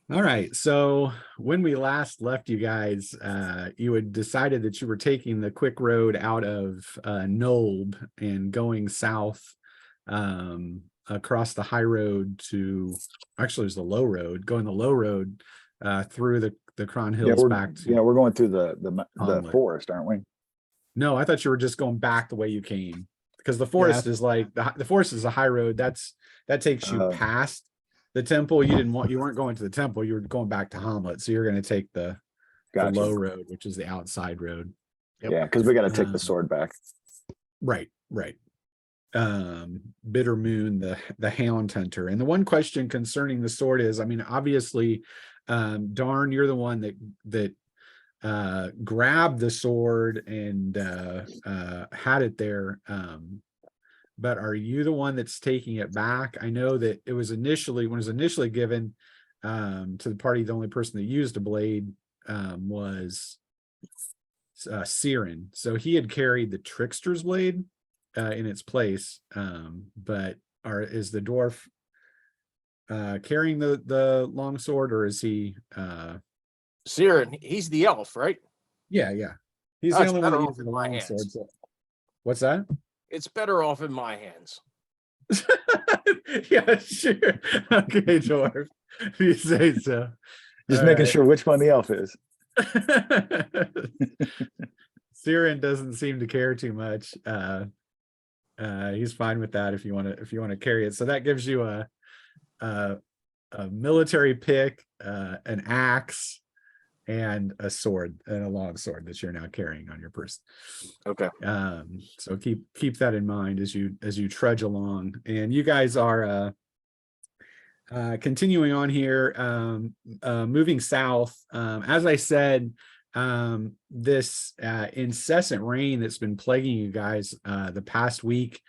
All right. So when we last left you guys, you had decided that you were taking the quick road out of Nolb and going south across the high road to, actually, it was the low road, going the low road through the Cron Yeah, Hills back to we're going through the Hommlet. forest, aren't we? No, I thought you were just going back the way you came, because the Yeah. forest is like the forest is a high road. That takes you past the temple. You weren't going to the temple. You were going back to Hommlet. So you're going to take the low road, which is the outside road. Yep. Yeah, because we got to take the sword back. Right. Bitter Moon, the Hound Hunter. And the one question concerning the sword is, I mean, obviously, Darn, you're the one that grabbed the sword and had it there. But are you the one that's taking it back? I know that it was initially, when it was initially given to the party, the only person that used a blade was Siren. So he had carried the Trickster's blade in its place. But is the dwarf carrying the long sword, or is he Siren, he's the elf, right? Yeah. He's the only one that uses the my long hands. sword. So. What's that? It's better off in my hands. Yeah, sure. Okay, dwarf. If you say so. Just making sure which one the elf is. Siren doesn't seem to care too much. He's fine with that if you want to carry it. So that gives you a military pick, an axe, and a sword, and a long sword that you're now carrying on your person. Okay. So keep that in mind as you trudge along, and you guys are continuing on here, moving south. As I said, this incessant rain that's been plaguing you guys the past week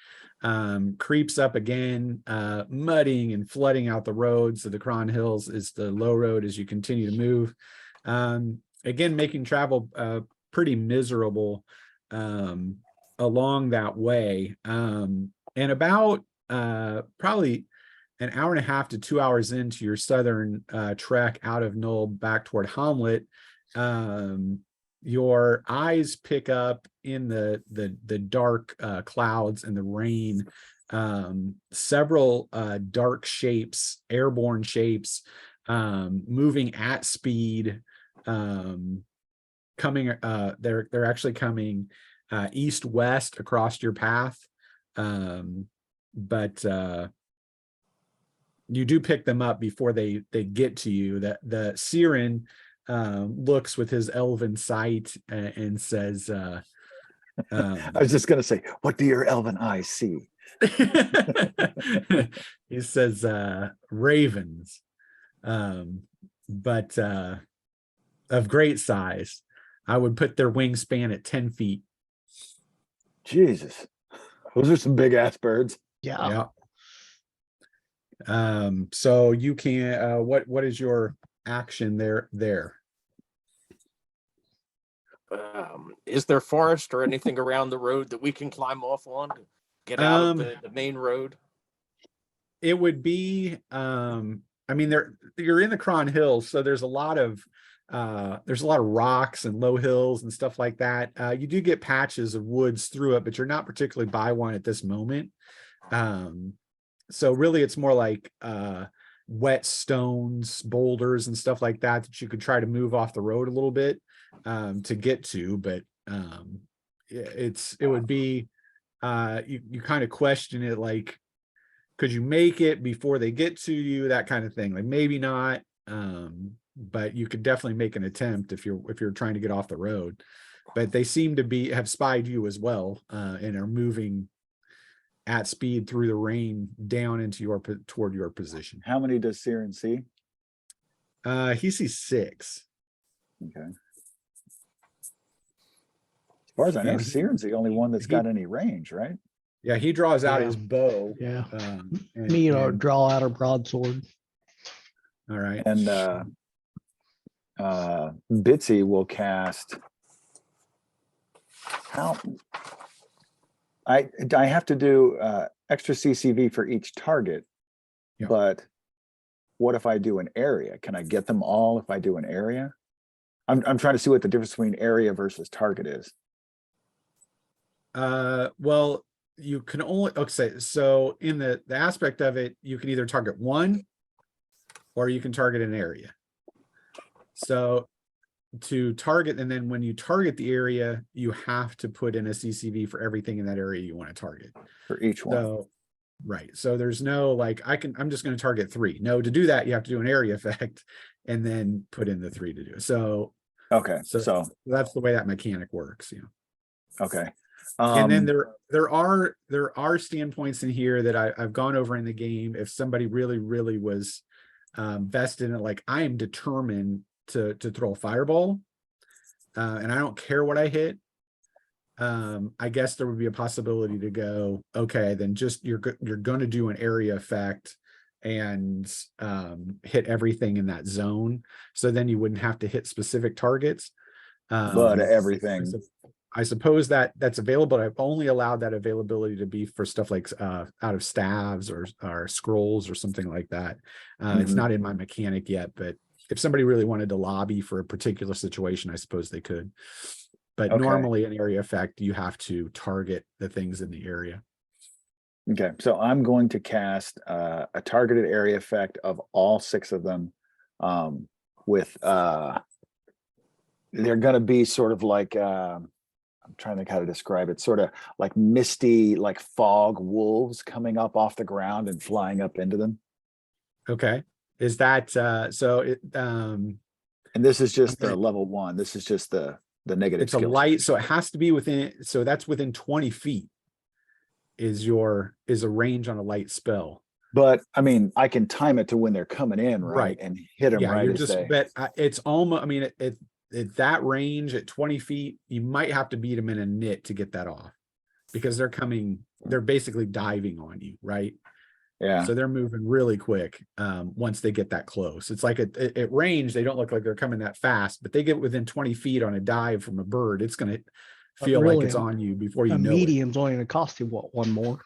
creeps up again, mudding and flooding out the roads. So the Cron Hills is the low road as you continue to move. Again, making travel pretty miserable along that way. And about probably an hour and a half to 2 hours into your southern trek out of Knoll back toward Hommlet, your eyes pick up in the dark clouds and the rain several dark shapes, airborne shapes, moving at speed, coming they're actually coming east west across your path, but you do pick them up before they get to you. That the Siren looks with his elven sight and says, I was just gonna say, what do your elven eyes see? he says ravens, but of great size. I would put their wingspan at 10 feet. Jesus, those are some big ass birds. Yeah. So you can what is your action there? Is there forest or anything around the road that we can climb off on to get out of the main road? It would be I mean, you're in the Cron Hills, so there's a lot of rocks and low hills and stuff like that. You do get patches of woods through it, but you're not particularly by one at this moment. So really it's more like wet stones, boulders and stuff like that you could try to move off the road a little bit to get to, but it would be you kind of question it, like, could you make it before they get to you, that kind of thing. Like maybe not, but you could definitely make an attempt if you're trying to get off the road. But they seem to have spied you as well, and are moving at speed through the rain down into toward your position. How many does Siren see? He sees 6. Okay. As far as I know, Siren's the only one that's got any range, right? Yeah, he draws out his bow. Yeah. Me and draw out a broadsword. All right. And Bitsy will cast. How? I have to do extra CCV for each target, Yeah. but what if I do an area? Can I get them all if I do an area? I'm trying to see what the difference between area versus target is. Well, you can only, okay, so in the aspect of it, you can either target one or you can target an area. So to target, and then when you target the area, you have to put in a CCV for everything in that area you want to target. For each one. So, right. So there's no like, I'm just going to target 3. No, to do that, you have to do an area effect and then put in the 3 to do it. So, Okay. so that's the way that mechanic works. Yeah. Okay. And then there are standpoints in here that I've gone over in the game. If somebody really was vested in it, like I am determined to throw a fireball, and I don't care what I hit. I guess there would be a possibility to go, okay, then just you're going to do an area effect and hit everything in that zone. So then you wouldn't have to hit specific targets. But everything. I suppose that's available. I've only allowed that availability to be for stuff like out of staves or scrolls or something like that. It's not in my mechanic yet, but if somebody really wanted to lobby for a particular situation, I suppose they could. But normally an area effect, you have to target the things in the area. Okay, so I'm going to cast a targeted area effect of all 6 of them with they're going to be sort of like I'm trying to think how to describe it, sort of like misty, like fog wolves coming up off the ground and flying up into them. Okay. Is that so it and this is just the level 1. This is just the negative. It's a light, so it has to be within, so that's within 20 feet is a range on a light spell. But I mean, I can time it to when they're coming in, right? And hit them right you're as just, they... but it's almost, I mean, at that range at 20 feet, you might have to beat them in a knit to get that off because they're basically diving on you, right? Yeah. So they're moving really quick once they get that close. It's like at range, they don't look like they're coming that fast, but they get within 20 feet on a dive from a bird. It's going to feel like it's on you before you know it. Medium's only going to cost you what, 1 more?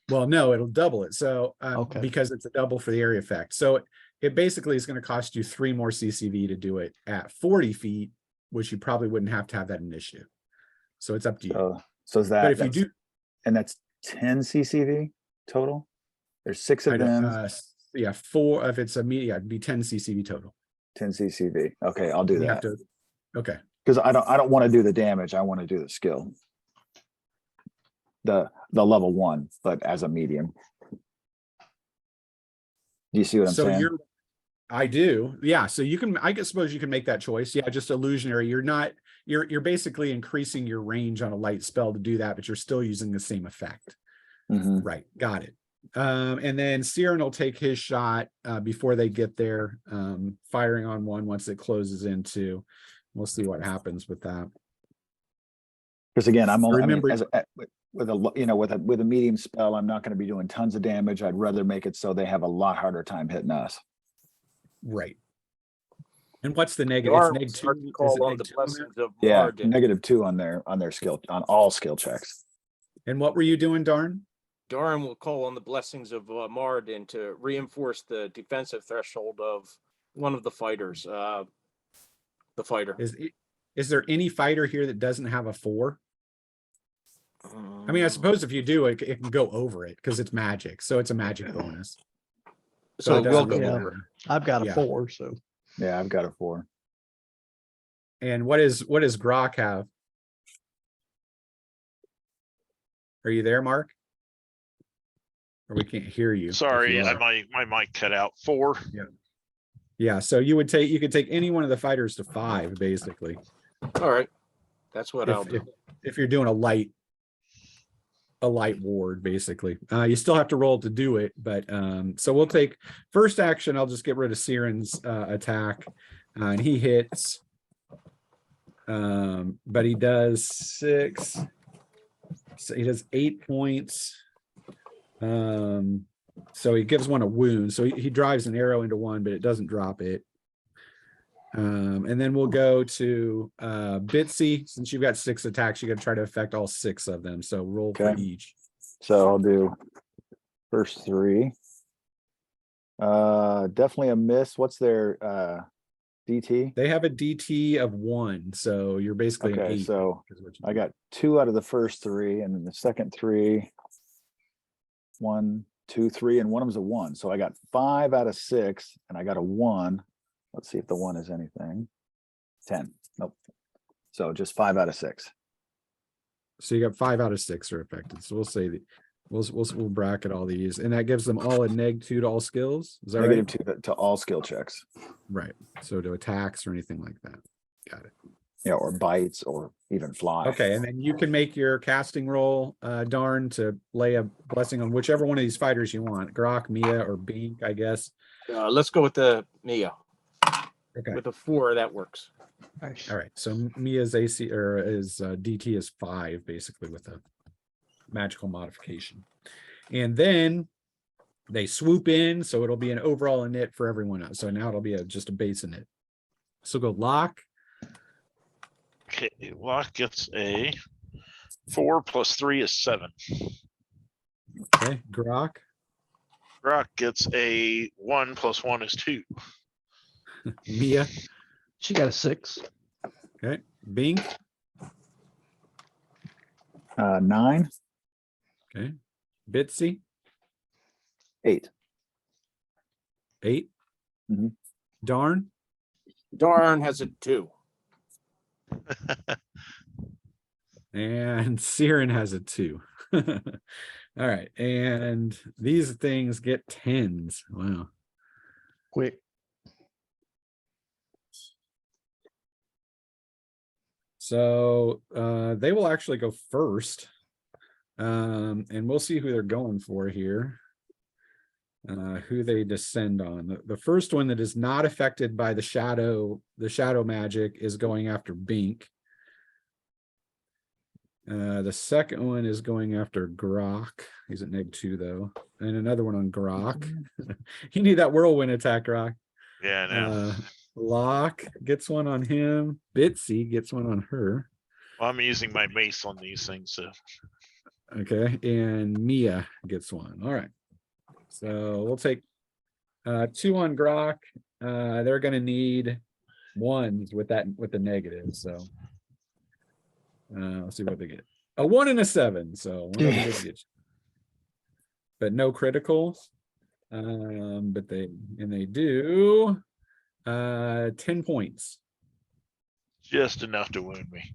Well, no, it'll double it. So Okay. because it's a double for the area effect. So it basically is going to cost you 3 more CCV to do it at 40 feet, which you probably wouldn't have to have that initiative. So it's up to you. So is that, but if you do, and that's 10 CCV total? There's 6 of them. Yeah, 4 if it's a media, it'd be 10 CCV total. 10 CCV. Okay, I'll do You that. have to, okay. Because I don't want to do the damage. I want to do the skill. The level 1, but as a medium. Do you see what I'm saying? I do. Yeah. So you can, I suppose you can make that choice. Yeah. Just illusionary. You're basically increasing your range on a light spell to do that, but you're still using the same effect. Right. Got it. And then Siren will take his shot before they get there, firing on 1 once it closes in 2. We'll see what happens with that. Because again, I'm only, Remember, with a medium spell, I'm not going to be doing tons of damage. I'd rather make it so they have a lot harder time hitting us. Right. And what's the negative? It's -2. Call on the blessings of yeah, Mard. -2 on their skill, on all skill checks. And what were you doing, Darn? Darn will call on the blessings of Mardin to reinforce the defensive threshold of one of the fighters. The fighter. Is there any fighter here that doesn't have a 4? I mean, I suppose if you do, it can go over it because it's magic. So it's a magic bonus. So it we'll doesn't go go over. over. I've got a 4, so. Yeah, I've got a 4. And what does Grok have? Are you there, Mark? Or we can't hear you. Sorry, my mic cut out. 4. Yeah. So you could take any one of the fighters to 5, basically. All right. That's what I'll do. If you're doing a light ward, basically. You still have to roll to do it, but so we'll take first action. I'll just get rid of Siren's attack, and he hits. But he does 6. So he does 8 points. So he gives 1 a wound. So he drives an arrow into 1, but it doesn't drop it. And then we'll go to Bitsy. Since you've got 6 attacks, you got to try to affect all 6 of them. So roll for each. So I'll do first 3. Definitely a miss. What's their DT? They have a DT of 1, so you're basically an Okay, 8. so is what you I do. got 2 out of the first 3, and then the second 3, 1, 2, 3, and one of them's a 1. So I got 5 out of 6, and I got a 1. Let's see if the 1 is anything. 10. Nope. So just 5 out of 6. So you got 5 out of 6 are affected. So we'll say that we'll bracket all these, and that gives them all a -2 to all skills. Is that Negative right? to all skill checks. Right. So to attacks or anything like that. Got it. Yeah, or bites, or even fly. Okay, and then you can make your casting roll, Darn, to lay a blessing on whichever one of these fighters you want, Grok, Mia, or Bink, I guess. Let's go with the Mia. Okay. With a 4, that works. Nice. All right. So Mia's AC or is DT is 5, basically, with a magical modification. And then they swoop in, so it'll be an overall init for everyone else. So now it'll be just a base init. So go lock. Okay, Lock gets a 4 + 3 is 7. Okay, Grok. Rock gets a 1 + 1 is 2. Mia. She got a 6. Okay, Bink. 9, Okay, Bitsy. 8. 8. Mhm. Darn. Darn has a 2. And Siren has a 2. All right, and these things get 10s. Wow. Quick. So they will actually go first. And we'll see who they're going for here. Who they descend on. The first one that is not affected by the shadow magic is going after Bink. The second one is going after Grok. He's at -2 though. And another one on Grok. You need that whirlwind attack, Grok. Yeah, I know. Lock gets one on him. Bitsy gets one on her. Well, I'm using my mace on these things, so Okay, and Mia gets one. All right. So we'll take 2 on Grok. They're gonna need 1s with the negative. So let's see what they get. A 1 and a 7. So one of them did get, but no critical. But they do 10 points. just enough to wound me.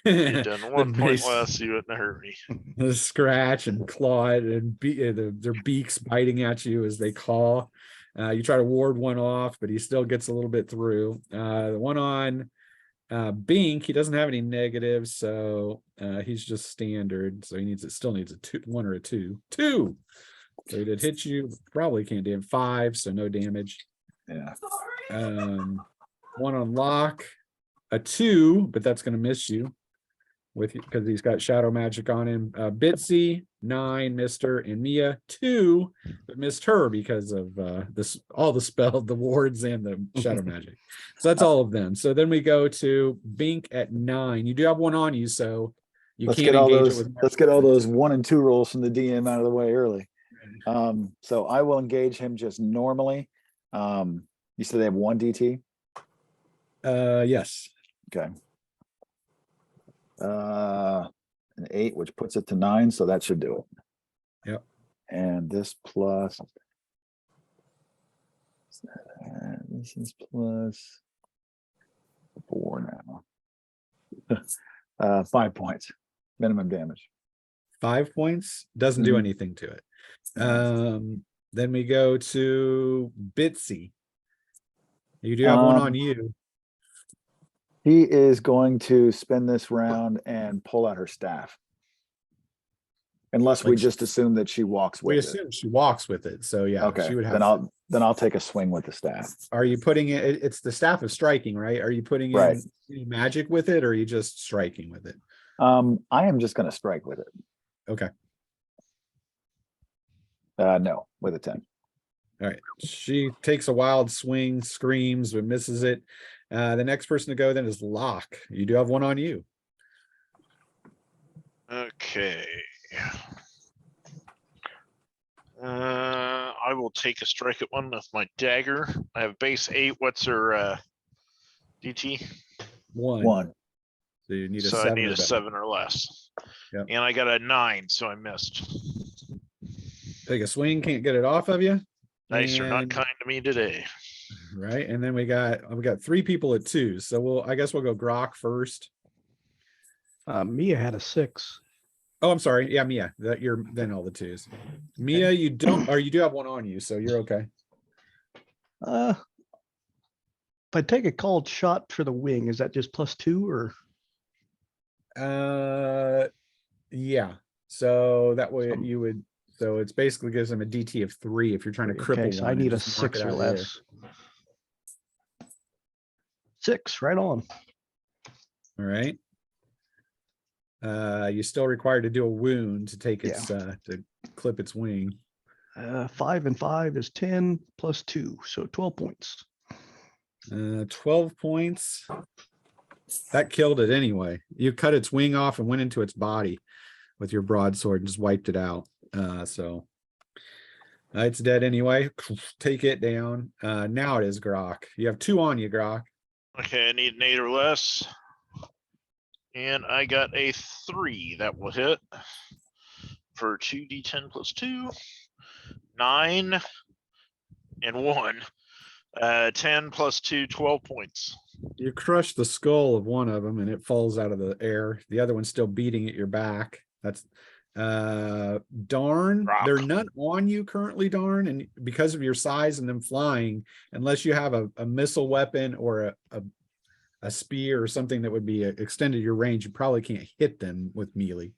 You've done 1 point base- less, you wouldn't hurt me. The scratch and claw it and their beaks biting at you as they claw. You try to ward one off, but he still gets a little bit through. The one on Bink, he doesn't have any negatives, so he's just standard. So he still needs a 1 or a 2. 2. So he did hit you. Probably can't do 5, so no damage. Yeah. One on Lock, a 2, but that's going to miss you because he's got shadow magic on him. Bitsy 9 missed her, and Mia 2 but missed her because of all the spell, the wards, and the shadow magic. So that's all of them. So then we go to Bink at 9. You do have one on you, so you Let's can't get all engage those. it with. Let's get all those 1 and 2 rolls from the DM out of the way early. So I will engage him just normally. You said they have 1 DT. Yes. Okay. An 8, which puts it to 9, so that should do it. Yep. And this plus. This is plus 4 now. 5 points minimum damage. 5 points doesn't do Mhm. anything to it. Then we go to Bitsy. You do have one on you. He is going to spin this round and pull out her staff. Unless we Like just assume that she walks We with it. assume she walks with it, so yeah, Okay, she would have. then I'll take a swing with the staff. Are you putting it? It's the staff of striking, right? Are you putting in Right. any magic with it, or are you just striking with it? I am just gonna strike with it. Okay, No, with a 10. all right. She takes a wild swing, screams, but misses it. The next person to go then is Locke. You do have one on you. Okay. I will take a strike at one with my dagger. I have base 8. What's her DT? 1. One. So you need a So I 7 need or a better. 7 or less. Yep. And I got a 9, so I missed. Take a swing, can't get it off of you. Dice are not And- kind to me today. Right, and then we got 3 people at 2. So I guess we'll go Grok first. Mia had a 6. Oh, I'm sorry. Yeah, Mia. That you're then all the 2s. Mia, you don't, or you do have one on you, so you're okay. If I take a called shot for the wing, is that just +2 or? Yeah. So that way Some- you would. So it's basically gives him a DT of 3 if you're trying to cripple Okay, so one I and need a just mark it 6 or out of the air. less. 6, right on. All right. You're still required to do a wound to take its to clip its wing. 5 and 5 is 10 +2, so 12 points. 12 points. That killed it anyway. You cut its wing off and went into its body with your broadsword and just wiped it out. So it's dead anyway. Take it down. Now it is Grok. You have 2 on you, Grok. Okay, I need an 8 or less. And I got a 3 that will hit for 2d10 plus 2, 9, and 1. 10 plus 2, 12 points. You crush the skull of one of them and it falls out of the air. The other one's still beating at your back. That's darn. Drop. There are none on you currently, darn, and because of your size and them flying, unless you have a missile weapon or a spear or something that would be extended your range, you probably can't hit them with melee.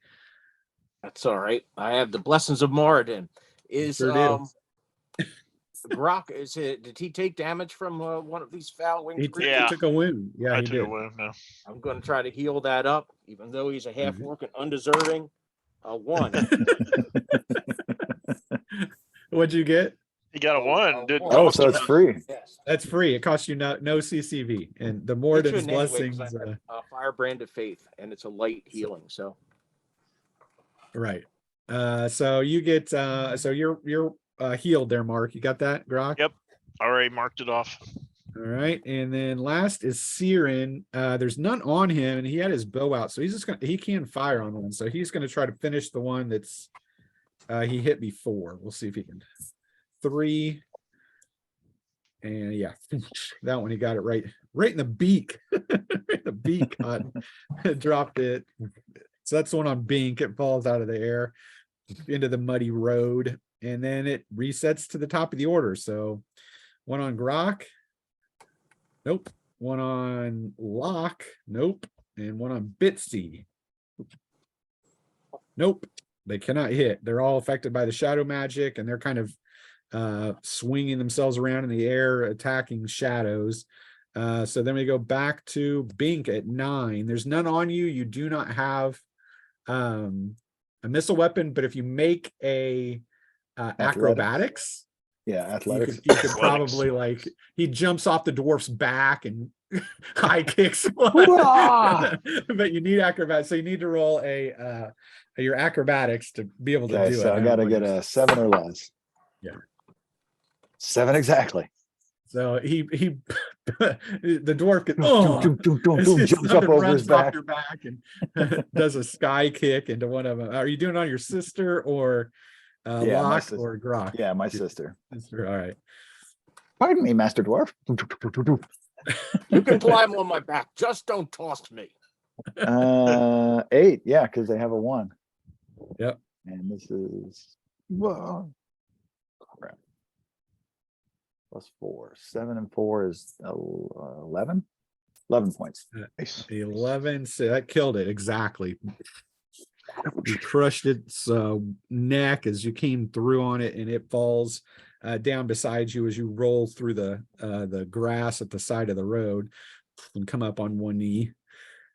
That's all right. I have the blessings of Moradin. Is Sure do. Grok, did he take damage from one of these foul winged He creatures? Yeah. took a wound. Yeah, I he took did. a wound now. I'm going to try to heal that up, even though he's a half Mhm. orc and undeserving. 1. What'd you get? He got a 1. Didn't Oh, cost so him it's a- free. Yes. That's free. It costs you no CCV. And the It Morden's shouldn't anyway, 'cause blessings. I have a firebrand of faith, and it's a light healing. So Right. So you get so you're healed there, Mark. You got that, Grok? Yep. Already marked it off. All right. And then last is Siren. There's none on him, and he had his bow out, so he can fire on one. So he's gonna try to finish the one that's he hit before. We'll see if he can. 3. And yeah, that one he got it right in the beak. The beak dropped it. So that's the one on Bink. It falls out of the air into the muddy road, and then it resets to the top of the order. So one on Grok. Nope. One on Locke. Nope. And one on Bitsy. Nope. They cannot hit. They're all affected by the shadow magic, and they're kind of swinging themselves around in the air, attacking shadows. So then we go back to Bink at 9. There's none on you. You do not have a missile weapon, but if you make a acrobatics, Yeah, athletics. you could Athletics. probably, like, he jumps off the dwarf's back and high kicks one. Hoorah! But you need acrobatics, so you need to roll your acrobatics to be able to Okay, do so it. I gotta get a 7 or less. Yeah. 7 exactly. So he the dwarf gets his Jumps thunder up over runs his off back. your back and does a sky kick into one of them. Are you doing it on your sister or Yeah, my Locke sister. or Grok? Yeah, my sister. Sister, all right. Pardon me, Master Dwarf. you can climb on my back. Just don't toss me. 8, yeah, because they have a 1. Yep. And this is Whoa. crap. Plus 4. 7 and 4 is 11. 11 points. Nice. 11. So that killed it exactly. You crushed its neck as you came through on it, and it falls down beside you as you roll through the grass at the side of the road and come up on one knee.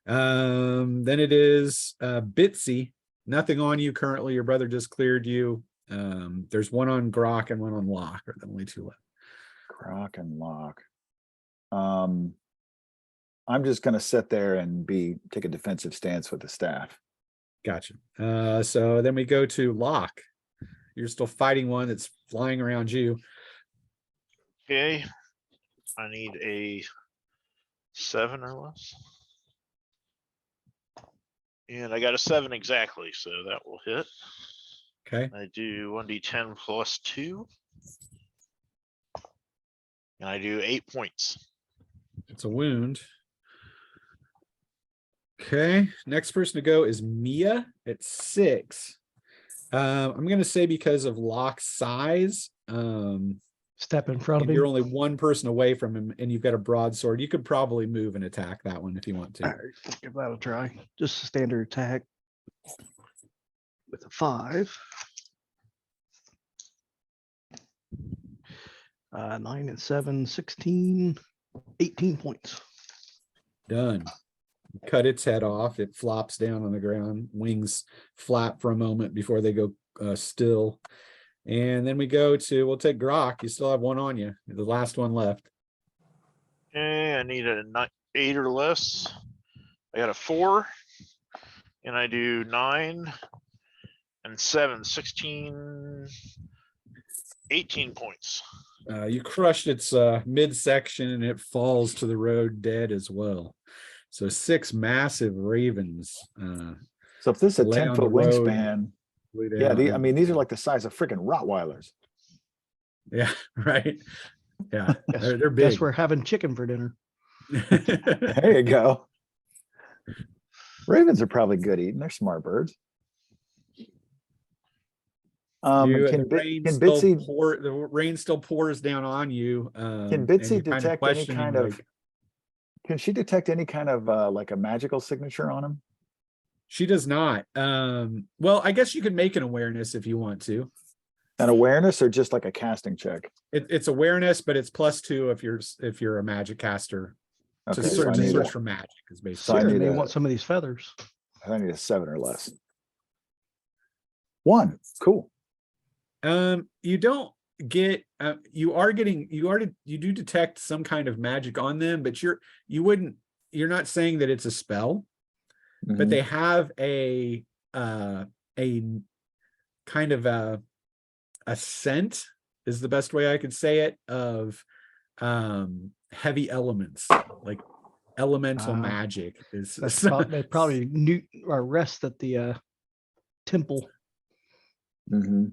Then it is Bitsy. Nothing on you currently. Your brother just cleared you. There's one on Grok and one on Locke, are the only 2 left. Croc and Lock. I'm just gonna sit there and take a defensive stance with the staff. Gotcha. So then we go to Locke. You're still fighting one that's flying around you. Okay. I need a 7 or less. And I got a 7 exactly, so that will hit. Okay. I do 1d10 plus 2. And I do 8 points. It's a wound. Okay. Next person to go is Mia at 6. I'm going to say because of Locke's size, Step in front of and you're him. only one person away from him and you've got a broadsword, you could probably move and attack that one if you want All to. right, we'll give that a try. Just a standard attack with a 5. 9 and 7, 16, 18 points. Done. Cut its head off. It flops down on the ground. Wings flap for a moment before they go still. And then we'll take Grok. You still have one on you. The last one left. Okay, I need a 8 or less. I got a 4. And I do 9 and 7, 16, 18 points. You crushed its midsection and it falls to the road dead as well. So 6 massive ravens. So if this is a Lay on 10-foot the road, wingspan, flew yeah, down. I mean, these are like the size of freaking Rottweilers. Yeah, right. Yeah, Guess, they're guess big. we're having chicken for dinner. There you go. Ravens are probably good eating. They're smart birds. The rain still pours down on you. Can And Bitsy you're kind of detect any questioning, kind of, like, can she detect any kind of like a magical signature on him? she does not. Well, I guess you could make an awareness if you want to. An awareness or just like a casting check? It's awareness, but it's +2 if you're a magic caster. Okay, To so I search need for magic is So I basically. Sarah need may a- want some of these feathers. a 7 or less. 1, cool. You don't get you do detect some kind of magic on them, but you're not saying that it's a spell, but Mhm. they have a kind of a scent is the best way I could say it, of heavy elements, like elemental magic is They probably knew or rest at the temple. Mhm.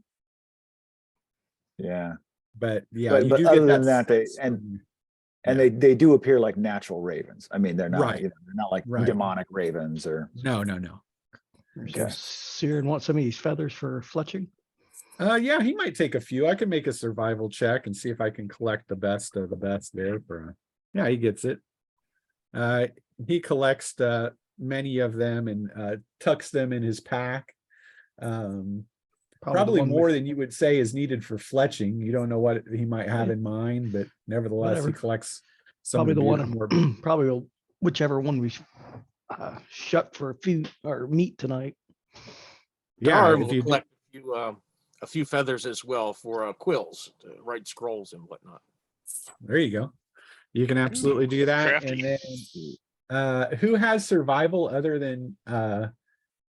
Yeah, but yeah, but, you but do other get than that that, yeah. they do appear like natural ravens. I mean, they're not, Right. they're not like Right. demonic ravens or. No. Okay. Siren wants some of these feathers for fletching. Yeah, he might take a few. I can make a survival check and see if I can collect the best of the best there for yeah, he gets it. He collects many of them and tucks them in his pack. Probably the one more than you would say is needed for fletching. You don't know what he might have in mind, but nevertheless, Whatever. he collects some probably of the the one, more. probably whichever one we shut for food or meat tonight. Yeah, Dar if will you do, collect a few feathers as well for quills to write scrolls and whatnot. there you go. You can absolutely do that. Crafty. And then who has survival other than the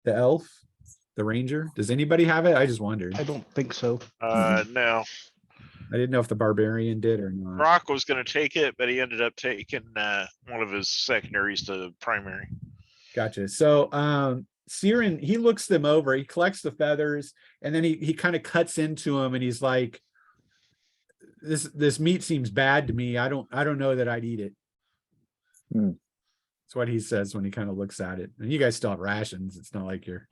elf, the ranger? Does anybody have it? I just wondered. I don't think so. No. I didn't know if the barbarian did or not. Brock was gonna take it, but he ended up taking one of his secondaries to primary. Gotcha. So Siren, he looks them over, he collects the feathers, and then he kind of cuts into them and he's like, this meat seems bad to me. I don't know that I'd eat it. That's what he says when he kind of looks at it. And you guys still have rations. It's not like you're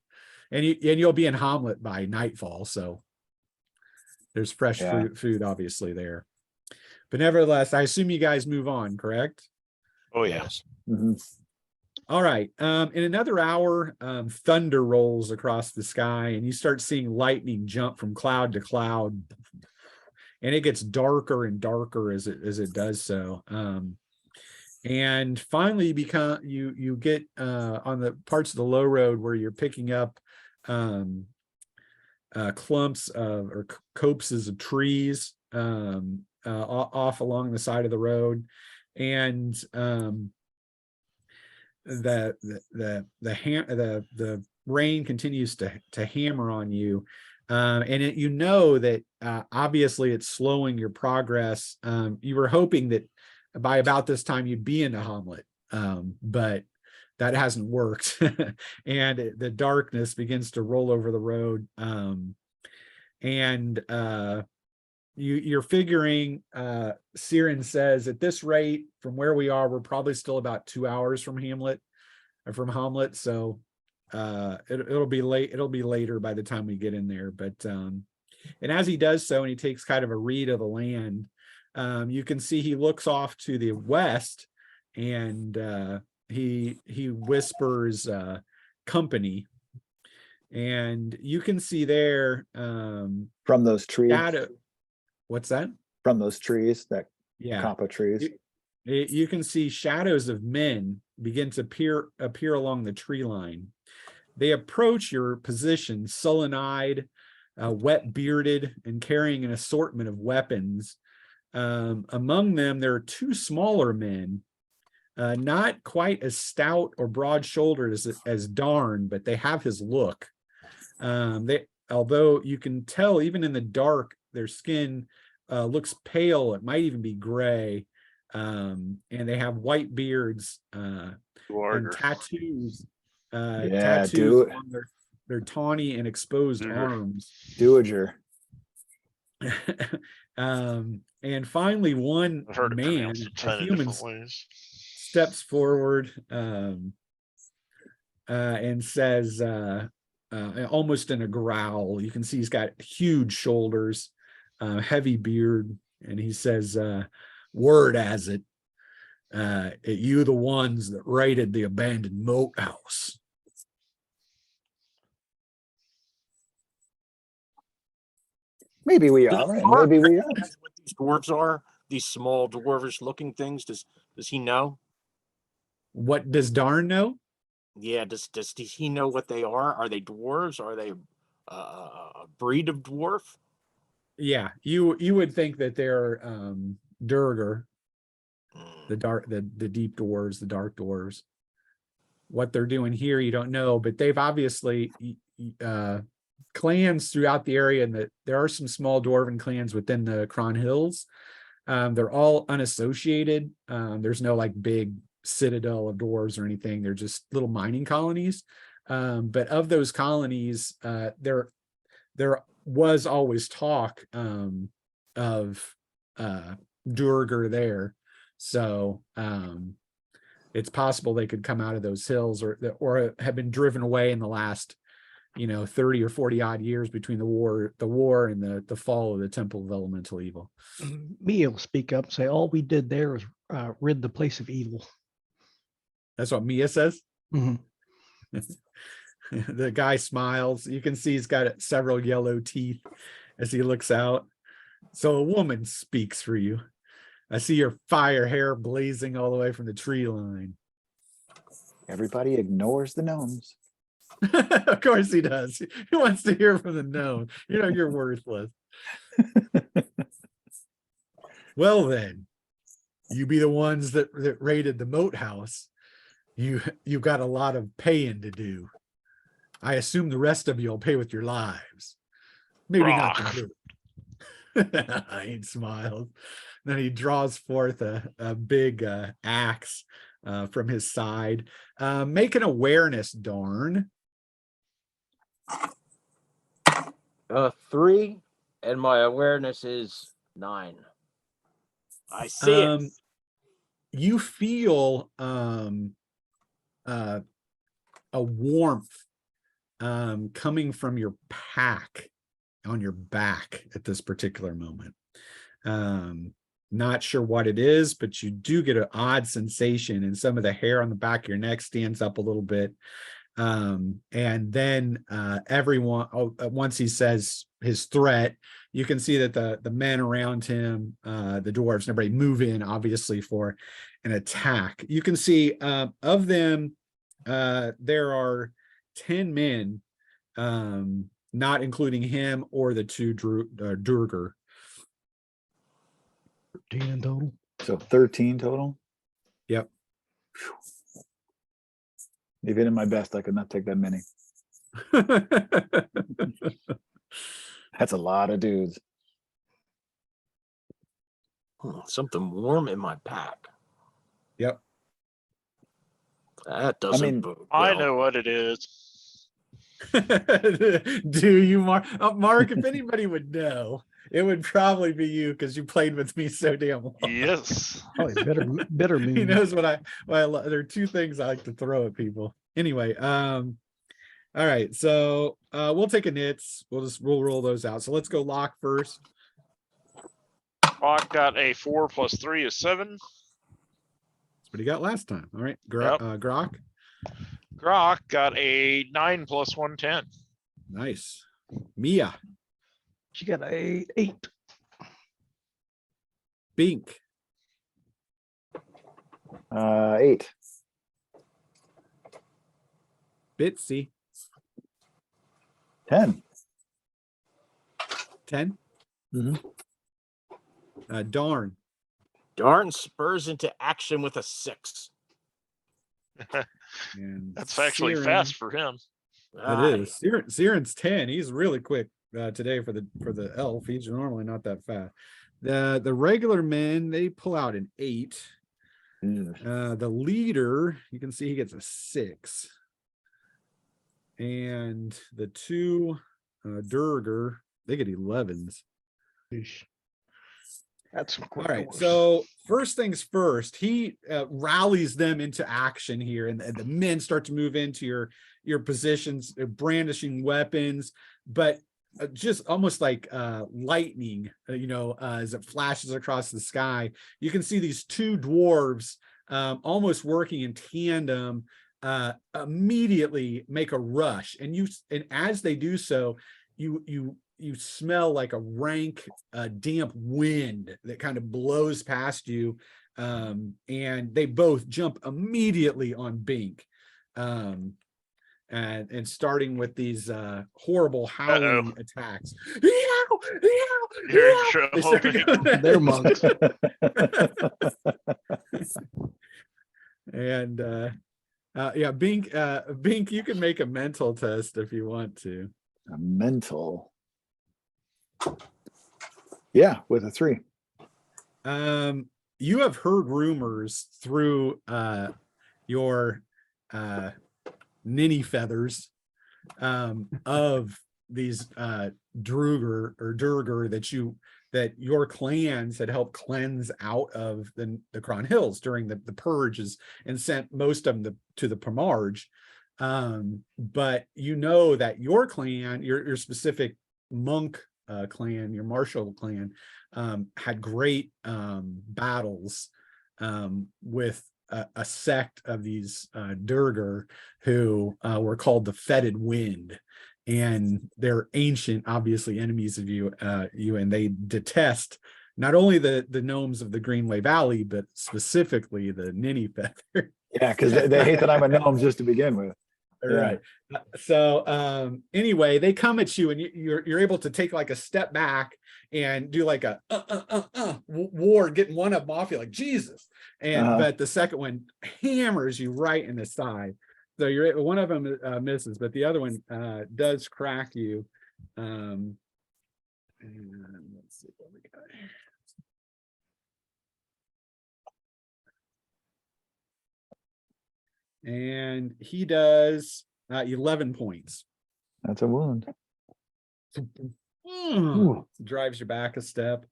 and you'll be in Hommlet by nightfall, so there's fresh food obviously there. But nevertheless, I assume you guys move on, correct? Oh yeah. Yes. Mhm. All right. In another hour, thunder rolls across the sky and you start seeing lightning jump from cloud to cloud. And it gets darker and darker as it does so. And finally you get on the parts of the low road where you're picking up clumps of or copses of trees off along the side of the road. And the rain continues to hammer on you. And you know that obviously it's slowing your progress. You were hoping that by about this time you'd be into Hommlet, but that hasn't worked. And the darkness begins to roll over the road. You're figuring, Siren says, at this rate, from where we are, we're probably still about 2 hours from Hommlet. So it'll be late. It'll be later by the time we get in there. But and as he does so, and he takes kind of a read of the land, you can see he looks off to the west, and he whispers company, and you can see there From those trees, shadow. What's that? from those trees, that Yeah. clump of trees. You can see shadows of men begin to appear along the tree line. They approach your position, sullen-eyed, wet-bearded, and carrying an assortment of weapons. Among them, there are two smaller men, not quite as stout or broad-shouldered as Darn, but they have his look. Although you can tell even in the dark, their skin looks pale. It might even be gray. And they have white beards and tattoos. Tattoos on their tawny and exposed arms. Dowager. And finally, one I've heard it man, pronounced a a ton of human, different ways. steps forward and says, almost in a growl, you can see he's got huge shoulders, heavy beard, and he says, word has it, you the ones that raided the abandoned moat house. Maybe we are, and maybe we aren't. That's what these dwarves are. These small dwarvish looking things. Does he know? What does Darn know? Yeah. Does he know what they are? Are they dwarves? Are they a breed of dwarf? Yeah, you would think that they're Durgar, the deep dwarves, the dark dwarves. What they're doing here, you don't know, but they've obviously clans throughout the area, and there are some small dwarven clans within the Cron Hills. They're all unassociated. There's no like big citadel of dwarves or anything. They're just little mining colonies. But of those colonies, there was always talk of Durgar there. So it's possible they could come out of those hills or have been driven away in the last 30 or 40 odd years between the war and the fall of the Temple of Elemental Evil. Mia will speak up and say, all we did there was rid the place of evil. That's what Mia says. Mhm. The guy smiles. You can see he's got several yellow teeth as he looks out. So a woman speaks for you. I see your fire hair blazing all the way from the tree line. Everybody ignores the gnomes. Of course he does. He wants to hear from the gnome. You're worthless. Well then, you be the ones that raided the moat house. You've got a lot of paying to do. I assume the rest of you will pay with your lives. Maybe not the good. He smiles. Then he draws forth a big axe from his side. Make an awareness, Darn. 3, and my awareness is 9. I see it. You feel a warmth coming from your pack on your back at this particular moment. Not sure what it is, but you do get an odd sensation, and some of the hair on the back of your neck stands up a little bit. And then once he says his threat, you can see that the men around him, the dwarves, and everybody move in, obviously, for an attack. You can see of them, there are 10 men, not including him or the two Durgar. 13 in total. So 13 total. Yep. Even in my best, I could not take that many. That's a lot of dudes. Something warm in my pack. Yep. That doesn't mean, bode I well. know what it is. Do you, Mark? Mark, if anybody would know, it would probably be you because you played with me so damn long. Yes. Oh, bitter He moon. knows what there are two things I like to throw at people. Anyway, all right, so we'll take a nits. We'll roll those out. So let's go lock first. Lock got a 4 + 3 is 7. That's what he got last time. All right, Yep. Grok. Grok got a 9 + 1, 10. Nice. Mia. She got a 8. Bink. 8. Bitsy. 10. 10. Mhm. Darn. Darn spurs into action with a 6. And That's actually Siren. fast for him. It is. Siren's 10. He's really quick today for the elf. He's normally not that fast. The regular men, they pull out an 8. The leader, you can see he gets a 6. And the 2 Durger, they get 11s. That's All right, so first things first, he rallies them into action here, and the men start to move into your positions, brandishing weapons, but just almost like lightning, as it flashes across the sky. You can see these 2 dwarves almost working in tandem, immediately make a rush, and as they do so, you smell like a rank, damp wind that kind of blows past you, and they both jump immediately on Bink, and starting with these horrible howling attacks. You're in trouble. They start going- They're monks. And yeah, Bink, you can make a mental test if you want to. A mental. Yeah, with a 3. You have heard rumors through your ninny feathers of these Druger or Durger that your clans had helped cleanse out of the Cron Hills during the purges and sent most of them to the Pomarge. But you know that your clan, your specific monk clan, your martial clan, had great battles with a sect of these Durger who were called the Fetid Wind, and they're ancient, obviously enemies of you, and they detest not only the gnomes of the Greenway Valley, but specifically the ninny feather. Yeah, because they hate that I'm a gnome just to begin with. Right. So anyway, they come at you, and you're able to take like a step back and do like a war, getting one of them off you, like Jesus. And but the second one hammers you right in the side. So one of them misses, but the other one does crack you. And let's see what we got here. And he does 11 points. That's a wound. Drives you back a step.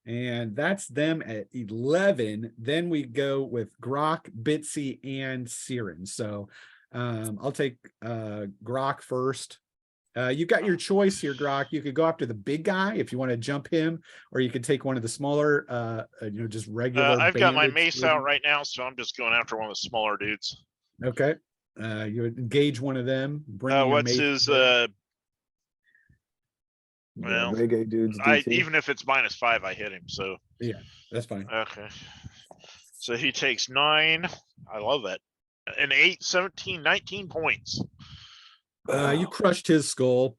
And that's them at 11. Then we go with Grok, Bitsy, and Siren. So I'll take Grok first. You've got your choice here, Grok. You could go after the big guy if you want to jump him, or you could take one of the smaller, just regular. I've got my bandits. mace out right now, so I'm just going after one of the smaller dudes. Okay. You would engage one of them. Bring your What's mace his to well, reggae dudes. DT. even if it's -5, I hit him, so that's fine. okay. So he takes 9. I love that. An 8, 17, 19 points. You crushed his skull.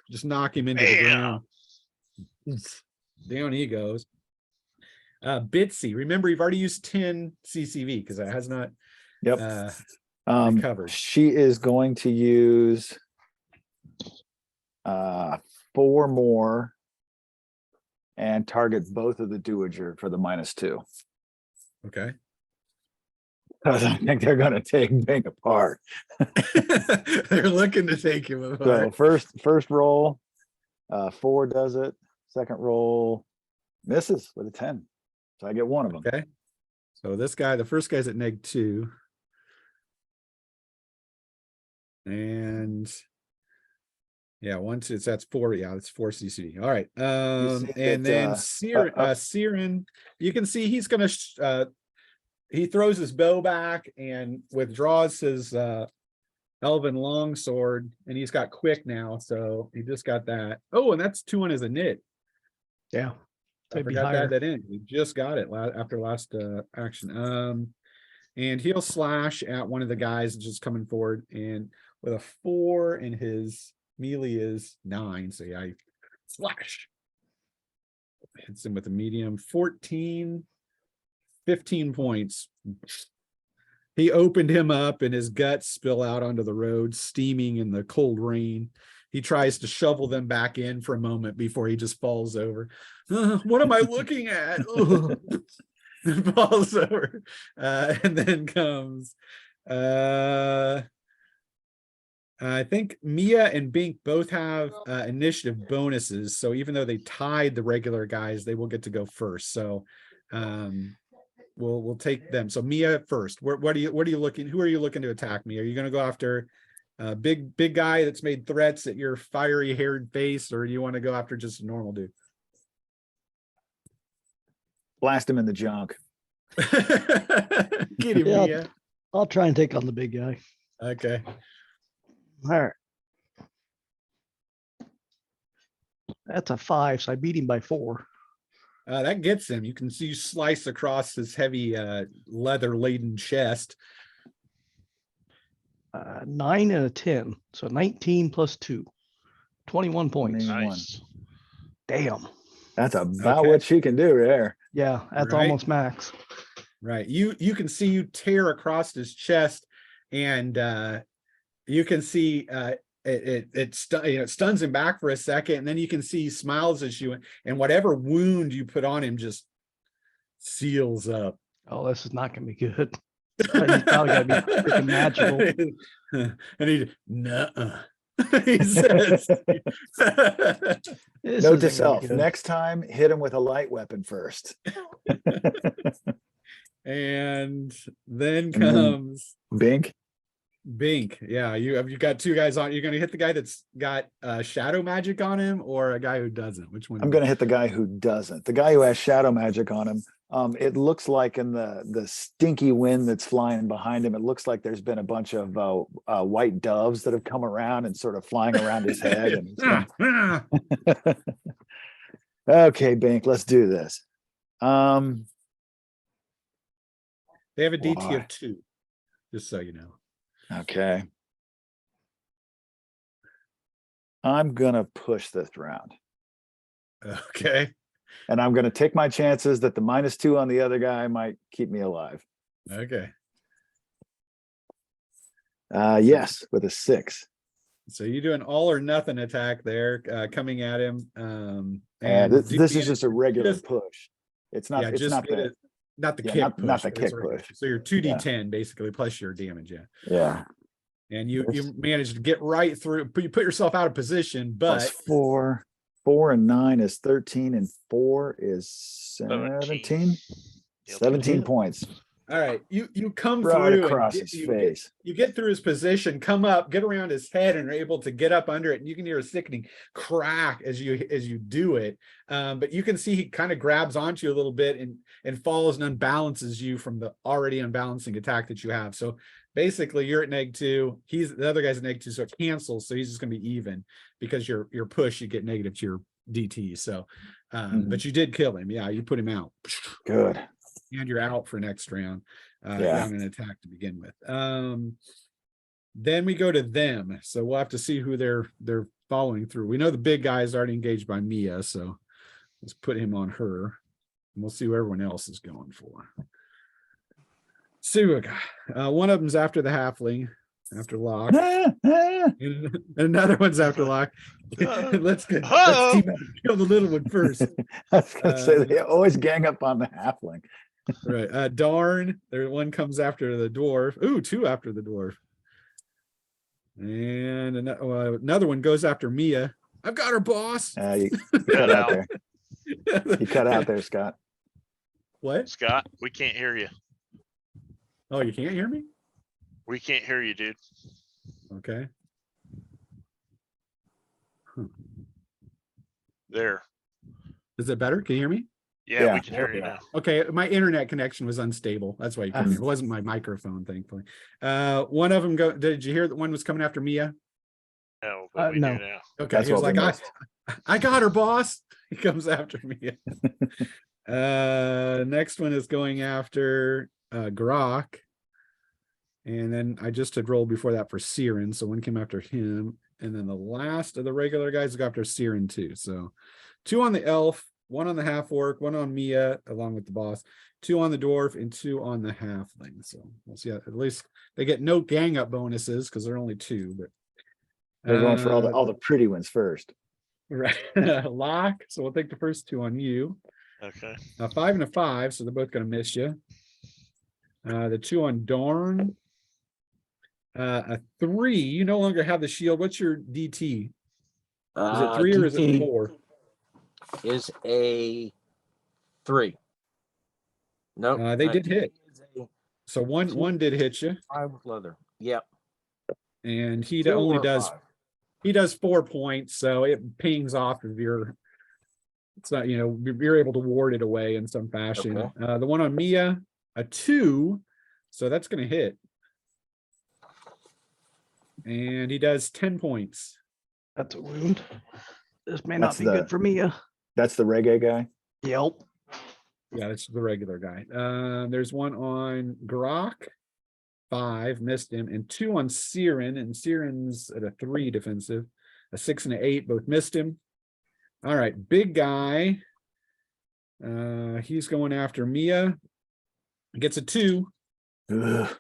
Just knock him into the ground. Down he goes. Bitsy, remember you've already used 10 CCV because it has not recovered. She is going to use 4 more and target both of the dowager for the -2. Okay. Because I think they're gonna take Bing apart. They're looking to take him So apart. first roll, 4 does it. Second roll misses with a 10. So I get one of them. Okay. So this guy, the first guy's at -2. And yeah, once that's 4. Yeah, it's 4 CCD. All right. see And that, then Siren, you can see he's gonna he throws his bow back and withdraws his elven longsword, and he's got quick now, so he just got that. Oh, and that's 2 on his knit. Yeah. I They'd be forgot to higher. add that in. He just got it after last action. And he'll slash at one of the guys just coming forward, and with a 4, and his melee is 9. So yeah, slash. Hits him with a medium. 14, 15 points. He opened him up and his guts spill out onto the road, steaming in the cold rain. He tries to shovel them back in for a moment before he just falls over. What am I looking at? And falls over. And then comes I think Mia and Bink both have initiative bonuses. So even though they tied the regular guys, they will get to go first. So we'll take them. So Mia first. What are you looking? Who are you looking to attack, me? Are you going to go after a big guy that's made threats at your fiery haired face, or do you want to go after just a normal dude? Blast him in the junk. Get him, Yeah. Mia. I'll try and take on the big guy. Okay. All right. That's a 5, so I beat him by 4. That gets him. You can see you slice across his heavy leather laden chest. 9 and a 10, so 19 plus 2, 21 points. Nice. Nice. Damn. That's about Okay. what she can do there. Yeah, that's Right. almost max. Right. You can see you tear across his chest, and you can see it stuns him back for a second, and then you can see he smiles at you, and whatever wound you put on him just seals up. Oh, this is not going to be good. He's probably got to be freaking magical. And he, nuh-uh. He says. This Note to isn't gonna be self, good. next time, hit him with a light weapon first. And then And then- comes Bink, Bink. Yeah, you got 2 guys on. You're gonna hit the guy that's got shadow magic on him, or a guy who doesn't. Which one? I'm going to hit the guy who doesn't. The guy who has shadow magic on him. It looks like in the stinky wind that's flying behind him, it looks like there's been a bunch of white doves that have come around and sort of flying around his head. And he's gonna- Okay, Bink, let's do this. They have a DT Why? of 2, just so you know. Okay. I'm gonna push this round, Okay. and I'm gonna take my chances that the -2 on the other guy might keep me alive. Okay. Yes, with a 6. So you do an all or nothing attack there, coming at him. And this do is me just a regular just- push. It's not. yeah, It's just not get the. it, not the yeah, kick not push. the but it's kick a regular- push. So you're 2d10 basically plus your damage, yeah. Yeah. And you This- managed to get right through. You put yourself out of position, Plus but 4. 4 and 9 is 13, and 4 is 17. Yep. 17 hit. points all right, you come right through and across get- his you face. you get through his position, come up, get around his head, and are able to get up under it. And you can hear a sickening crack as you do it. But you can see he kind of grabs onto you a little bit and falls and unbalances you from the already unbalancing attack that you have. So basically, you're at -2. The other guy's at -2, so it cancels. So he's just going to be even because your push you get negative to your DT. So, but you did kill him. Yeah, you put him out. Good. And you're out for next round Yeah. on an attack to begin with. Then we go to them, so we'll have to see who they're following through. We know the big guy is already engaged by Mia, so let's put him on her, and we'll see who everyone else is going for. So one of them's after the halfling, after lock. And another one's after lock. Let's Uh-oh. team up and kill the little one first. I was gonna say, they always gang up on the halfling. Right. Darn. There one comes after the dwarf. Ooh, two after the dwarf. And another one goes after Mia. I've got her, boss. You cut out there. You cut out there, Scott. What? Scott, we can't hear you. Oh, you can't hear me? We can't hear you, dude. Okay. There. Is it better? Can you hear me? Yeah, Yeah, we can hear you yeah. now. Okay, my internet connection was unstable. That's why you couldn't hear. It wasn't my microphone, thankfully. One of them did you hear that one was coming after Mia? No, but we no. do now. Okay, That's he was what we like, missed. I got her, boss. He comes after Mia. Next one is going after Grok. And then I just had rolled before that for Siren, so one came after him. And then the last of the regular guys go after Siren too. So 2 on the elf, 1 on the half orc, 1 on Mia, along with the boss, 2 on the dwarf, and 2 on the halfling. So we'll see. At least they get no gang up bonuses because they're only 2. But They're going for all the pretty ones first. right. Lock. So we'll take the first 2 on you. Okay. A 5 and a 5, so they're both going to miss you. The 2 on Darn. A 3. You no longer have the shield. What's your DT? Is it 3 or is it DT 4? is a 3. No, They did hit. So one Two. did hit you, 5 with leather. Yep. and he 2 only or does 5. he does 4 points, so it pings off of your. It's not, you're able to ward it away in some fashion. Okay. The one on Mia, a 2, so that's going to hit, and he does 10 points. That's a wound. This may That's not be good for Mia. That's the reggae guy. Yep. Yeah, that's the regular guy. There's one on Grok, 5, missed him, and 2 on Siren, and Siren's at a 3 defensive. A 6 and an 8, both missed him. All right, big guy. He's going after Mia. Gets a 2. Ugh.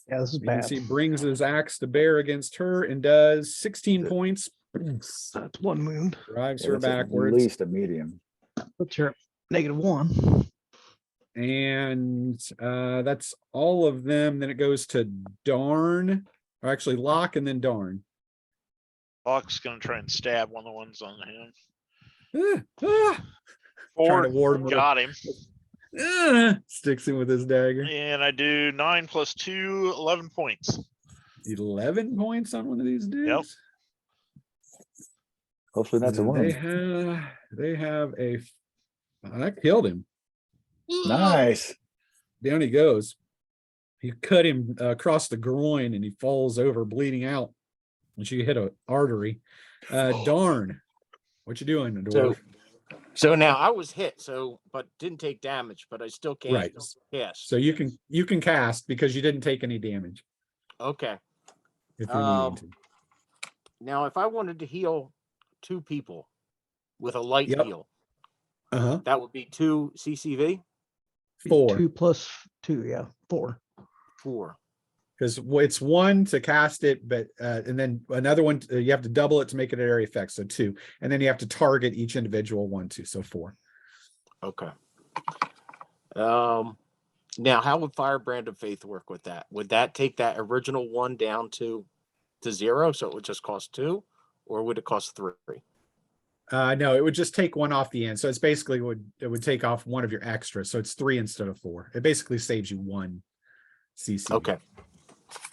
Yeah, this is You can bad. see brings his axe to bear against her and does 16 points. That's 1 wound. Drives Yeah, her that's at backwards. least a medium. What's your -1? And that's all of them. Then it goes to Darn, or actually Lock and then Darn. Hawk's gonna try and stab one of the ones on him. Trying 4, to ward him. got him. Sticks him with his dagger. And I do 9 plus 2, 11 points. 11 points on one of these dudes. Hopefully that's a And wound. they have a that killed him. Nice. Down he goes. You cut him across the groin and he falls over bleeding out. And she hit an artery. Darn. What you doing, dwarf? So now I was hit, but didn't take damage, but I still can't. Right. Yes. So you can cast because you didn't take any damage Okay. if you needed to. Now, if I wanted to heal 2 people with a light Yep. heal, Uh-huh. that would be 2 CCV. 4. 2 plus 2, yeah, 4. 4. Because it's 1 to cast it, but and then another one you have to double it to make it an area effect, so 2, and then you have to target each individual 1, 2, so 4. Okay. Now, how would Firebrand of Faith work with that? Would that take that original 1 down to 0, so it would just cost 2, or would it cost 3? No, it would just take 1 off the end, so it's basically it would take off 1 of your extras, so it's 3 instead of 4. It basically saves you 1 CC. Okay.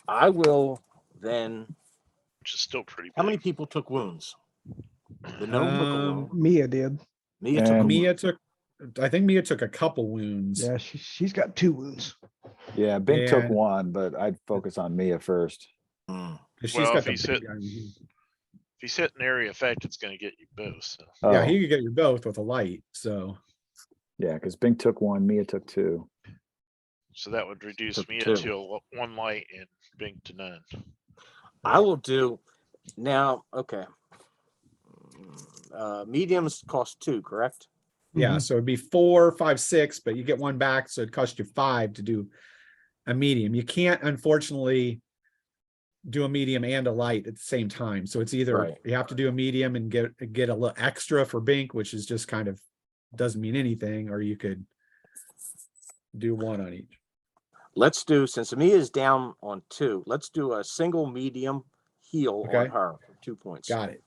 I will then. Which is still pretty How big. many people took wounds? The gnome took a wound. Mia did. Mia took a wound. I think Mia took a couple wounds. Yeah, she's got 2 wounds. Yeah, Bink took Yeah. 1, but I'd focus on Mia first. Hmm. 'Cause she's Well, got if the he's big hit- gun. If he's hitting area effect, it's gonna get you both. So. Yeah, Oh, he could get you both with a light. So yeah, because Bink took 1, Mia took 2. So that would reduce Took me 2. to 1 light and Bink to none. I will do now. Okay. Mediums cost 2, correct? yeah, Mhm. so it'd be 4, 5, 6, but you get 1 back, so it costs you 5 to do a medium. You can't, unfortunately, do a medium and a light at the same time. So it's either Right. you have to do a medium and get a little extra for Bink, which is just kind of doesn't mean anything, or you could do one on each. Let's do, since Amia is down on 2, let's do a single medium heal Okay. on her for 2 points. Got it.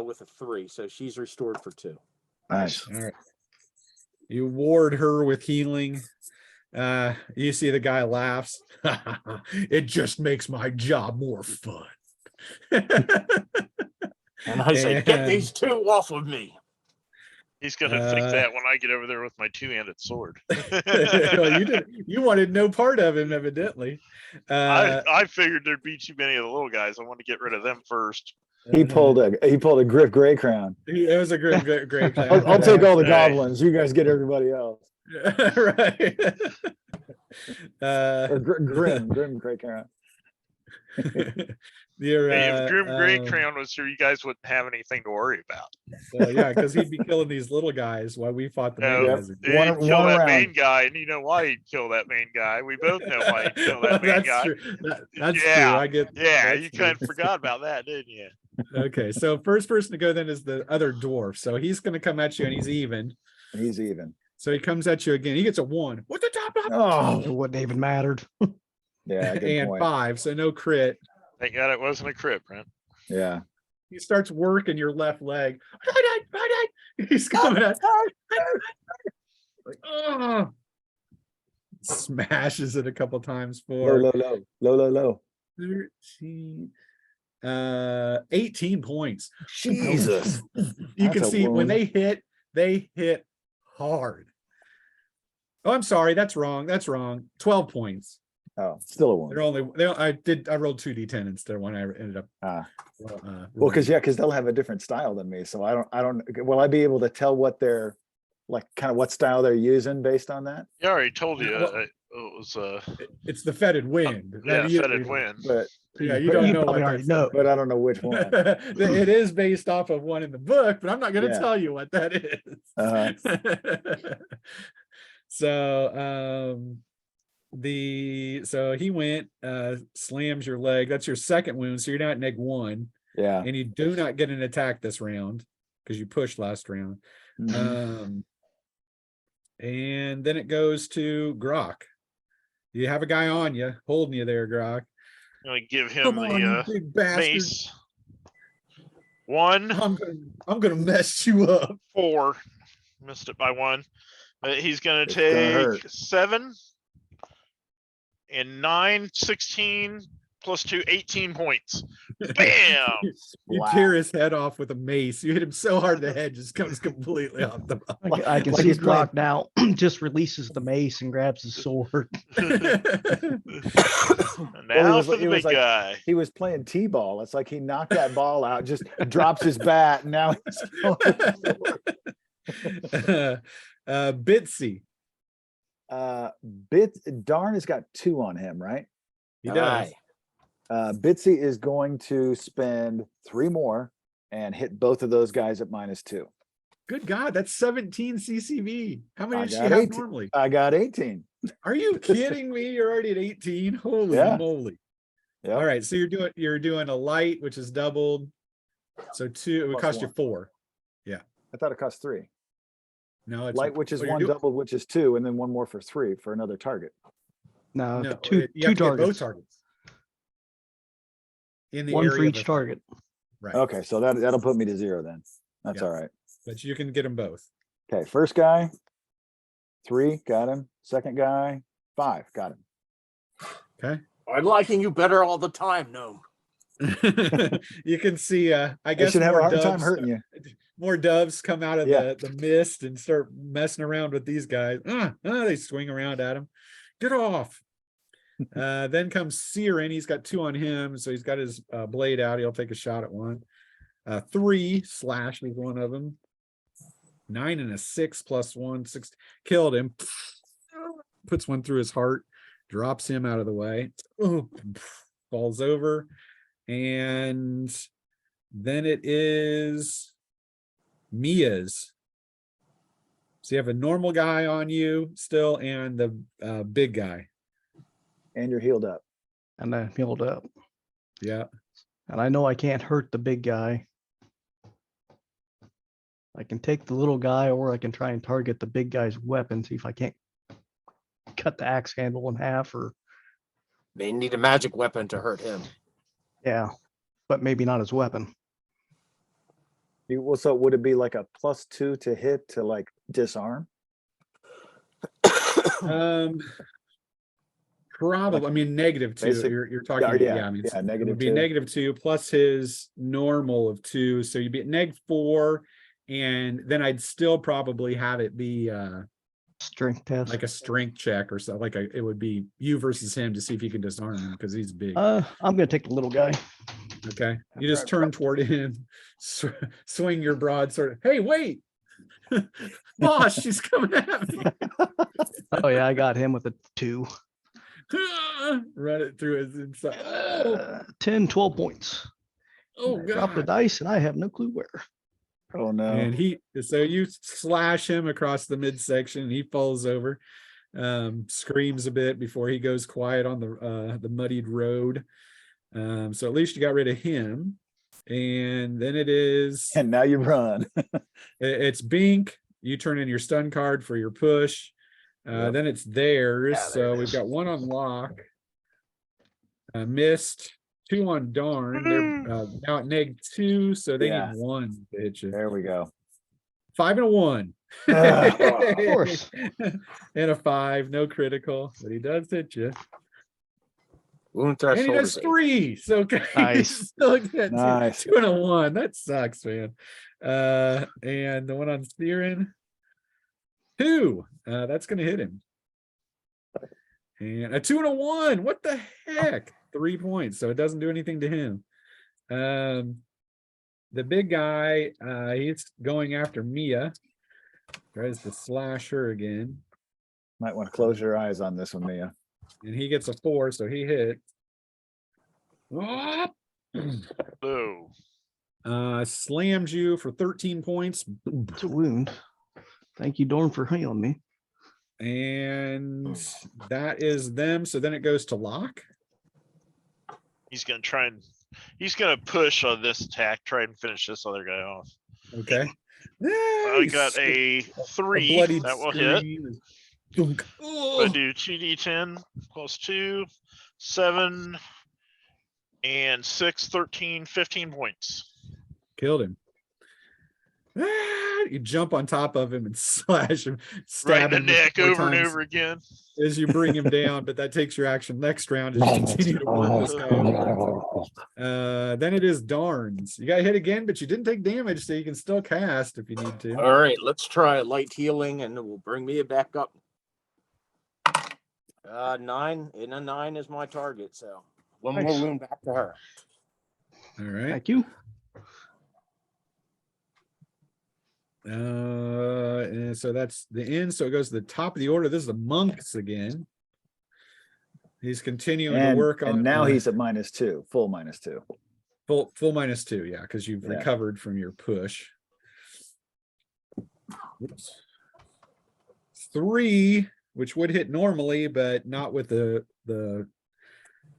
With a 3, so she's restored for 2. Nice. All right. You ward her with healing. You see the guy laughs. It just makes my job more fun. And I say, get And- these 2 off of me. He's gonna think Uh, that when I get over there with my two-handed sword. Well, you wanted no part of him, evidently. I figured there'd be too many of the little guys. I want to get rid of them first. He pulled a Griff Gray Crown. It was a great. I'll take all the Hey. goblins. You guys get everybody else. Right. Or Grim Gray Crown. You're, Hey, if Grim Gray um, Crown was here, you guys wouldn't have anything to worry about. yeah, because he'd be killing these little guys while we fought the No, big Yep. guys. he'd One- kill one that around. main guy, and you know why he'd kill that main guy. We both know why he'd kill that main That's guy. true. That's Yeah. true. I get. Yeah, that's you true. kind of forgot about that, didn't you? Okay, so first person to go then is the other dwarf. So he's going to come at you, and he's even. He's even. So he comes at you again. He gets a 1. What's the top? It Oh, wouldn't even mattered. yeah, good And point. 5, so no crit. Thank God it wasn't a crit, Brent. Yeah. He starts working your left leg. He's coming at. Like, oh. Smashes it a couple times for Low. 13, 18 points. Jesus. You That's can a see when wound. they hit hard. Oh, I'm sorry, that's wrong. 12 points. Oh, still a They're wound. only I rolled 2d10 instead of when I ended up. Ah. Well, Well, because they'll have a different style than me. So I don't. Will I be able to tell what they're like, kind of what style they're using based on that? Yeah, I already told you. Well- It was it's the fetid wind. yeah, You- fetid wind. But Yeah, you but- don't You know probably what already that's- know. But I don't know which one. It is based off of one in the book, but I'm not going to Yeah. tell you what that is. Uh-huh. So so he went, slams your leg. That's your second wound. So you're not neg 1, Yeah. and you do not get an attack this round because you pushed last round. Mhm. And then it goes to Grok. You have a guy on you, holding you there, Grok. I'm gonna give him Come on, you the big bastard. mace. 1, I'm gonna mess you up. 4. Missed it by 1. He's gonna It's gonna take hurt. 7 and 9, 16 plus 2, 18 points. Bam! You Wow. tear his head off with a mace. You hit him so hard the head just comes completely off the I can Like see he's playing- Glock now just releases the mace and grabs his sword. Now was- for the it was big like- guy. He was playing T-ball. It's like he knocked that ball out, just drops his bat, and now he's Bitsy. Darn has got 2 on him, right? He does. Bitsy is going to spend 3 more and hit both of those guys at -2. Good God, that's 17 CCV. How many I does she got have 18. normally? I got 18. Are you kidding me? You're already at 18. Holy Yeah. moly. Yeah. All right, so you're doing a light, which is doubled. So 2, it would Plus cost you 1. 4. I thought it cost 3. No, it's Light, which is well, you're 1, doing- doubled, which is 2, and then 1 more for 3 for another target. No, No, two you have to get both targets. targets. In the One area for of each the- target. Right. Okay, so that'll put me to 0 then. That's Yeah. all right. But you can get them both. Okay, first guy, 3, got him. Second guy, 5, got him. Okay. I'm liking you better all the time, Gnome. You can see I I guess should have a more hard time doves, hurting you. more doves come out of Yeah. the mist and start messing around with these guys. They swing around at him. Get off. Then comes Siren. He's got 2 on him, so he's got his blade out. He'll take a shot at one. 3 slash is one of them. 9 and a 6 plus 1, 6 killed him. Puts one through his heart, drops him out of the way. Falls over. And then it is Mia's. So you have a normal guy on you still and the big guy. And you're healed up. and I'm healed up. Yeah. And I know I can't hurt the big guy. I can take the little guy, or I can try and target the big guy's weapon, see if I can't cut the axe handle in half, or They need a magic weapon to hurt him. yeah, but maybe not his weapon. Well, so would it be like a +2 to hit to like disarm? Probably. I mean, -2. basic- You're talking. yeah, I mean, yeah, it would be -2. -2 plus his normal of 2, so you'd be at -4, and then I'd still probably have it be Strength test. like a strength check or so. Like it would be you versus him to see if you can disarm him because he's big. I'm gonna take the little guy. Okay, you just turn toward him, swing your broadsword. Hey, wait, boss, she's coming at me. Oh yeah, I got him with a 2. Run it through his inside. 10, 12 points. Oh, I drop the God. dice and I have no clue where. Oh no. And so you slash him across the midsection and he falls over, screams a bit before he goes quiet on the muddied road. So at least you got rid of him. And then it is, And now you run. it's Bink. You turn in your stun card for your push. Yep. Then it's theirs. Yeah, there So it we've is. got 1 on lock. Missed. 2 on darn. They're now at -2, so they Yeah. need 1 to hit you. There we go. 5 and a 1. Of course. And a 5, no critical, but he does hit you. Wound And threshold he does is 8. 3. So okay, Nice. still get Nice. 2 and a 1. That sucks, man. And the one on steering, 2. That's gonna hit him. And a 2 and a 1. What the heck? 3 points. So it doesn't do anything to him. The big guy, he's going after Mia. Tries to slash her again. Might want to close your eyes on this one, Mia. And he gets a 4, so he hit. Oh, Slammed you for 13 points. It's a wound. Thank you, Dorn, for healing me. And that is them. So then it goes to lock. he's gonna push on this attack, try and finish this other guy off. Okay. I got a 3 bloodied that will hit. scream. Dunk. I Oh, do 2d10 plus 2, 7, and 6, 13, 15 points. killed him. You jump on top of him and slash him, Right stab in the him a neck couple over and times over again. as you bring him down, but that takes your action next round as you continue to work this guy over. Then it is Darns. You got hit again, but you didn't take damage, so you can still cast if you need to. All right, let's try light healing and it will bring me back up. 9 and a 9 is my target, so 1 more Nice. wound back to her. All right. Thank you. And so that's the end. So it goes to the top of the order. This is the monks again. He's continuing to work on. And now he's at -2, full -2. full -2, yeah, because you've Yeah. recovered from your push. Oops. 3, which would hit normally, but not with the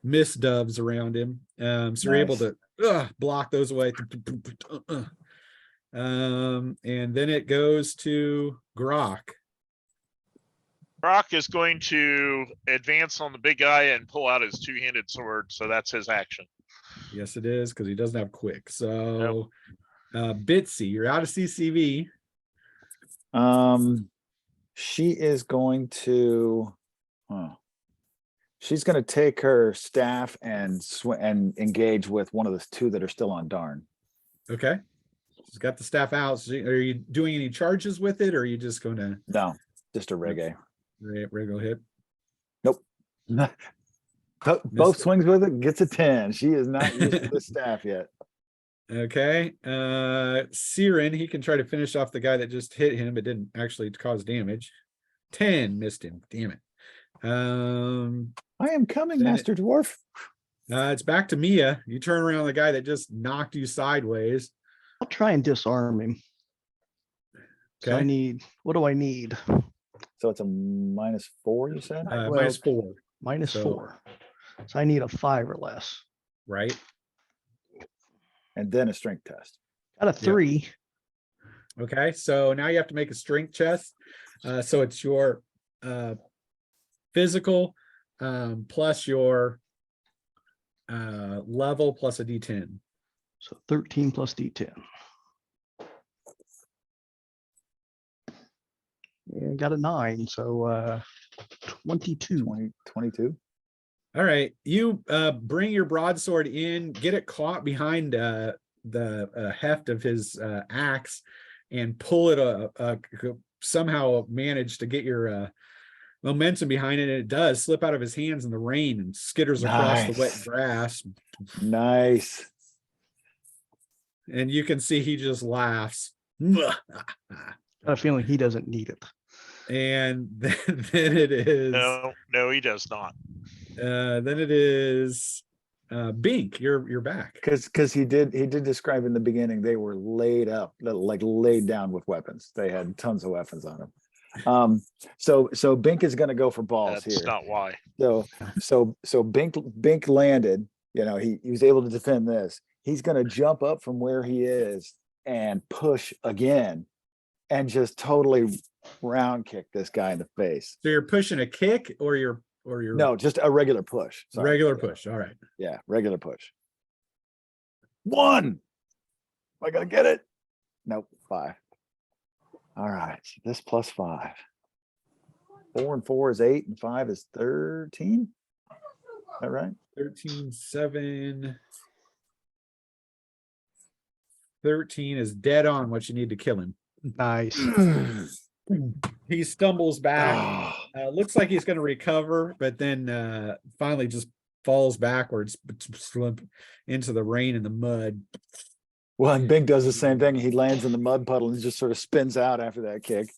mist doves around him. So you're able Nice. to block those away. And then it goes to Grok. Brock is going to advance on the big guy and pull out his 2-handed sword, so that's his action. Yes, it is, because he doesn't have quick. So Bitsy, you're out of CCV. She is going to, she's going to take her staff and engage with one of the 2 that are still on Darn. Okay. She's got the staff out. So are you doing any charges with it, or are you just going to No, just a reggae. regular hit? Nope. Both swings with it, gets a 10. She is not used to the staff yet. Okay. Siren, he can try to finish off the guy that just hit him, but didn't actually cause damage. 10 missed him. Damn it. I am coming, Then it- Master Dwarf. It's back to Mia. You turn around the guy that just knocked you sideways. I'll try and disarm him. So I Okay. need, what do I need? So it's a -4, you said? Well, -4. -4. So- So I need a 5 or less. right? And then a strength test. Got a 3. Okay, so now you have to make a strength test. So it's your physical plus your level plus a D10. So 13 plus D10. And got a 9, so 22. 22. All right, you bring your broadsword in, get it caught behind the heft of his axe, and pull it. Somehow manage to get your momentum behind it, and it does slip out of his hands in the rain and skitters across the wet Nice. grass. Nice. And you can see he just laughs. And Got a feeling he doesn't need it. then it is. No, he does not. Then it is Bink. You're back. Because he did describe in the beginning they were laid up, like laid down with weapons. They had tons of weapons on them. So Bink is going to go for balls That's here. not why. So Bink landed. You know, he was able to defend this. He's going to jump up from where he is and push again, and just totally round kick this guy in the face. So you're pushing a kick, or you're No, just a regular push. Sorry. regular push. All right. Yeah, regular push. 1. Am I gonna get it? Nope, 5. All right, so this plus 5. 4 and 4 is 8, and 5 is 13. Is that right? 13, 7. 13 is dead on what you need to kill him. Nice. He stumbles back. Looks like he's going to recover, but then finally just falls backwards into the rain and the mud. Well, and Bink does the same thing. He lands in the mud puddle and just sort of spins out after that kick.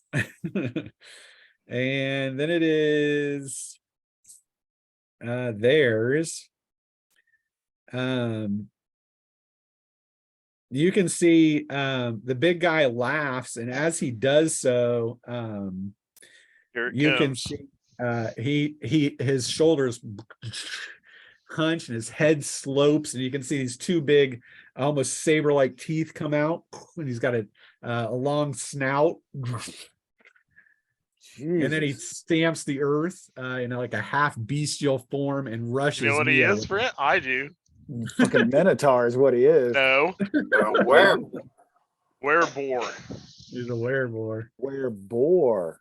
And then it is theirs. You can see the big guy laughs, and as he does so, Here it you can comes. see his shoulders hunch and his head slopes, and you can see these 2 big, almost saber-like teeth come out, and he's got a long snout. And then he Jesus. stamps the earth in like a half bestial form and rushes. You know what he Mia is, with- Brent? I do. Fucking Minotaur is what he is. No, Where? werebore. He's a werewolf. Where boar?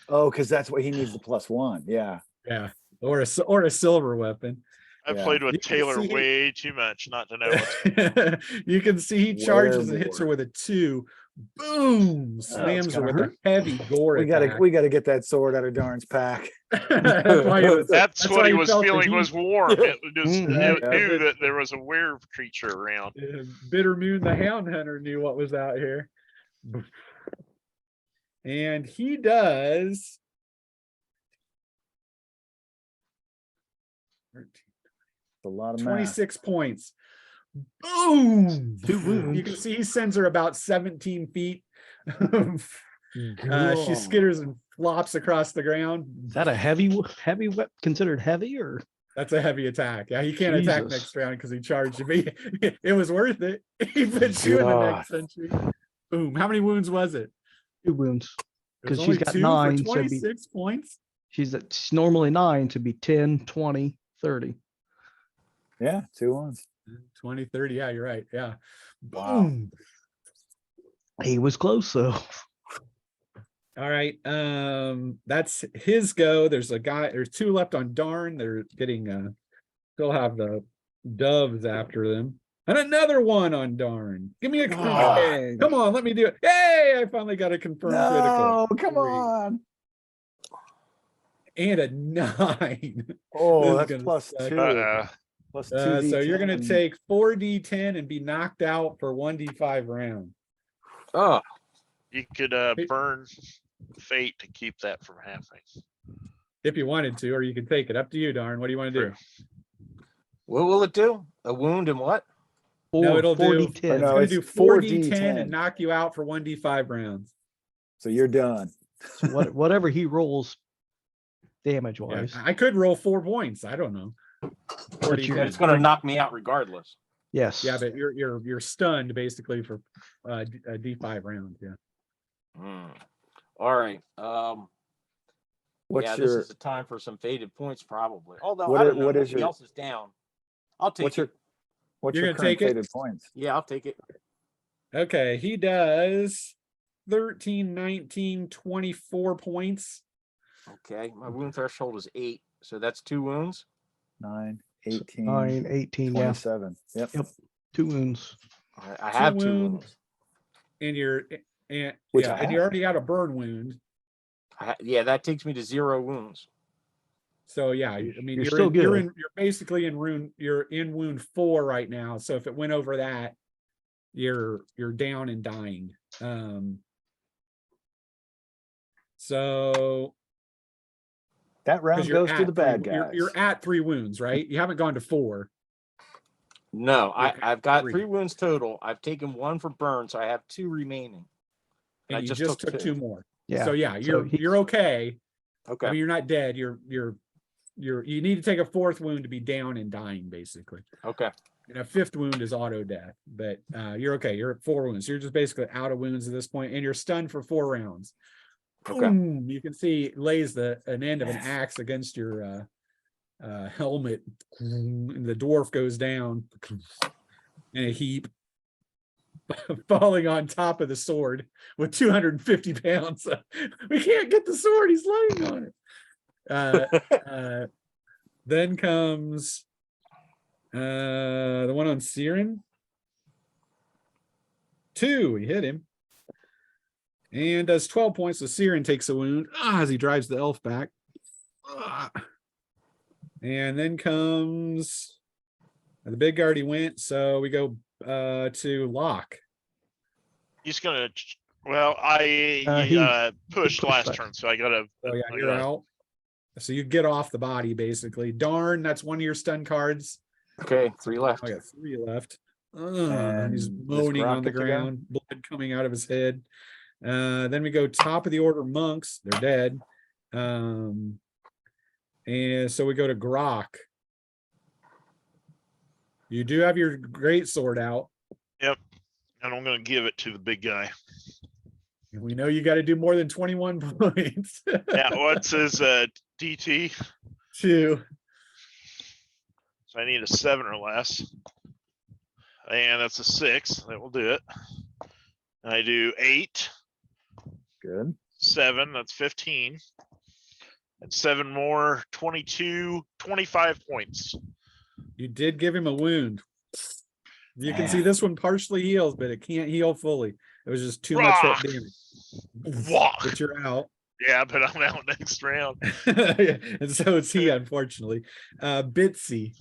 Oh, because that's what he needs the +1. Yeah. Yeah, or a silver weapon. I Yeah. played with You can Taylor see- way too much not to know. What's You can see he charges and hits her Werewolf. with a 2. Boom! Slams her gonna with hurt. a heavy gore We attack. gotta get that sword out of Darn's pack. That's why he was- That's that's what why he he was felt that feeling he- was warm. It just Mhm. it knew that there was a were creature around. Bitter Moon the Hound Hunter knew what was out here. And he does It's a lot of math. 26 points. Boom! 2 wounds. You can see he sends her about 17 feet. She God. skitters and flops across the ground. Is that a heavy weapon, considered heavy, or That's a heavy attack. Yeah, he can't attack Jesus. next round because he charged you. But it was worth it. He put you in the God. next century. Boom. How many wounds was it? 2 wounds? It was 'Cause she's only got 2 9, for so it'd be- 26 points. She's normally 9 to be 10, 20, 30. Yeah, 2 ones. 20, 30. Yeah, you're right. Yeah. Wow. Boom. He was close though. All right. That's his go. There's 2 left on Darn. They're getting still have the doves after them. And another one on Darn. Give me a God. come on, let me do it. Hey, I finally got a confirmed No, critical. come Great. on. And a 9. Oh, This is that's gonna plus suck. 2. Plus 2 So you're gonna D10. take 4 D10 and be knocked out for 1 D5 round. Oh, You could burn fate to keep that from happening. If you wanted to, or you could take it. Up to you, Darn. What do you want to do? True. what will it do? A wound and what? No, it'll do- 40, Or 10. It's no, gonna it's do 4 4 D10 D10. and knock you out for 1 D5 rounds. So you're done. So whatever he rolls damage Yeah, wise. I could roll 4 points. I don't know. But you're- And it's gonna knock me out regardless. Yes. Yeah, but you're stunned basically for a D5 round. Yeah. All right. What's Yeah, your, this is a time for some faded points, probably. Although What I i- don't know, what is nobody your- else is down. I'll take what's your, it. what's You're your gonna current take it? faded points? Yeah, I'll take it. Okay, he does 13, 19, 24 points. Okay, my wound threshold is 8, so that's 2 wounds. 9, 18, 9, 18, yeah. 27. Yep. Yep. 2 wounds. I have 2 wounds. wounds. And Which yeah, I and you're have. already out a burn wound. Yeah, that takes me to 0 wounds. So yeah, I You're mean you're still good. you're basically in wound 4 right now. So if it went over that, you're down and dying. So That 'cause round you're goes to at the bad three- guys. you're at 3 wounds, right? You haven't gone to 4. No, Okay, I've got 3. 3 wounds total. I've taken 1 for burn, so I have 2 remaining. And I you just just took took 2. 2 more. Yeah. So yeah, So you're okay. I Okay. mean, you're not dead. You need to take a 4th wound to be down and dying, basically. Okay. And a 5th wound is auto death, but you're okay. You're at 4 wounds. So you're just basically out of wounds at this point, and you're stunned for 4 rounds. Okay. Boom! You can see it lays an end of an axe against your helmet, and the dwarf goes down in a heap, falling on top of the sword with 250 pounds. We can't get the sword. He's laying on it. Then comes the one on Siren. 2, he hit him. And does 12 points. So Siren takes a wound as he drives the elf back. And then comes the big guard, he went. So we go to Locke. He's gonna. Well, I He pushed pushed last back. turn, so I gotta. Oh yeah, I you're gotta- out. So you get off the body basically. Darn, that's one of your stun cards. Okay, 3 left. I got 3 left. And he's And does moaning Grok on the get to go? ground, blood coming out of his head. Then we go top of the order monks. They're dead. And so we go to Grok. You do have your great sword out. And I'm gonna give it to the big guy. And we know you got to do more than 21 points. Yeah, what's his DT? 2. So I need a 7 or less. And that's a 6. That will do it. And I do 8, Good. 7, that's 15. And 7 more, 22, 25 points. You did give him a wound. You can see Man. this one partially heals, but it can't heal fully. It was just too much Rock. hit damage. Rock. But you're out. Yeah, but I'm out next round. And so is he, unfortunately. Bitsy.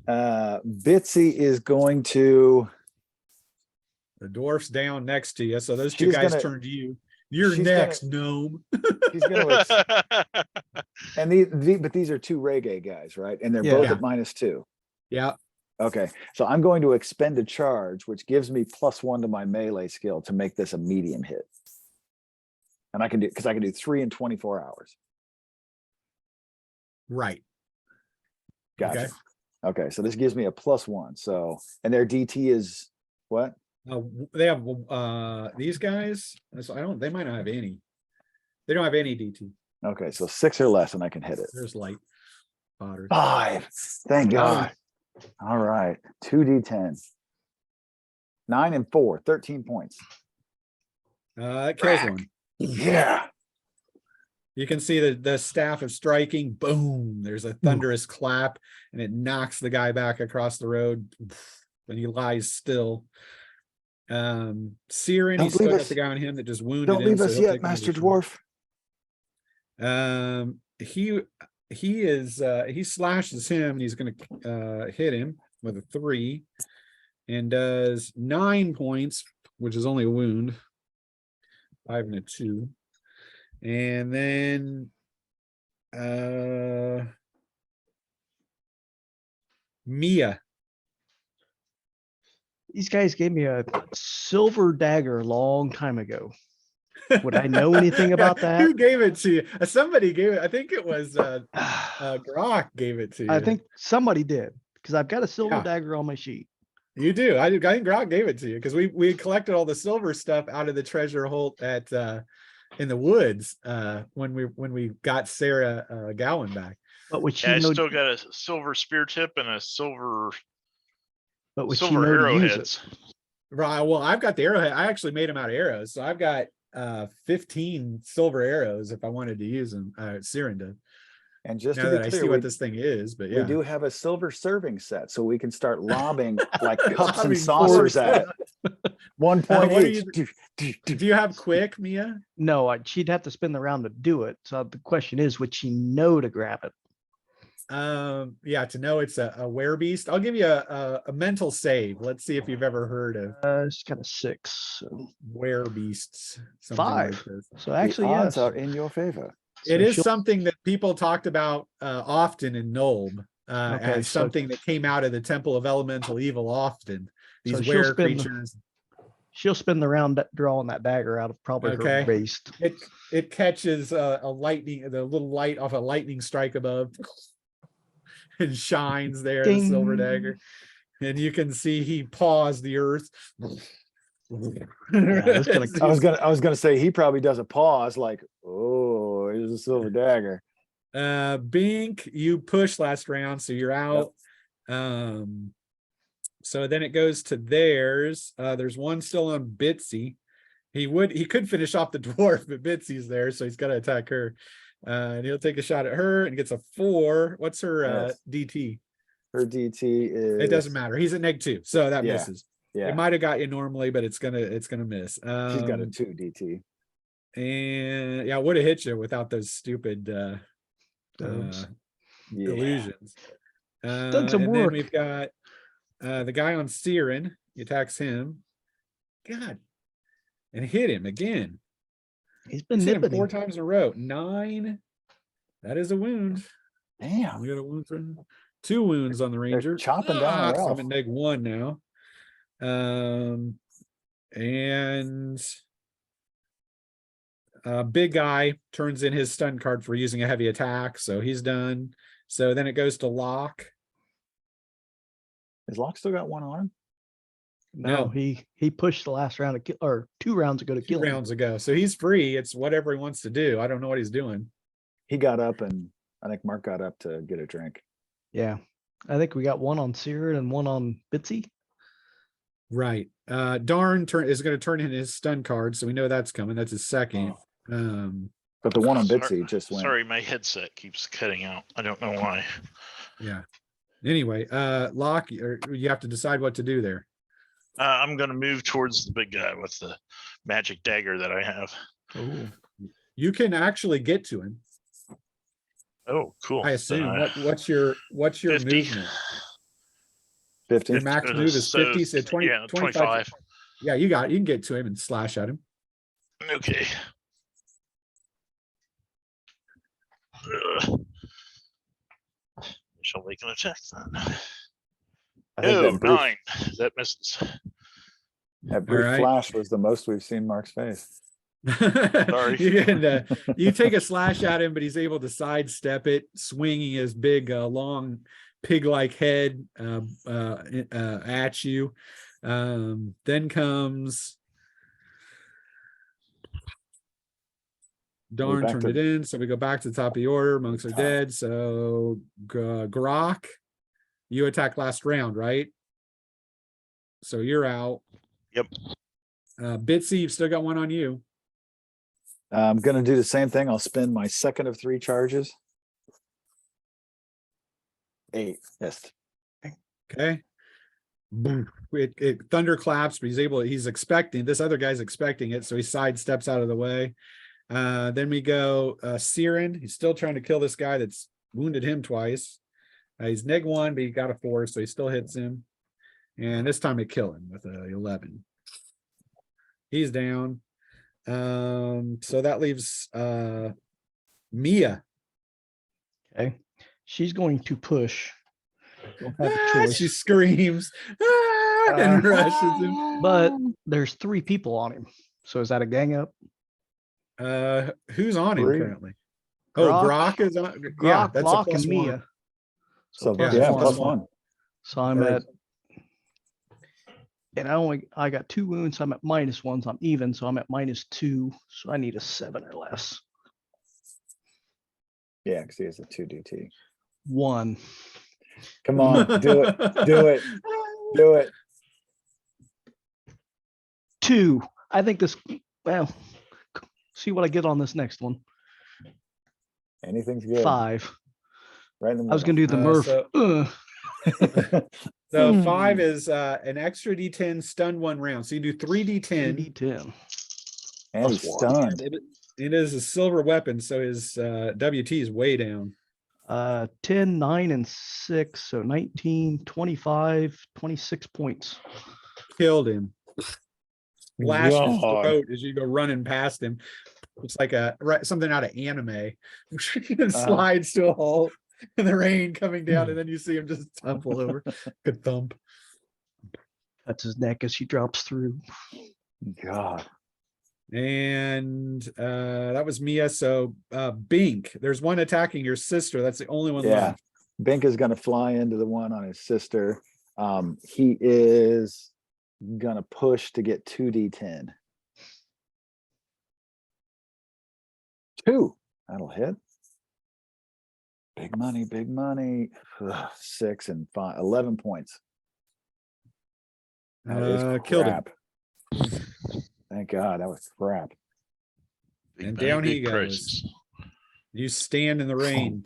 Bitsy is going to, The dwarf's down next to you. So those 2 She's guys gonna- turn to you. You're she's gonna- next, gnome. she's going to, and but these are 2 reggae guys, right? And they're both Yeah. at -2. Yeah. Okay, so I'm going to expend a charge, which gives me +1 to my melee skill to make this a medium hit. And I can do, because I can do 3 in 24 hours. Right. Gotcha. Okay, so this gives me a +1. So, and their DT is what? They have these guys. So they might not have any. They don't have any DT. Okay, so 6 or less, and I can hit it. There's light spotters. 5. Thank God. All right, 2d10. 9 and 4, 13 points. That kills one. Yeah. You can see the staff of striking. Boom. There's a thunderous clap, and it knocks the guy back across the road. And he lies still. Siren, Don't he still leave got us- the guy on him that just wounded Don't him. leave so us he'll yet, take another Master shot. Dwarf. He slashes him, and he's gonna hit him with a 3 and does 9 points, which is only a wound. 5 and a 2. And then Mia. These guys gave me a silver dagger a long time ago. Would I know anything about that? Who gave it to you? Somebody gave it. I think it was Grok gave it to you. I think somebody did because I've got a silver Yeah. dagger on my sheet. You do. I think Grok gave it to you because we collected all the silver stuff out of the treasure hole at in the woods when we got Sarah Gowan back. But would she Yeah, I know? still got a silver spear tip and a silver But would she silver know to use it? arrowheads. Right. Well, I've got the arrowhead. I actually made them out of arrows, so I've got 15 silver arrows if I wanted to use them. Siren did. And just Now to that be I see clear, what this thing is, but yeah, we do have a silver serving set, so we can start lobbing like cups Lobbing and saucers at it. 1 point what are each. do you have quick, Mia? No, she'd have to spin the round to do it. So the question is, would she know to grab it? Yeah, to know it's a werebeast. I'll give you a mental save. Let's see if you've ever heard of It's got a 6. So werebeasts. Something 5. like this. So actually, The odds yes. are in your favor. It So is she'll- something that people talked about often in Nulb Okay, as so- something that came out of the Temple of Elemental Evil often. These So she'll were spin the- creatures. She'll spin the round drawing that dagger out of probably Okay. her waist. It catches the little light off a lightning strike above and shines there, the silver Ding. dagger. And you can see he paws the earth. that's gonna- I was gonna say he probably does a pause like, oh, here's a silver dagger. Bink, you push last round, so you're out. So then it goes to theirs. There's one still on Bitsy. He could finish off the dwarf, but Bitsy's there, so he's got to attack her. And he'll take a shot at her and gets a 4. What's her Yes. DT? Her DT is. It doesn't matter. He's at -2, so that Yeah. misses. It Yeah, might have got you normally, but it's gonna miss. she's got a 2 DT. And yeah, would have hit you without those stupid Dubs. Yeah. illusions. Done some and work. then we've got the guy on Siren. He attacks him. God, and hit him again. He's been He's hit him nipping 4 him. times in a row. 9. That is a wound. Damn. We got a wound from 2 wounds on the Ranger. chopping down So Ralph. I'm at -1 now. And big guy turns in his stun card for using a heavy attack, so he's done. So then it goes to Locke. Is Locke still got one on him? No, he pushed the last round to kill, or 2 rounds ago to 2 kill him. rounds ago, so he's free. It's whatever he wants to do. I don't know what he's doing. He got up, and I think Mark got up to get a drink. Yeah. I think we got one on Siren and one on Bitsy. Right. Darn is going to turn in his stun card, so we know that's coming. That's his second. But the one on Sorry- Bitsy just went. Sorry, my headset keeps cutting out. I don't know why. Yeah. Anyway, Locke, you have to decide what to do there. I'm gonna move towards the big guy with the magic dagger that I have. Oh, You can actually get to him. Oh, cool. I assume. Then What's your 50. movement? 50. Your max move is 50, so 20, yeah, 25. Yeah, you can get to him and slash at him. Okay. Shall make an attack then. I think Oh, that brief, 9. That misses. that brief Alright. flash was the most we've seen Mark's face. Sorry. You take a slash at him, but he's able to sidestep it, swinging his big, long pig-like head at you. Then comes Darn back turned to- it in, so we go back to the top of the order. Monks are dead. So Grok, you attack last round, right? So you're out. Yep. Bitsy, you've still got one on you. I'm gonna do the same thing. I'll spend my second of 3 charges. 8. Yes. Okay. Boom. It thunderclaps, but he's expecting, this other guy's expecting it, so he sidesteps out of the way. Then we go Siren. He's still trying to kill this guy that's wounded him twice. He's -1, but he got a 4, so he still hits him. And this time it killed him with a 11. He's down. So that leaves Mia. okay. She's going to push. Don't have a choice. She screams and rushes him. But there's 3 people on him. So is that a gang up? Who's on him Three. currently? Oh, Grok, Grok is on. Yeah, Grok, that's a Locke, and +1. Mia. So Yeah, yeah, that's +1. So I'm Or- at, and I got 2 wounds. I'm at -1. So I'm even. So I'm at -2. So I need a 7 or less. Yeah, because he has a 2DT. 1. Come on, do it, do it, do it. 2. I think this. Well, see what I get on this next one. Anything's good. 5. Right in the I was gonna do the Uh, Murph. so- middle. So 5 is an extra D10 stun 1 round. So you do 3D10. 3d10. And he's +1. stunned. It is a silver weapon, so his WT is way down. 10, 9, and 6. So 19, 25, 26 points. Killed him. Slashed his God. throat as you go running past him. It's like something out of anime. Slides to a halt and the rain coming down, and then you see him just topple over. Good thump. That's his neck as he drops through. God. And that was Mia. So Bink, there's one attacking your sister. That's the only one Yeah. left. Bink is gonna fly into the one on his sister. He is gonna push to get 2D10. 2. That'll hit. Big money, big money. Ugh, 6 and 5, 11 points. That is Killed him. crap. Thank God, that was crap. Big And money, down he big goes. prices. You stand in the rain.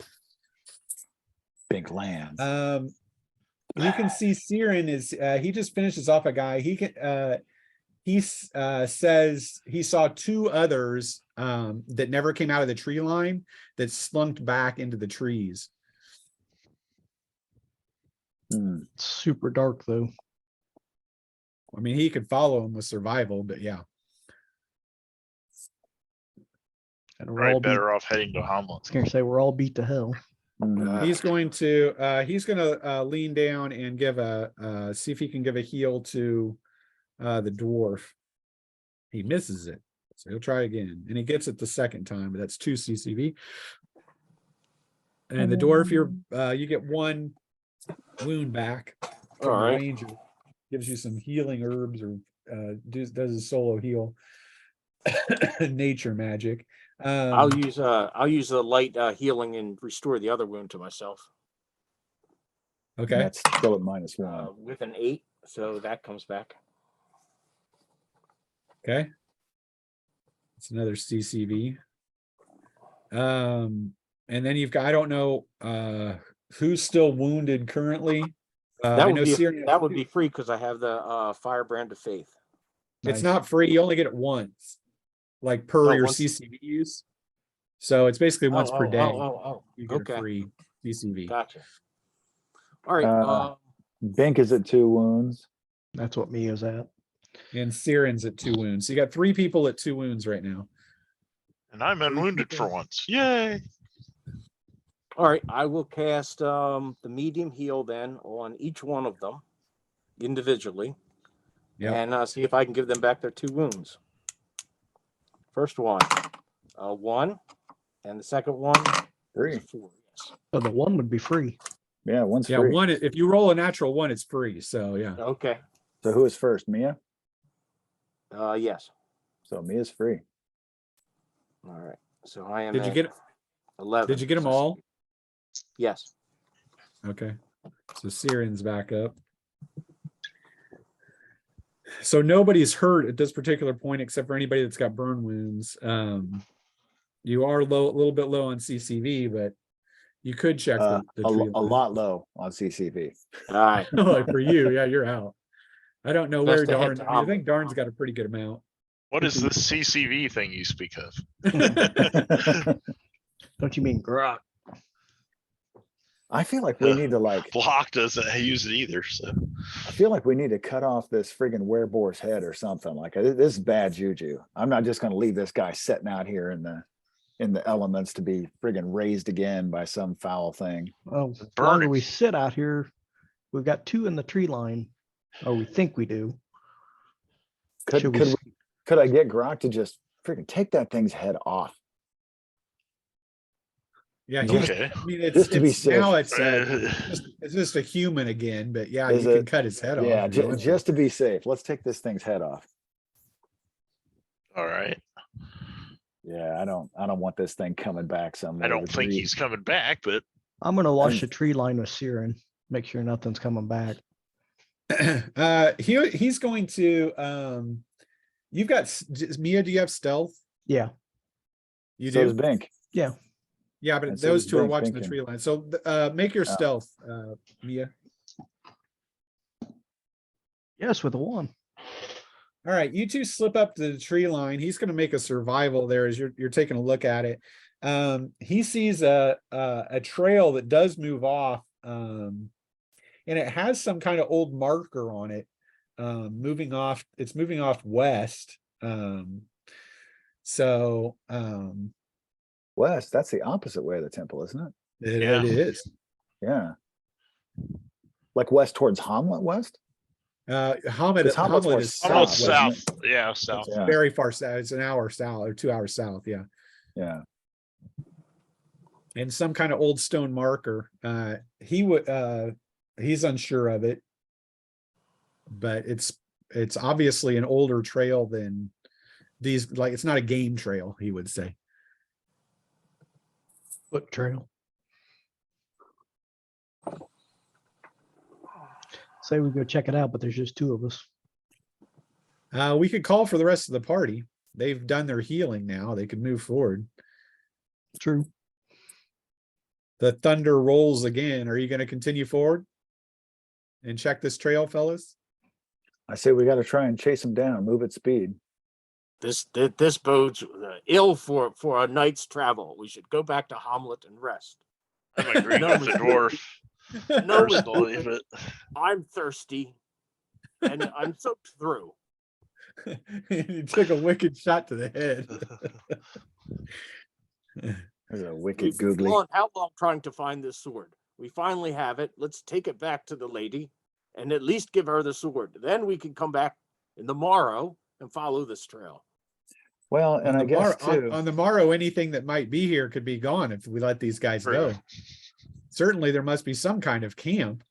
Bink lands. You can see Siren is he just finishes off a guy. He says he saw 2 others that never came out of the tree line that slunked back into the trees. Hmm. Super dark though. I mean, he could follow him with survival, but yeah. And we're all Right, beat. better off heading to Hommlet. I was gonna say we're all beat to hell. Mhm. He's going to lean down and give see if he can give a heal to the dwarf. He misses it, so he'll try again, and he gets it the second time, but that's 2 CCV. And the dwarf, you get 1 wound back from All the right. ranger. Gives you some healing herbs, or does a solo heal. Nature magic. I'll use the light healing and restore the other wound to myself Okay. That's still at -1. with an 8, so that comes back. Okay. It's another CCV. And then you've got, I don't know who's still wounded currently. That I would know be Syrian- that would be free because I have the Firebrand of Faith. It's Nice. not free. You only get it once, like per Oh, your once. CCV use. So it's basically once per day. Oh, You get okay. a free CCV. Gotcha. All right. Bink is at 2 wounds. That's what Mia's at. And Siren's at 2 wounds. So you got 3 people at 2 wounds right now. And I'm unwounded for once. Yay. All right. I will cast the medium heal then on each one of them individually, Yeah. and see if I can give them back their 2 wounds. First one, 1, and the second one, 3. 4. Yes. So the 1 would be free. Yeah, one's Yeah. free. 1, if you roll a natural 1, it's free. So yeah. Okay. So who is first? Mia? Yes. So Mia's free. All right. So I am. Did you at get 11? Did you get them all? Yes. Okay. So Siren's back up. So nobody's hurt at this particular point except for anybody that's got burn wounds. You are a little bit low on CCV, but you could check the A tree line. lot low on CCV. All right. Like for you, yeah, you're out. I don't know where Best to head Darn. to I mean, I Hommlet. think Darn's got a pretty good amount. What is this CCV thing you speak of? Don't you mean Grok? I feel like we need to like. Block doesn't use it either. So I feel like we need to cut off this friggin' wereboar's head or something. Like this is bad juju. I'm not just gonna leave this guy sitting out here in the elements to be friggin' raised again by some foul thing. Well, the Burn longer it. we sit out here, we've got 2 in the tree line, or we think we do. Could Should we could s- we, could I get Grok to just freaking take that thing's head off. Yeah, Just- Okay. I mean, it's just to be it's now safe. it's just a human again, but yeah, Is you can it? cut his head Yeah, off. if you want to. just to be safe, let's take this thing's head off. All right. Yeah, I don't want this thing coming back someday. I don't with think Reed. he's coming back, but I'm gonna watch And- the tree line with Siren, make sure nothing's coming back. He's going to you've got Mia, do you have stealth? Yeah, You So do? does Bink. yeah. Yeah, but and so those does two are Bink watching the thinking. tree line. So make your Oh. stealth, Mia. Yes, with a 1. All right, you two slip up to the tree line. He's going to make a survival there as you're taking a look at it. He sees a trail that does move off, and it has some kind of old marker on it, moving off. It's moving off west. So West, that's the opposite way of the temple, isn't it? Yeah. it is. Yeah. Like west towards Hommlet West? Hommlet Because Hommlet's more is almost south, southwest. south. Yeah, south. Yeah. Very far south. It's an hour south or 2 hours south. Yeah. Yeah. And some kind of old stone marker. He's unsure of it, but it's obviously an older trail than these. Like, it's not a game trail, he would say. Foot trail. Say we go check it out, but there's just 2 of us. We could call for the rest of the party. They've done their healing now. They could move forward. True. The thunder rolls again. Are you going to continue forward and check this trail, fellas? I say we got to try and chase him down, move at speed. This bodes ill for a night's travel. We should go back to Hommlet and rest. I'm agreeing No, with the dwarf No, personally, but I'm thirsty, and I'm soaked through. He took a wicked shot to the head. There's a wicked We've googly. gone how long trying to find this sword? We finally have it. Let's take it back to the lady and at least give her the sword. Then we can come back in the morrow and follow this trail. Well, and I guess too. On the morrow, anything that might be here could be gone if we let these guys go. True. Certainly there must be some kind of camp.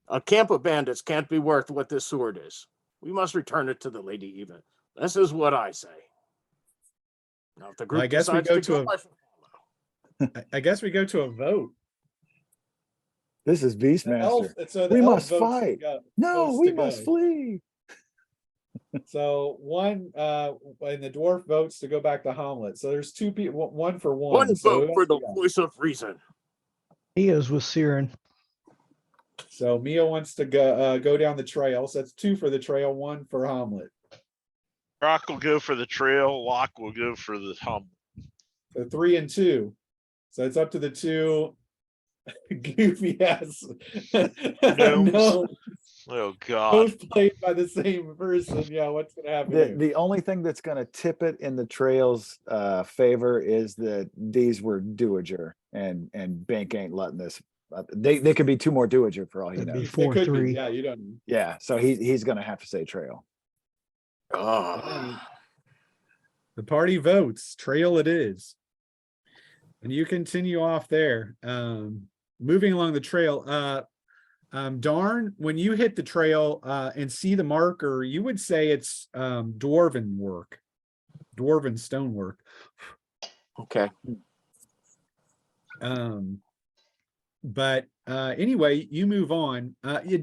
A camp of bandits can't be worth what this sword is. We must return it to the lady even. This is what I say. Now, if the group I guess we decides go to to go, I shall follow. I guess we go to a vote. This is Beastmaster. So the We elf must votes to fight. go- No, votes we to must go. flee. So one, and the dwarf votes to go back to Hommlet. So there's 2 people, 1 for 1. One So vote who for else the we got? voice of reason. He is with Siren. So Mia wants to go down the trail. So that's 2 for the trail, 1 for Hommlet. Rock will go for the trail. Locke will go for the hum. So 3 and 2. So it's up to the 2 goofy ass. Gnomes. No, Oh God. both played by the same person. Yeah, what's gonna happen? The here? the only thing that's going to tip it in the trail's favor is that these were dowager, and Bank ain't letting this. They could be 2 more dowager for all he Could be knows. They could 4-3. be, yeah, you don't know. Yeah, so he's going to have to say trail. Ah. The party votes. Trail it is. And you continue off there. Moving along the trail. Darn, when you hit the trail and see the marker, you would say it's dwarven work, dwarven stonework. Okay. But anyway, you move on. You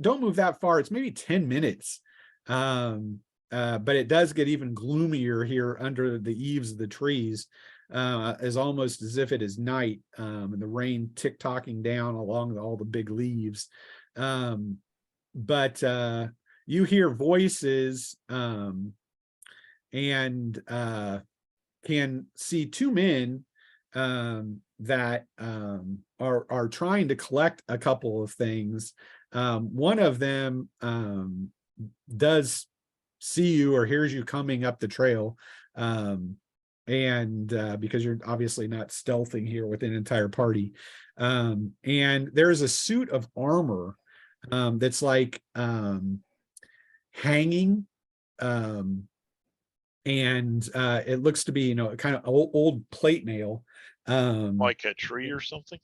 don't move that far. It's maybe 10 minutes. But it does get even gloomier here under the eaves of the trees, as almost as if it is night, and the rain tick-tocking down along all the big leaves. But you hear voices, and can see 2 men that are trying to collect a couple of things. One of them does see you or hears you coming up the trail, and because you're obviously not stealthing here with an entire party, and there's a suit of armor that's like hanging, and it looks to be, you know, kind of old plate mail. Like a tree or something.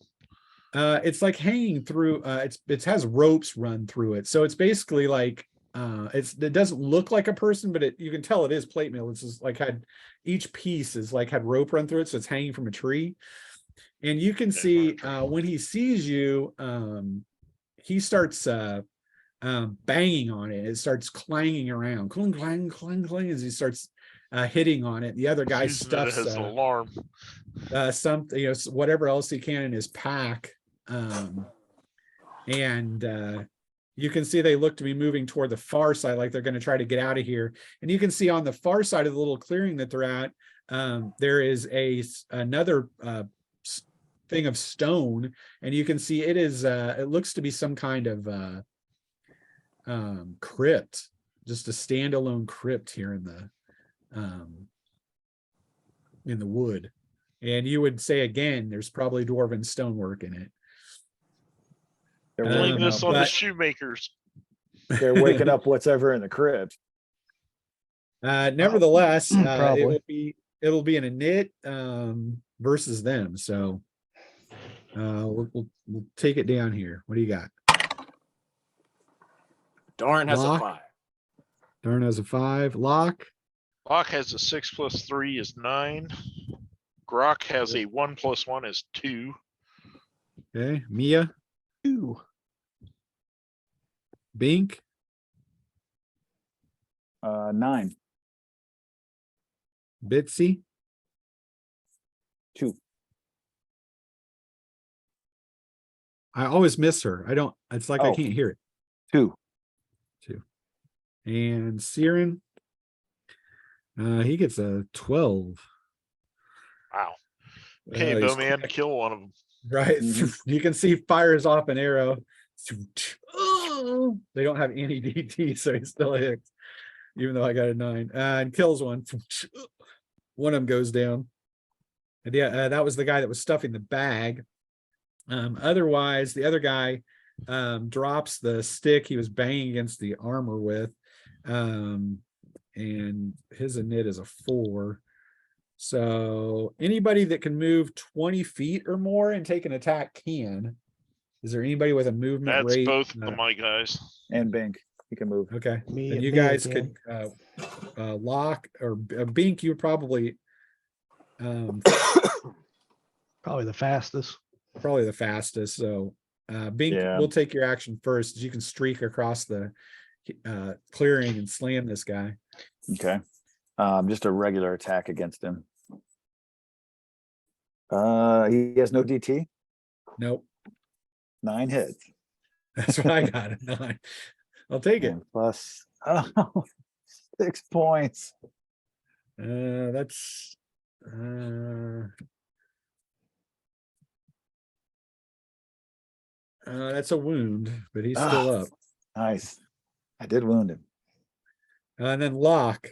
It's like hanging through. It has ropes run through it, so it's basically like it doesn't look like a person, but you can tell it is plate mail. It's just like each piece is like had rope run through it, so it's hanging from a tree. And you can see when he sees you, he starts banging on it. It starts clanging around, clang, clang, clang, clang, as he starts hitting on it. The other guy Using it stuffs as an alarm. something, you know, whatever else he can in his pack. And you can see they look to be moving toward the far side, like they're going to try to get out of here. And you can see on the far side of the little clearing that they're at, there is another thing of stone, and you can see it is it looks to be some kind of crypt, just a standalone crypt here in the wood. And you would say again, there's probably dwarven stonework in it. They're Blame waking this up. on the but- shoemakers. They're waking up what's ever in the crypt. Nevertheless, Probably. it'll be in a knit versus them. So we'll take it down here. What do you got? Darn has Lock. a 5. Darn has a 5. Lock. Locke has a 6 + 3 is 9. Grok has a 1 + 1 is 2. Okay. Mia. Ooh, Bink. 9, Bitsy. 2. I always miss her. I don't. It's like I Oh. can't hear it. 2. 2. And Siren. He gets a 12. Wow. Okay, he's Bowman, quick. kill one of them. Right. Mhm. You can see fires off an arrow. They don't have any DT, so he still hits, even though I got a 9. And kills one. One of them goes down. And yeah, that was the guy that was stuffing the bag. Otherwise, the other guy drops the stick he was banging against the armor with. And his init is a 4. So anybody that can move 20 feet or more and take an attack can. Is there anybody with a movement That's rate? both of my guys. And Bink. He can move. Okay. Me- And you me guys again. could lock or Bink, you probably probably the fastest. probably the fastest. So Bink, Yeah. we'll take your action first. You can streak across the clearing and slam this guy. Okay. Just a regular attack against him. He has no DT. Nope. 9 hits. That's what I got. A 9. I'll take it. And plus 6 points. That's that's a wound, but he's still up. Nice. I did wound him. And then Lock.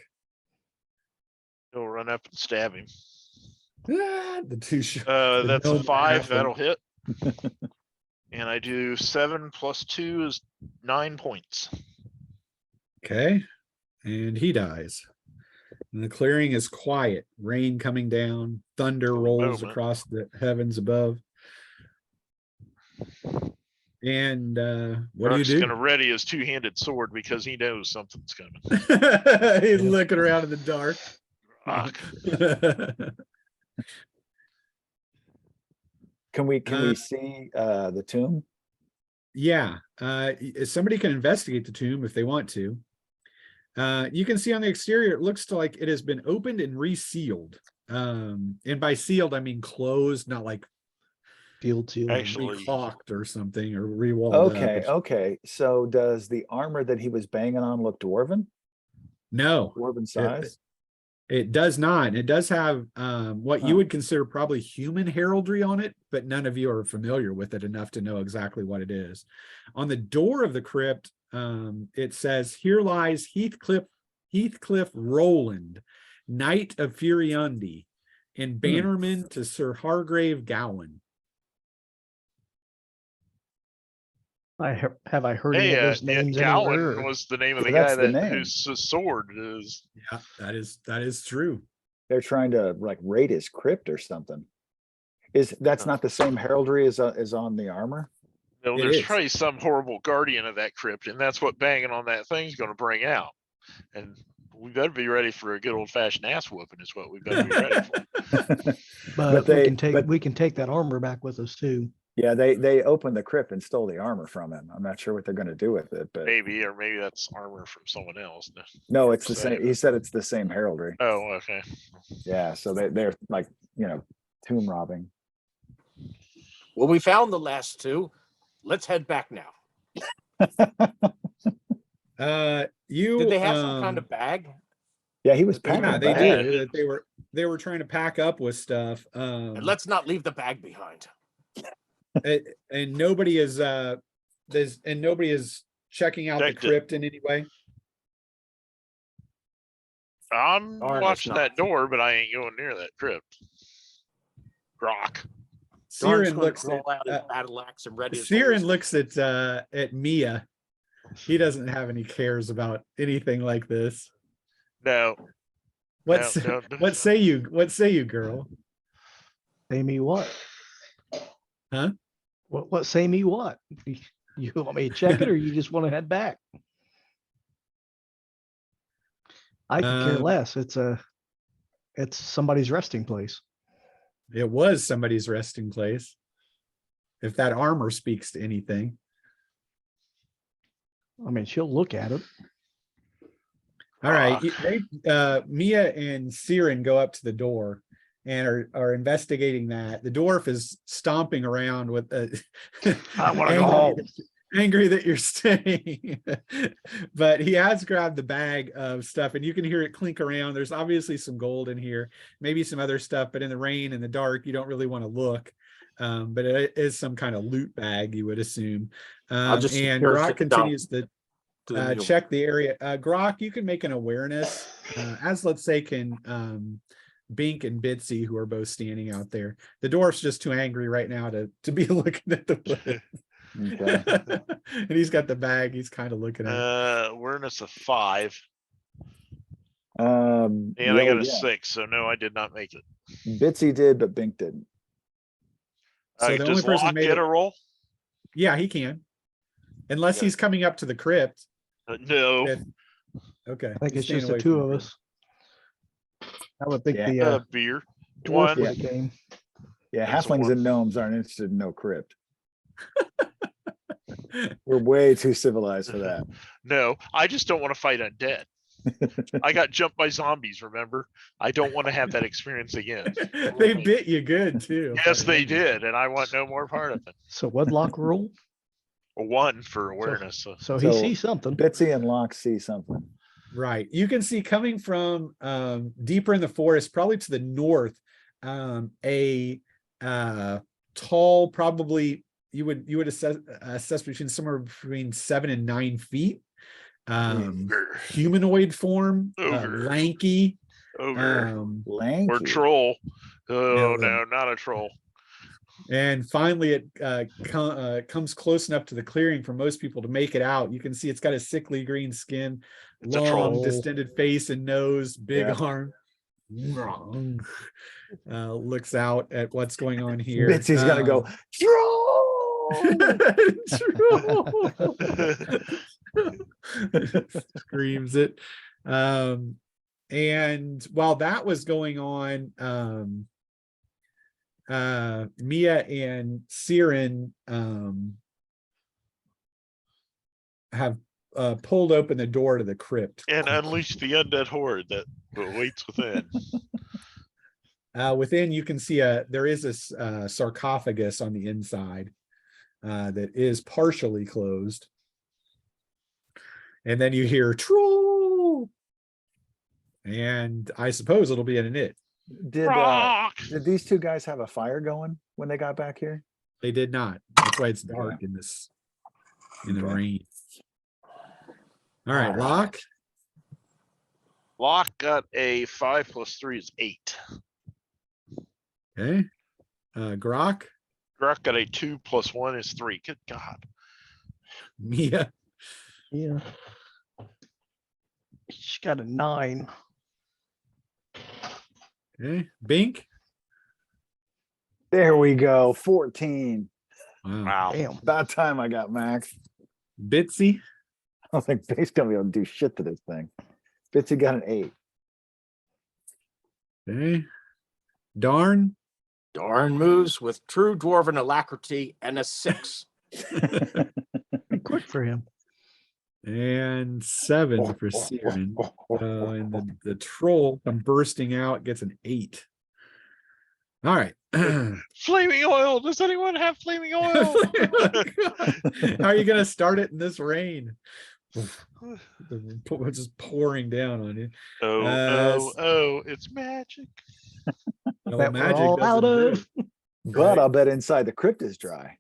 He'll run up and stab him. The 2 shot. That's no a 5. math. That'll hit. And I do 7 + 2 is 9 points. Okay. And he dies. And the clearing is quiet. Rain coming down. Thunder rolls moment. across the heavens above. And what Rook's do you gonna ready his 2-handed sword because he knows something's coming. do? He's looking around in the dark. Rock. Can we Uh, see the tomb? Yeah, somebody can investigate the tomb if they want to. You can see on the exterior, it looks like it has been opened and resealed. And by sealed, I mean closed, not like Field seal. Actually- re-caulked or something or re-walled up. Okay, It's- okay. So does the armor that he was banging on look dwarven? No, Dwarven size? it does not. It does have what you Huh. would consider probably human heraldry on it, but none of you are familiar with it enough to know exactly what it is. On the door of the crypt, it says, "Here lies Heathcliff Roland, Knight of Furiundi, and bannerman to Sir Hargrave Gowan." Have I heard any Hey, of those yeah, names Gowan anywhere? or- was the name of Yeah, the guy that's the that name. whose sword is. Yeah, that is true. They're trying to like raid his crypt or something. That's not the same heraldry as on the armor? No, It there's is. probably some horrible guardian of that crypt, and that's what banging on that thing's going to bring out. And we better be ready for a good old fashioned ass whooping. Is what we better be ready for. But they- we can take that armor back with us too. Yeah, they opened the crypt and stole the armor from him. I'm not sure what they're gonna do with it, but Maybe, or maybe that's armor from someone else. no, it's the Same. same. He said it's the same heraldry. Oh, okay. Yeah, so they're like, tomb robbing. Well, we found the last two. Let's head back now. You Did they have some kind of bag? Yeah, he was Yeah, packing yeah, a they bag. did. They were trying to pack up with stuff. And let's not leave the bag behind. And nobody is nobody is checking out the Checked it. crypt in any way. I'm Darn, it's watching not. that door, but I ain't going near that crypt. Grok. Darn's Siren gonna looks roll out his at battle axe and ready. his Siren holster. looks at Mia. He doesn't have any cares about anything like this. No. What no. what say you? What say you, girl? Say me what? Huh? What say me what? You want me to check it or you just want to head back? I can care Um, less. It's somebody's resting place. It was somebody's resting place. If that armor speaks to anything. I mean, she'll look at it. All right. Grok. Mia and Siren go up to the door and are investigating that. The dwarf is stomping around with I wanna go angry, home. angry that you're staying. But he has grabbed the bag of stuff and you can hear it clink around. There's obviously some gold in here, maybe some other stuff, but in the rain and the dark, you don't really want to look. But it is some kind of loot bag, you would assume. I'll just And here Grok sit down continues to to the mule. check the area. Grok, you can make an awareness, as let's say can Bink and Bitsy, who are both standing out there. The dwarf's just too angry right now to be looking at the wood. Okay. And he's got the bag. He's kind of looking at it. Awareness of 5. And And I got a 6, so no, I did not make it. Bitsy did, but Bink didn't. So the only Does person Locke made get it- a roll? Yeah, he can. Unless Okay. he's coming up to the crypt. No. If- Okay. I think he's it's staying just the away two from of the us. I would think Yeah. the Beer. dwarf 1. would have came. Yeah, That's a halflings one. and gnomes aren't interested in no crypt. We're way too civilized for that. No, I just don't want to fight undead. I got jumped by zombies, remember? I don't want to have that experience again. They bit you good too. if I Yes, they remember. did, and I want no more part of it. So wedlock rule. A 1 for awareness. So he So, sees something. Bitsy and Locke see something. Right. You can see coming from deeper in the forest, probably to the north, a tall, probably you would assess between somewhere between 7 and 9 feet. Ogre. Humanoid form, Ogre. lanky. Ogre. Lanky. Or troll. No, Oh, no, not a troll. And finally, it comes close enough to the clearing for most people to make it out. You can see it's got a sickly green skin, It's a troll. long, distended face and nose, big Yeah. arm. Looks out at what's going on here. Bitsy's gonna go, Troll! Screams it. And while that was going on, Mia and Siren have pulled open the door to the crypt. And unleash the undead horde that waits within. Within, you can see there is a sarcophagus on the inside that is partially closed. And then you hear troll. And I suppose it'll be an it. Rock! Did these two guys have a fire going when they got back here? They did not. That's why it's dark in the Okay. rain. All right, Locke. Locke got a 5 plus 3 is 8. Okay. Grok. Grok got a 2 plus 1 is 3. Good God. Mia. Yeah. She's got a 9. Okay. Bink. There we go. 14. Wow. Wow. Damn. About time I got max. Bitsy. I don't think Bane's gonna be able to do shit to this thing. Bitsy got an 8. Okay. Darn. Darn moves with true dwarven alacrity and a 6. Pretty quick for him. And 7 for Siren. And the troll come bursting out, gets an 8. All right. Flaming oil. Does anyone have flaming oil? How are you gonna start it in this rain? It's just pouring down on you. Oh, it's magic. Well, That we're magic all out doesn't do of. it. But I'll bet inside the crypt is dry.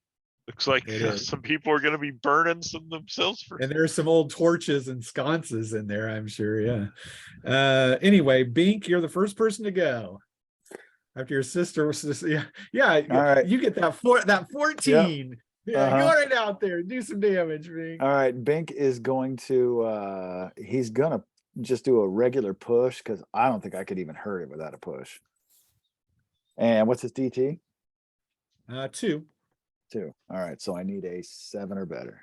Looks like It is. some people are going to be burning some themselves for. And there's some old torches and sconces in there, I'm sure. Yeah. Anyway, Bink, you're the first person to go. After your sister was just, yeah. All right. You get that 14. Yeah, go Uh-huh. right out there, do some damage, Bink. All right, Bink is going to he's gonna just do a regular push because I don't think I could even hurt it without a push. And what's his DT? 2. 2. All right, so I need a 7 or better.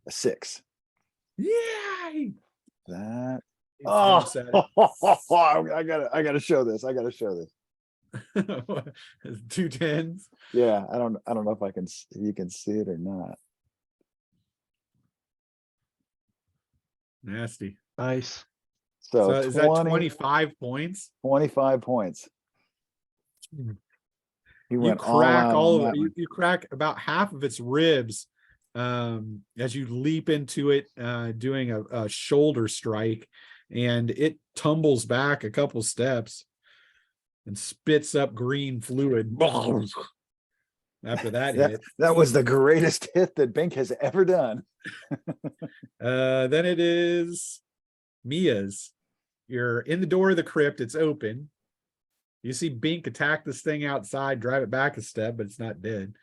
A 6. Yay! That He's oh, upset. I gotta show this. I gotta show this. 2 10s. Yeah, I don't know if I can you can see it or not. Nasty. Nice. So, So is that 25 points? 25 points. Hmm. He You went all crack out all on of that it. one. You crack about half of its ribs as you leap into it, doing a shoulder strike, and it tumbles back a couple steps and spits up green fluid. After that hit, That was the greatest hit that Bink has ever done. then it is Mia's. You're in the door of the crypt. It's open. You see Bink attack this thing outside, drive it back a step, but it's not dead.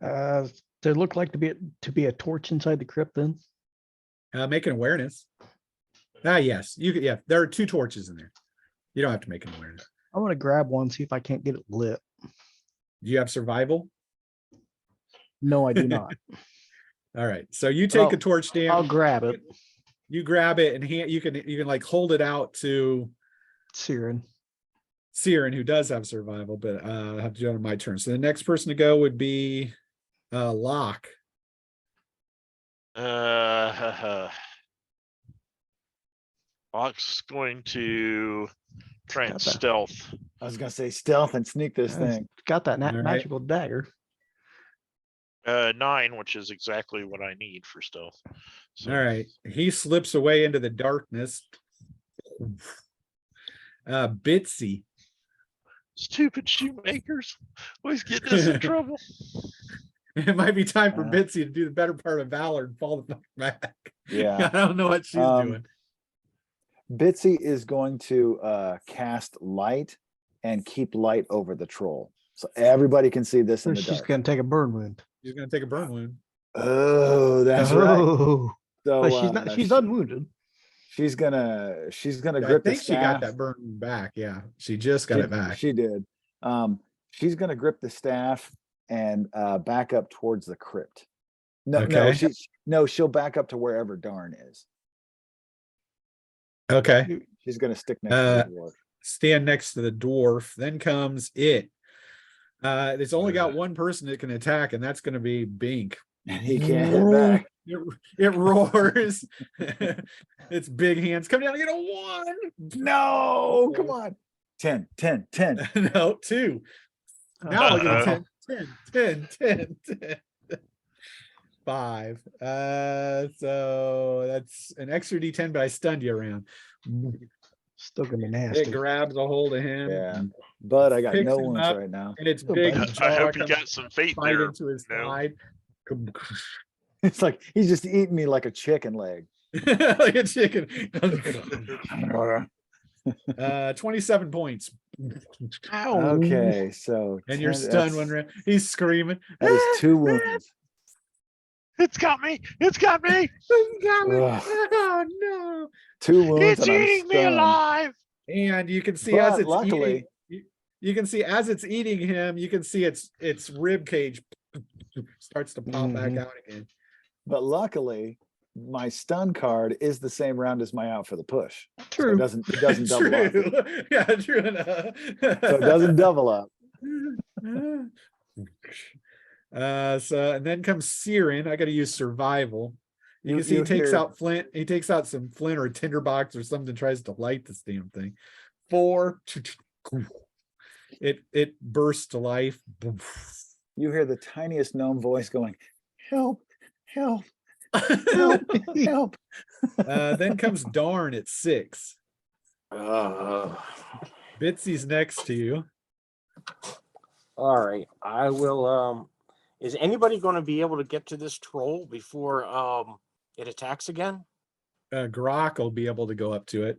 There looked like to be a torch inside the crypt then. Make an awareness. Yes, you could. Yeah, there are 2 torches in there. You don't have to make an awareness. I want to grab one, see if I can't get it lit. Do you have survival? No, I do not. All right. So you take a I'll- torch down. I'll grab it. You grab it and you can like hold it out to Siren. Siren, who does have survival, but I have to do it on my turn. So the next person to go would be Locke. Locke's going to try and Got that. stealth. I was gonna say stealth and sneak this thing. Got that All right. magical dagger. 9, which is exactly what I need for stealth. So, All right. He slips away into the darkness. Bitsy. Stupid shoemakers always getting us in trouble. It might be time for Yeah. Bitsy to do the better part of Valor and fall the fuck back. Yeah. I don't know what she's doing. Bitsy is going to cast light and keep light over the troll. So everybody can see this in So the she's dark. gonna take a burn wound. She's gonna take a burn wound. Oh, that's right. Oh, So but she's not. She's unwounded. she's gonna I grip the think she got staff. that burn wound back. Yeah, she just got it back. She did. She's gonna grip the staff and back up towards the crypt. Okay. She'll back up to wherever Darn is. Okay. She's gonna stick next to the dwarf. Stand next to the dwarf. Then comes it. It's only got one person that can attack, and that's going to be Bink. He can't hit back. It roars. Its big hands come down and get a 1. No, come on. 10. No, 2. Now look at 10. 5. So that's an extra D10, but I stunned you around. Still gonna be It nasty. grabs a hold of him. Yeah. But I got Picks no him wounds up. right now. And its Still big bad. jaw I hope you comes got some fate right there. into his No. side. It's like he's just eating me like a chicken leg. Like a chicken. 27 points. Okay, so And you're 10 stunned when that's- he's screaming. that is 2 wounds. It's got me. It's got me. Ugh. Oh no. 2 wounds It's and I'm eating me stunned. alive. And you can see as But it's luckily- eating, you can see as it's eating him, you can see its rib cage starts to pop back Mhm. out again. But luckily, my stun card is the same round as my out for the push. So True. it doesn't double up. True. Yeah, true enough. So it doesn't double up. So and then comes Siren. I got to use survival. You can see he takes hear- out flint. He takes out some flint or a tinderbox or something, tries to light this damn thing. 4. It bursts to life. You hear the tiniest gnome voice going, help, help, help, help. Then comes Darn at 6. Uh, Bitsy's next to you. all right, I will. Is anybody going to be able to get to this troll before it attacks again? Grok will be able to go up to it,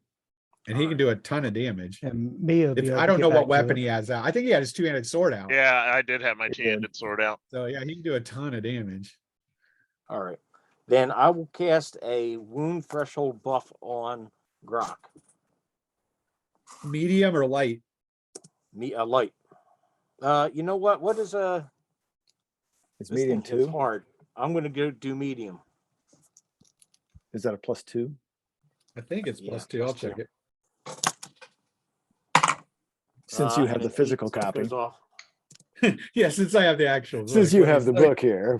and he can do a ton of damage. And Mia. will be If, able I to don't get know what back to weapon it. he has out. I think he had his two-handed sword out. Yeah, I did have my It did. two-handed sword out. So yeah, he can do a ton of damage. All right, then I will cast a wound threshold buff on Grok. Medium or light? Me a light. You know what? What is a It's this medium thing is 2. hard. I'm gonna go do medium. Is that a +2? I think it's Yeah, +2. I'll +2. check it. Since you And have the an 8, physical so it copy. goes off. Yeah, since I have the actual. Since book. you Let have me- the book here.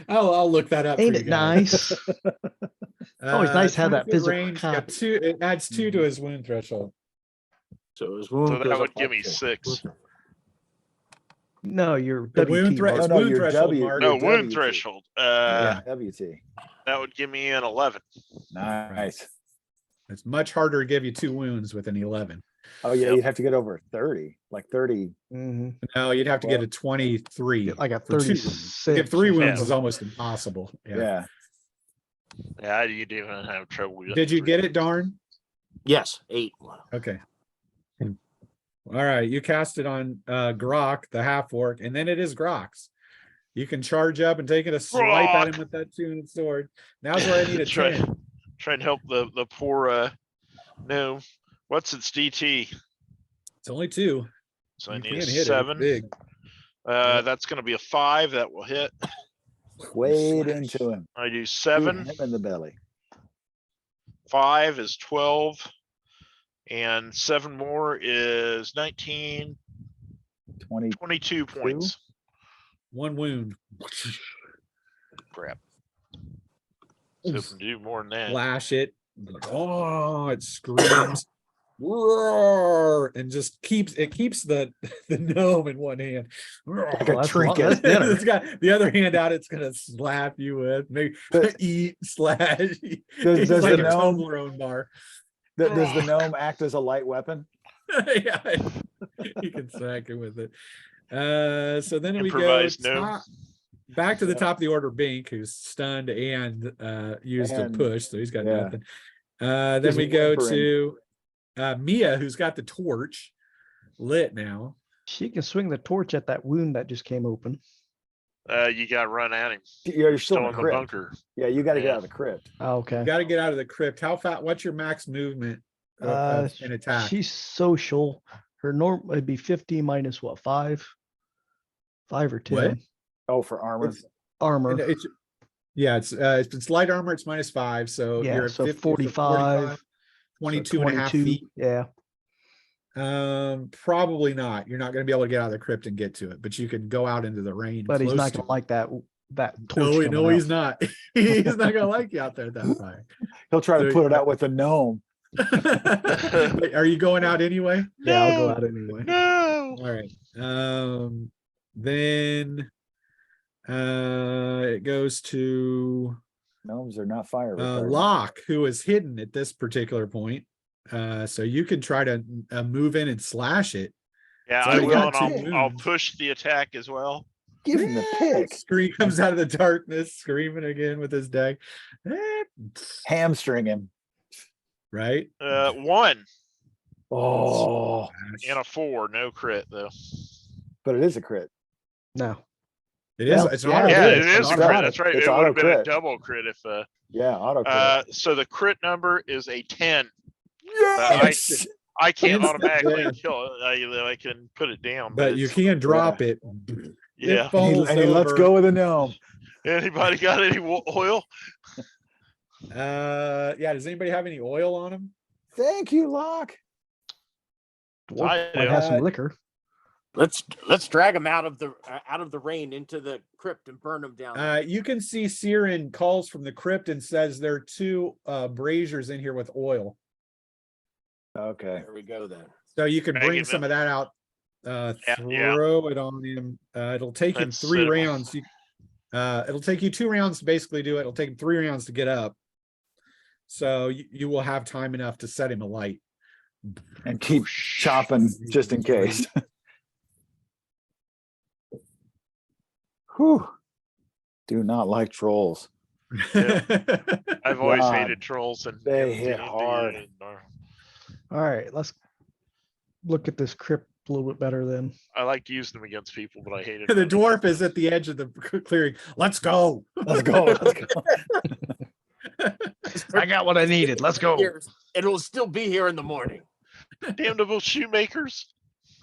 I'll look that up. Ain't for it you guys. nice? always nice to have that 20-foot physical range, got copy. 2. It adds 2 to his wound threshold. So his wound So goes that would up give by me 2. 6. No, your The wound WT. threat- mark. it's No, wound your threshold W. mark. No, your wound WT. threshold. Yeah. WT. That would give me an 11. Nice. It's much harder to give you 2 wounds with an 11. Oh yeah, Yep. you'd have to get over 30, like 30. Mhm. No, you'd have to get Well, a 23. Get like a for 2 wounds. 36. To get 3 or wounds Yeah. is almost impossible. Yeah. Yeah. Yeah, you'd even have trouble with Did you get it, Darn? Yes, 8. Okay. All right, you cast it on Grok, the half orc, and then it is Grok's. You can charge up and take it a swipe at him Grok! with that two-handed sword. Now's where I need a try, 10. try and help the poor no. What's its DT? It's only 2. So I You need can a hit it. It's 7. big. That's gonna be a 5 that will hit. Wade into him. I do Shoot 7. him in the belly. 5 is 12. And 7 more is 19, 20. 22 points. 1 wound. Crap. So hoping to do more than that. Flash it. Oh, it screams. Roar, and just keeps the gnome in one hand. Like a that's trinket. that's dinner. It's got the other hand out. It's gonna slap you with, maybe Does- eat, slash. does It's the like a gnome- Toblerone bar. Does the gnome act as a light weapon? Yeah, you can smack it with it. So then we go Improvised gnome. back to the top of the order. Bink, who's stunned and used a And- push, so he's got yeah. nothing. Then Just we go whimpering. to Mia, who's got the torch lit now. She can swing the torch at that wound that just came open. You got to run at him. You're still in Still the in the crypt. bunker. Yeah, you got to get Yeah. out of the crypt. Oh, okay. Got to get out of the crypt. How fast? What's your max movement of an attack? She's social. Her norm would be 50 minus what? 5? 5 or 10 What? Oh, for armor. armor. It's light armor. It's -5, so Yeah, you're at so 50, 45, 22 and a half 22. feet. Yeah. Probably not. You're not going to be able to get out of the crypt and get to it, but you could go out into the rain. But he's close not to gonna it. like that torch. No, coming no, out. he's not. He's not gonna like you out there that far. He'll try to So- put it out with the gnome. Wait, are you going out anyway? Yeah, I'll go No! out anyway. No. All right. Then it goes to Gnomes are not fire retardant. Locke, who is hidden at this particular point. So you can try to move in and slash it. Yeah, So I you will, got and two I'll wounds. push the attack as well. Give him the pick. Scream comes out of the darkness, screaming again with his deck. Hamstring him. Right? 1. Oh, And a 4, no crit though. but it is a crit. No. It is. Well, It's yeah, auto it Yeah, crit. it It's is a auto crit. crit. That's right. It's It would auto have been a crit. double crit if Yeah, auto crit. so the crit number is a 10. Yes! I can't Instant automatically death. kill it. I can put it down, But you it's, can drop it. yeah. It falls And he lets over. go with the gnome. Anybody got any oil? Yeah. Does anybody have any oil on them? Thank you, Locke. Dwarf I might do. have some liquor. Let's drag them out of the rain into the crypt and burn them down. You can see Siren calls from the crypt and says there are 2 braziers in here with oil. Okay. There we go then. So you can bring Making some them- of that out. Yeah. Throw it on him. It'll take him That's 3 it. rounds. It'll take you 2 rounds to basically do it. It'll take him 3 rounds to get up. So you will have time enough to set him alight. And keep chopping just in case. Whew. Do not like trolls. I've always God, hated trolls and they hit hard. All right, let's look at this crypt a little bit better then. I liked using them against people, but I hated The dwarf is at the edge of the clearing. Let's go. Let's go. Let's go. I got what I needed. Let's go. It'll still be here in the morning Damnable shoemakers.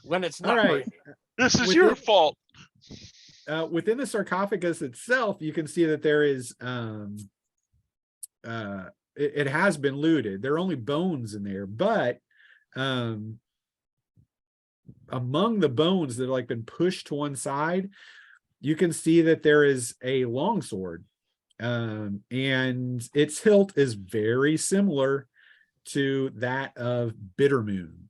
when it's All not right. raining. This is With your it- fault. Within the sarcophagus itself, you can see that there is it has been looted. There are only bones in there, but among the bones that have like been pushed to one side, you can see that there is a longsword, and its hilt is very similar to that of Bittermoon.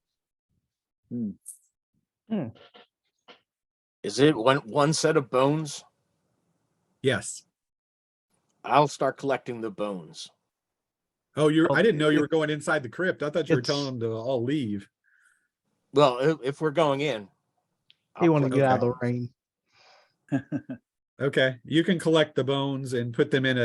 Is it one set of bones? Yes. I'll start collecting the bones. Oh, I didn't know you it- were going inside the crypt. I thought you were it's- telling them to all leave. Well, if we're going in, You want to collect get out of the the rain. Okay, you can collect the bones and put them in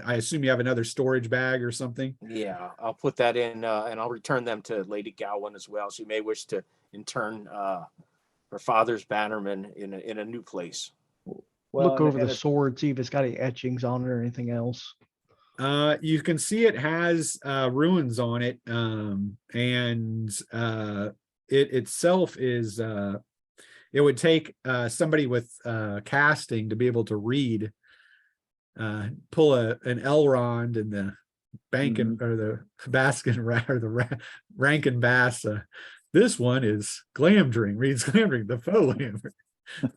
I assume you have another storage bag or something. Yeah, I'll put that in, and I'll return them to Lady Gowan as well. She may wish to intern her father's bannerman in a new place. Well, Look over and the sword, see if it's got any etchings on it or anything else. You can see it has ruins on it, and it itself is it would take somebody with casting to be able to read, pull an Elrond and the Bankin or the Baskin or the Rankin Bass. This one is Glamdring, reads Glamdring, the Foe.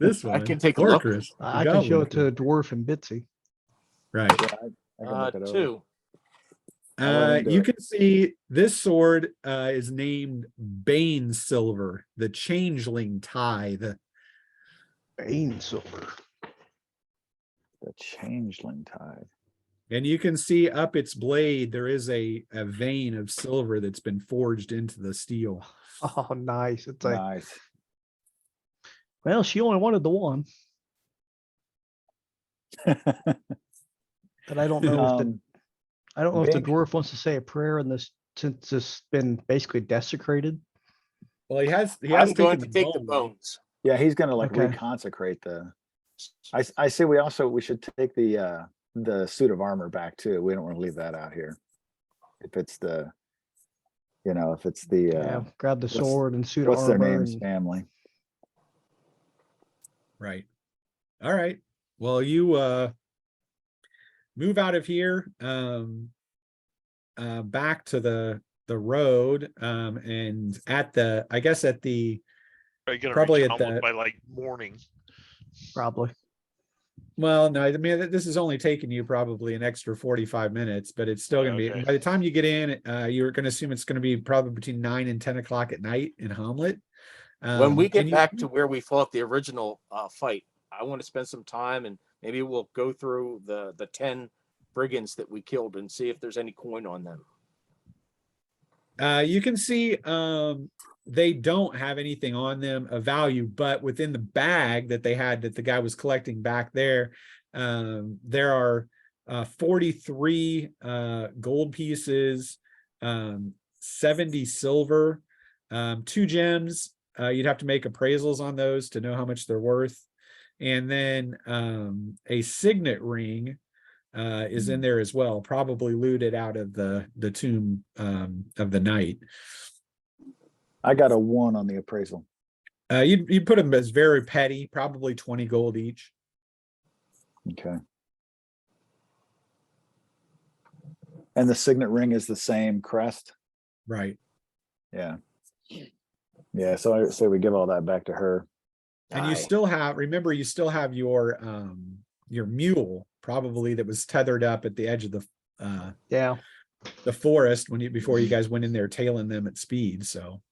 This one I can take a look. Orchrist, the I can show Goblin. it to Dwarf and Bitsy. Right. yeah, I can look it over. 2. I'll let him do You it. can see this sword is named Bane Silver, the Changeling Tithe. Bane silver. The changeling tide. And you can see up its blade, there is a vein of silver that's been forged into the steel. Oh, nice. It's like, Nice. well, she only wanted the one, but I don't know if the Um, I don't know if the Bink. dwarf wants to say a prayer in this since it's been basically desecrated. Well, he has I'm going taken to take the bones. yeah, he's gonna like Okay. reconsecrate the. I say we should take the suit of armor back too. We don't want to leave that out here. If it's the, if it's the Yeah, grab the what's- sword and suit of what's their armor. name's And, family. Right. All right. Well, you move out of here, back to the road, and at the Are you gonna Probably reach at Hommlet the- by like morning? probably. well, no, I mean, this is only taking you probably an extra 45 minutes, but it's still going to be, Okay. by the time you get in, you're going to assume it's going to be probably between 9 and 10 o'clock at night in Hommlet. When we get and you- back to where we fought the original fight, I want to spend some time and maybe we'll go through the 10 brigands that we killed and see if there's any coin on them. You can see they don't have anything on them of value, but within the bag that they had that the guy was collecting back there, there are 43 gold pieces, 70 silver, 2 gems. You'd have to make appraisals on those to know how much they're worth. And then a signet ring is in there as well, probably looted out of the tomb of the knight. I got a 1 on the appraisal. You'd put them as very petty, probably 20 gold each. Okay. And the signet ring is the same crest. Right. Yeah. Yeah. So I say we give all that back to her. And you Aye. still have, remember, you still have your mule probably that was tethered up at the edge of Yeah. the forest before you guys went in there tailing them at speed. So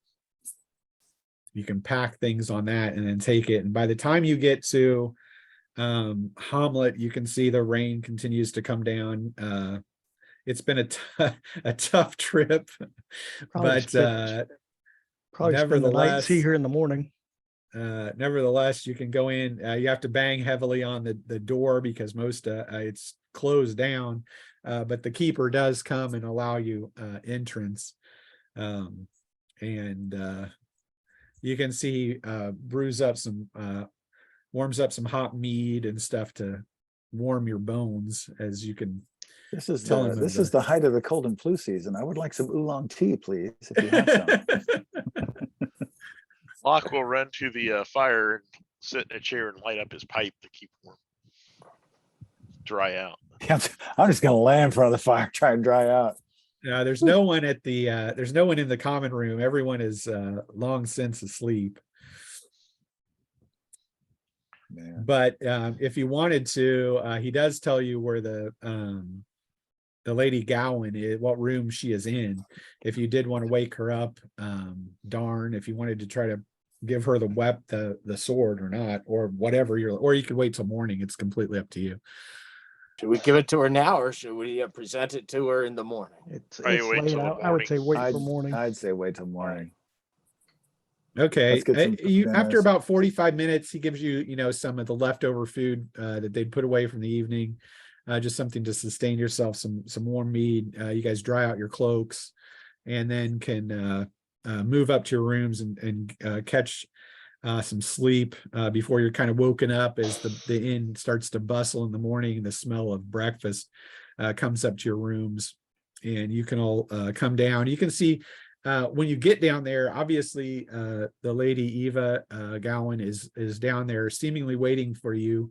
you can pack things on that and then take it. And by the time you get to Hommlet, you can see the rain continues to come down. It's been a tough trip, Probably but probably spend the night, see nevertheless, her in the morning. nevertheless, you can go in. You have to bang heavily on the door because most it's closed down, but the keeper does come and allow you entrance, and you can see warms up some hot mead and stuff to warm your bones as you can. This is Tell him this of is the height of the cold and flu season. I would like some oolong tea, please, if you have some. Locke will run to the fire and sit in a chair and light up his pipe to keep warm. Dry out. I'm just gonna lay in front of the fire, try and dry out. There's no one at the there's no one in the common room. Everyone is long since asleep. Man. But if you wanted to, he does tell you where the Lady Gowan is, what room she is in. If you did want to wake her up, darn, if you wanted to try to give her the sword or not, or whatever or you could wait till morning. It's completely up to you. Should we give it to her now, or should we present it to her in the morning? It's Probably wait late. till the I would say wait I'd, for morning. I'd say wait till morning. Okay. Let's get some After dinners. about 45 minutes, he gives you, some of the leftover food that they'd put away from the evening. Just something to sustain yourself, some warm mead. You guys dry out your cloaks and then can move up to your rooms and catch some sleep before you're kind of woken up as the inn starts to bustle in the morning. The smell of breakfast comes up to your rooms, and you can all come down. You can see when you get down there, obviously the Lady Eva Gowan is down there seemingly waiting for you.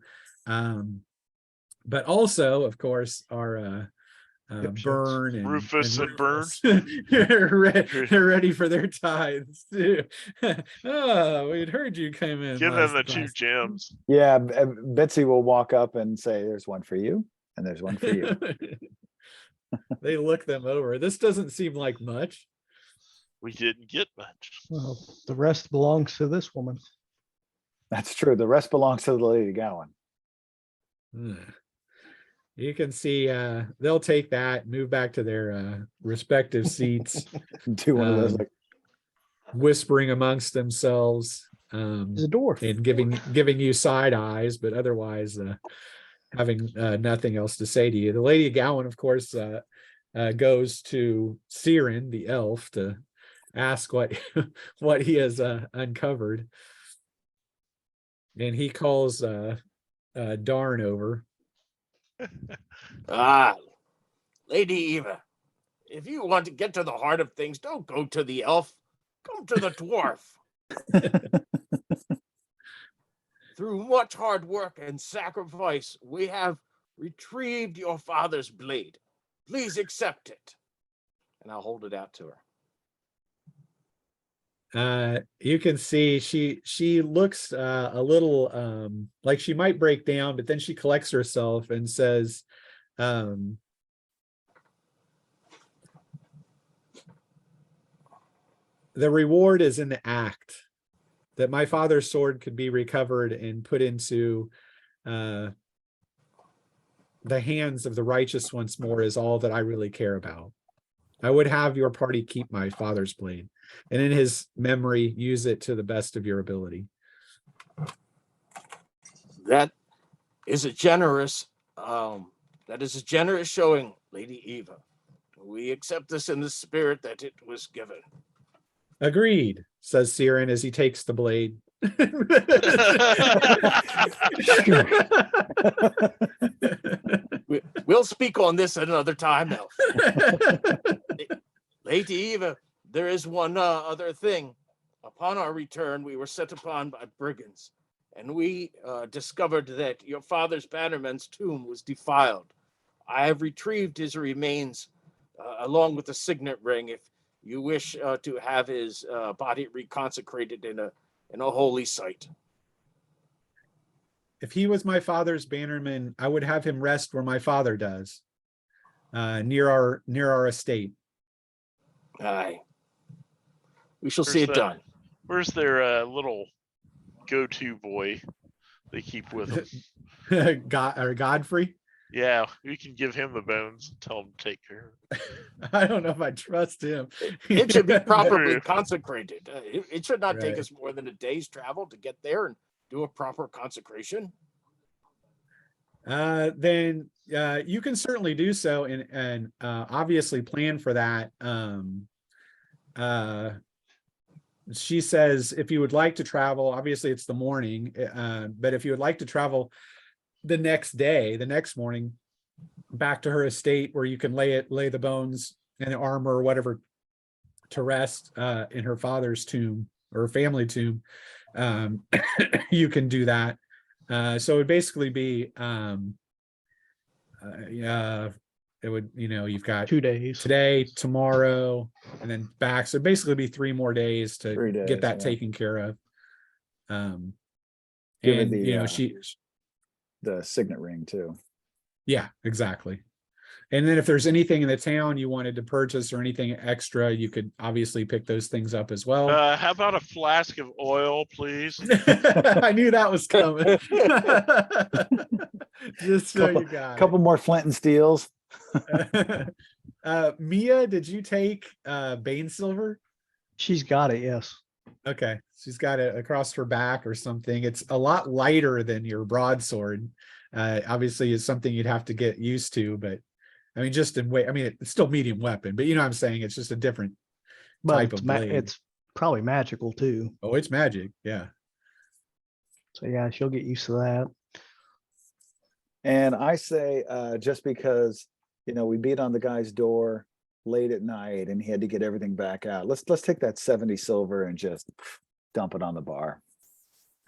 But also, of course, our Burn and Rufus and Burn. they're ready for their tithes too. Oh, we'd heard you came in. Give them last the 2 gems. Yeah, Betsy will walk up and say, "There's one for you, and there's one for you." They look them over. This doesn't seem like much. We didn't get much. Well, the rest belongs to this woman. That's true. The rest belongs to the Lady Gowan. You can see they'll take that, move back to their respective seats, Do one of those like whispering amongst themselves, He's a dwarf. and giving you side eyes, but otherwise having nothing else to say to you. The Lady Gowan, of course, goes to Siren, the elf, to ask what he has uncovered, and he calls Darn over. Lady Eva, if you want to get to the heart of things, don't go to the elf, come to the dwarf. Through much hard work and sacrifice, we have retrieved your father's blade. Please accept it. And I'll hold it out to her. You can see she looks a little like she might break down, but then she collects herself and says, the reward is in the act that my father's sword could be recovered and put into the hands of the righteous once more is all that I really care about. I would have your party keep my father's blade, and in his memory, use it to the best of your ability. That is a generous showing, Lady Eva. We accept this in the spirit that it was given. Agreed, says Siren as he takes the blade. We'll speak on this at another time, Elf. Lady Eva, there is one other thing. Upon our return, we were set upon by brigands, and we discovered that your father's bannerman's tomb was defiled. I have retrieved his remains along with the signet ring if you wish to have his body reconsecrated in a holy site. If he was my father's bannerman, I would have him rest where my father does, near our estate. Aye. We shall see it done. Where's their little go-to boy they keep with them? Godfrey. Yeah, we can give him the bones and tell him to take care of it. I don't know if I trust him. It should be properly consecrated. It should not take Right. us more than a day's travel to get there and do a proper consecration. Then you can certainly do so and obviously plan for that. She says if you would like to travel, obviously it's the morning, but if you would like to travel the next morning, back to her estate where you can lay the bones and the armor or whatever to rest in her father's tomb or family tomb, you can do that. So it would basically be it would, you've got 2 days. today, tomorrow, and then back. So basically be 3 more days to 3 days, get that yeah. taken care of. Give her And the, the signet ring too. yeah, exactly. And then if there's anything in the town you wanted to purchase or anything extra, you could obviously pick those things up as well. How about a flask of oil, please? I knew that was coming. Just so you got it. Couple more flint and steels. Mia, did you take Bane Silver? She's got it, yes. Okay, she's got it across her back or something. It's a lot lighter than your broadsword. Obviously, it's something you'd have to get used to, but I mean, just in weight. I mean, it's still medium weapon, but you know what I'm saying? It's just a different But type of blade. it's probably magical too. Oh, it's magic. Yeah. So yeah, she'll get used to that. And I say, just because, we beat on the guy's door late at night and he had to get everything back out. Let's take that 70 silver and just dump it on the bar.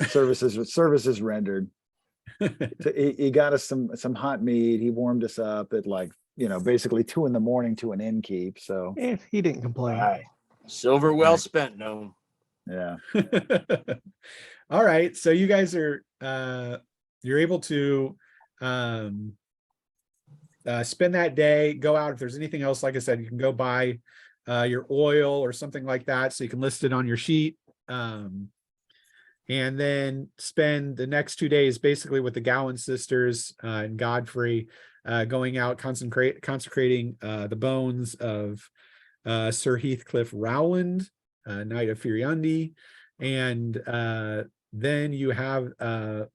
Services rendered. He got us some hot meat. He warmed us up at basically 2 a.m. to an inn keep. So He didn't complain. Aye. Silver well spent, gnome. yeah. All right. So you guys are you're able to spend that day, go out. If there's anything else, like I said, you can go buy your oil or something like that, so you can list it on your sheet. And then spend the next 2 days basically with the Gowan sisters and Godfrey, going out, consecrating the bones of Sir Heathcliff Rowland, Knight of Furiundi. And then you have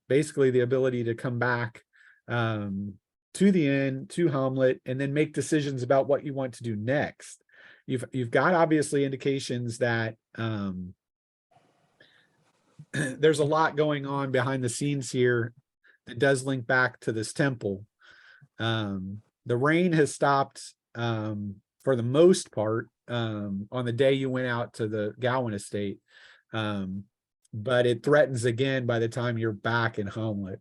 basically the ability to come back to the inn, to Hommlet, and then make decisions about what you want to do next. You've got obviously indications that there's a lot going on behind the scenes here that does link back to this temple. The rain has stopped for the most part on the day you went out to the Gowan estate, but it threatens again by the time you're back in Hommlet.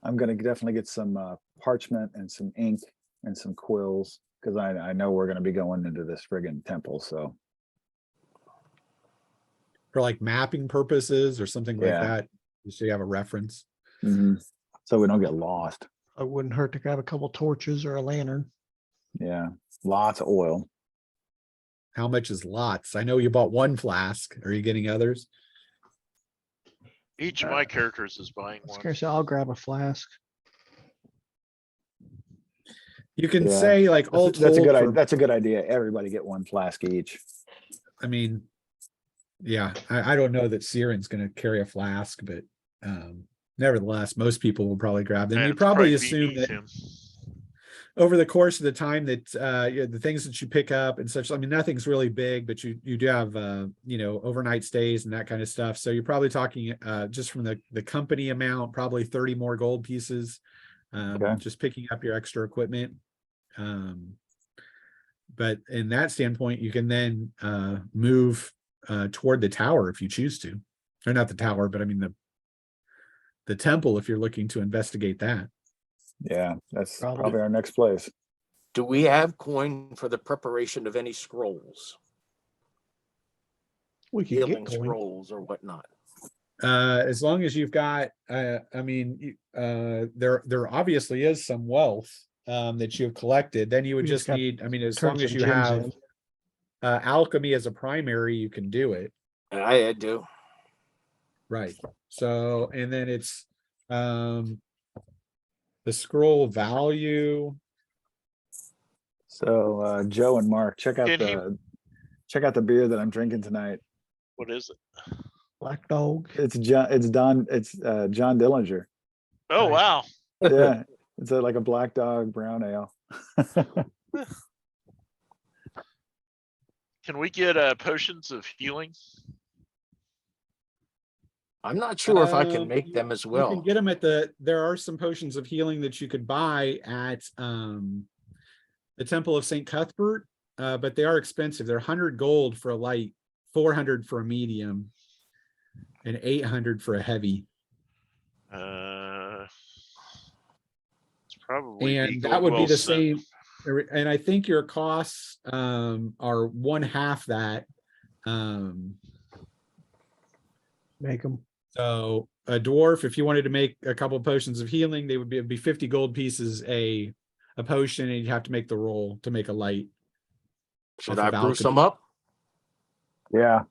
I'm going to definitely get some parchment and some ink and some quills, because I know we're going to be going into this friggin' temple. So For like mapping purposes or something like Yeah. that, so you have a reference. so we don't get lost. It wouldn't hurt to grab a couple torches or a lantern. Yeah. Lots of oil. How much is lots? I know you bought 1 flask. Are you getting others? Each of my characters is buying I was one. gonna say I'll grab a flask. You can Yeah. say like all That's a told good for- that's a good idea. Everybody get 1 flask each. I mean, yeah, I don't know that Siren's going to carry a flask, but nevertheless, most people will probably grab them. And You it's probably probably assume beneath that him. over the course of the time that the things that you pick up and such, I mean, nothing's really big, but you do have overnight stays and that kind of stuff. So you're probably talking just from the company amount, probably 30 more gold pieces, Okay. just picking up your extra equipment. But in that standpoint, you can then move toward the tower if you choose to, or not the tower, but I mean the temple if you're looking to investigate that. Yeah, that's Probably. probably our next place. Do we have coin for the preparation of any scrolls, We could healing get going. scrolls or whatnot? As long as you've got, there obviously is some wealth that you've collected. Then you would We just just got need, I mean, as Turn long as some you gems have in. alchemy as a primary, you can do it. I do. Right. So, and then it's the scroll value. So Joe and Mark, check out Can he- the beer that I'm drinking tonight. What is it? Black Dog. It's John John Dillinger. Oh, Nice. wow. Yeah, it's like a Black Dog brown ale. Can we get potions of healing? I'm not sure if I can Um, make them as You well. can get them at there are some potions of healing that you could buy at the Temple of St. Cuthbert, but they are expensive. They're 100 gold for a light, 400 for a medium, and 800 for a heavy. It's probably And that gold would be well the spent. same. And I think your costs are one half that. Make them. So a dwarf, if you wanted to make a couple potions of healing, they would be 50 gold pieces a potion, and you'd have to make the roll to make a light. Should off I of brew alchemy. some up? Yeah,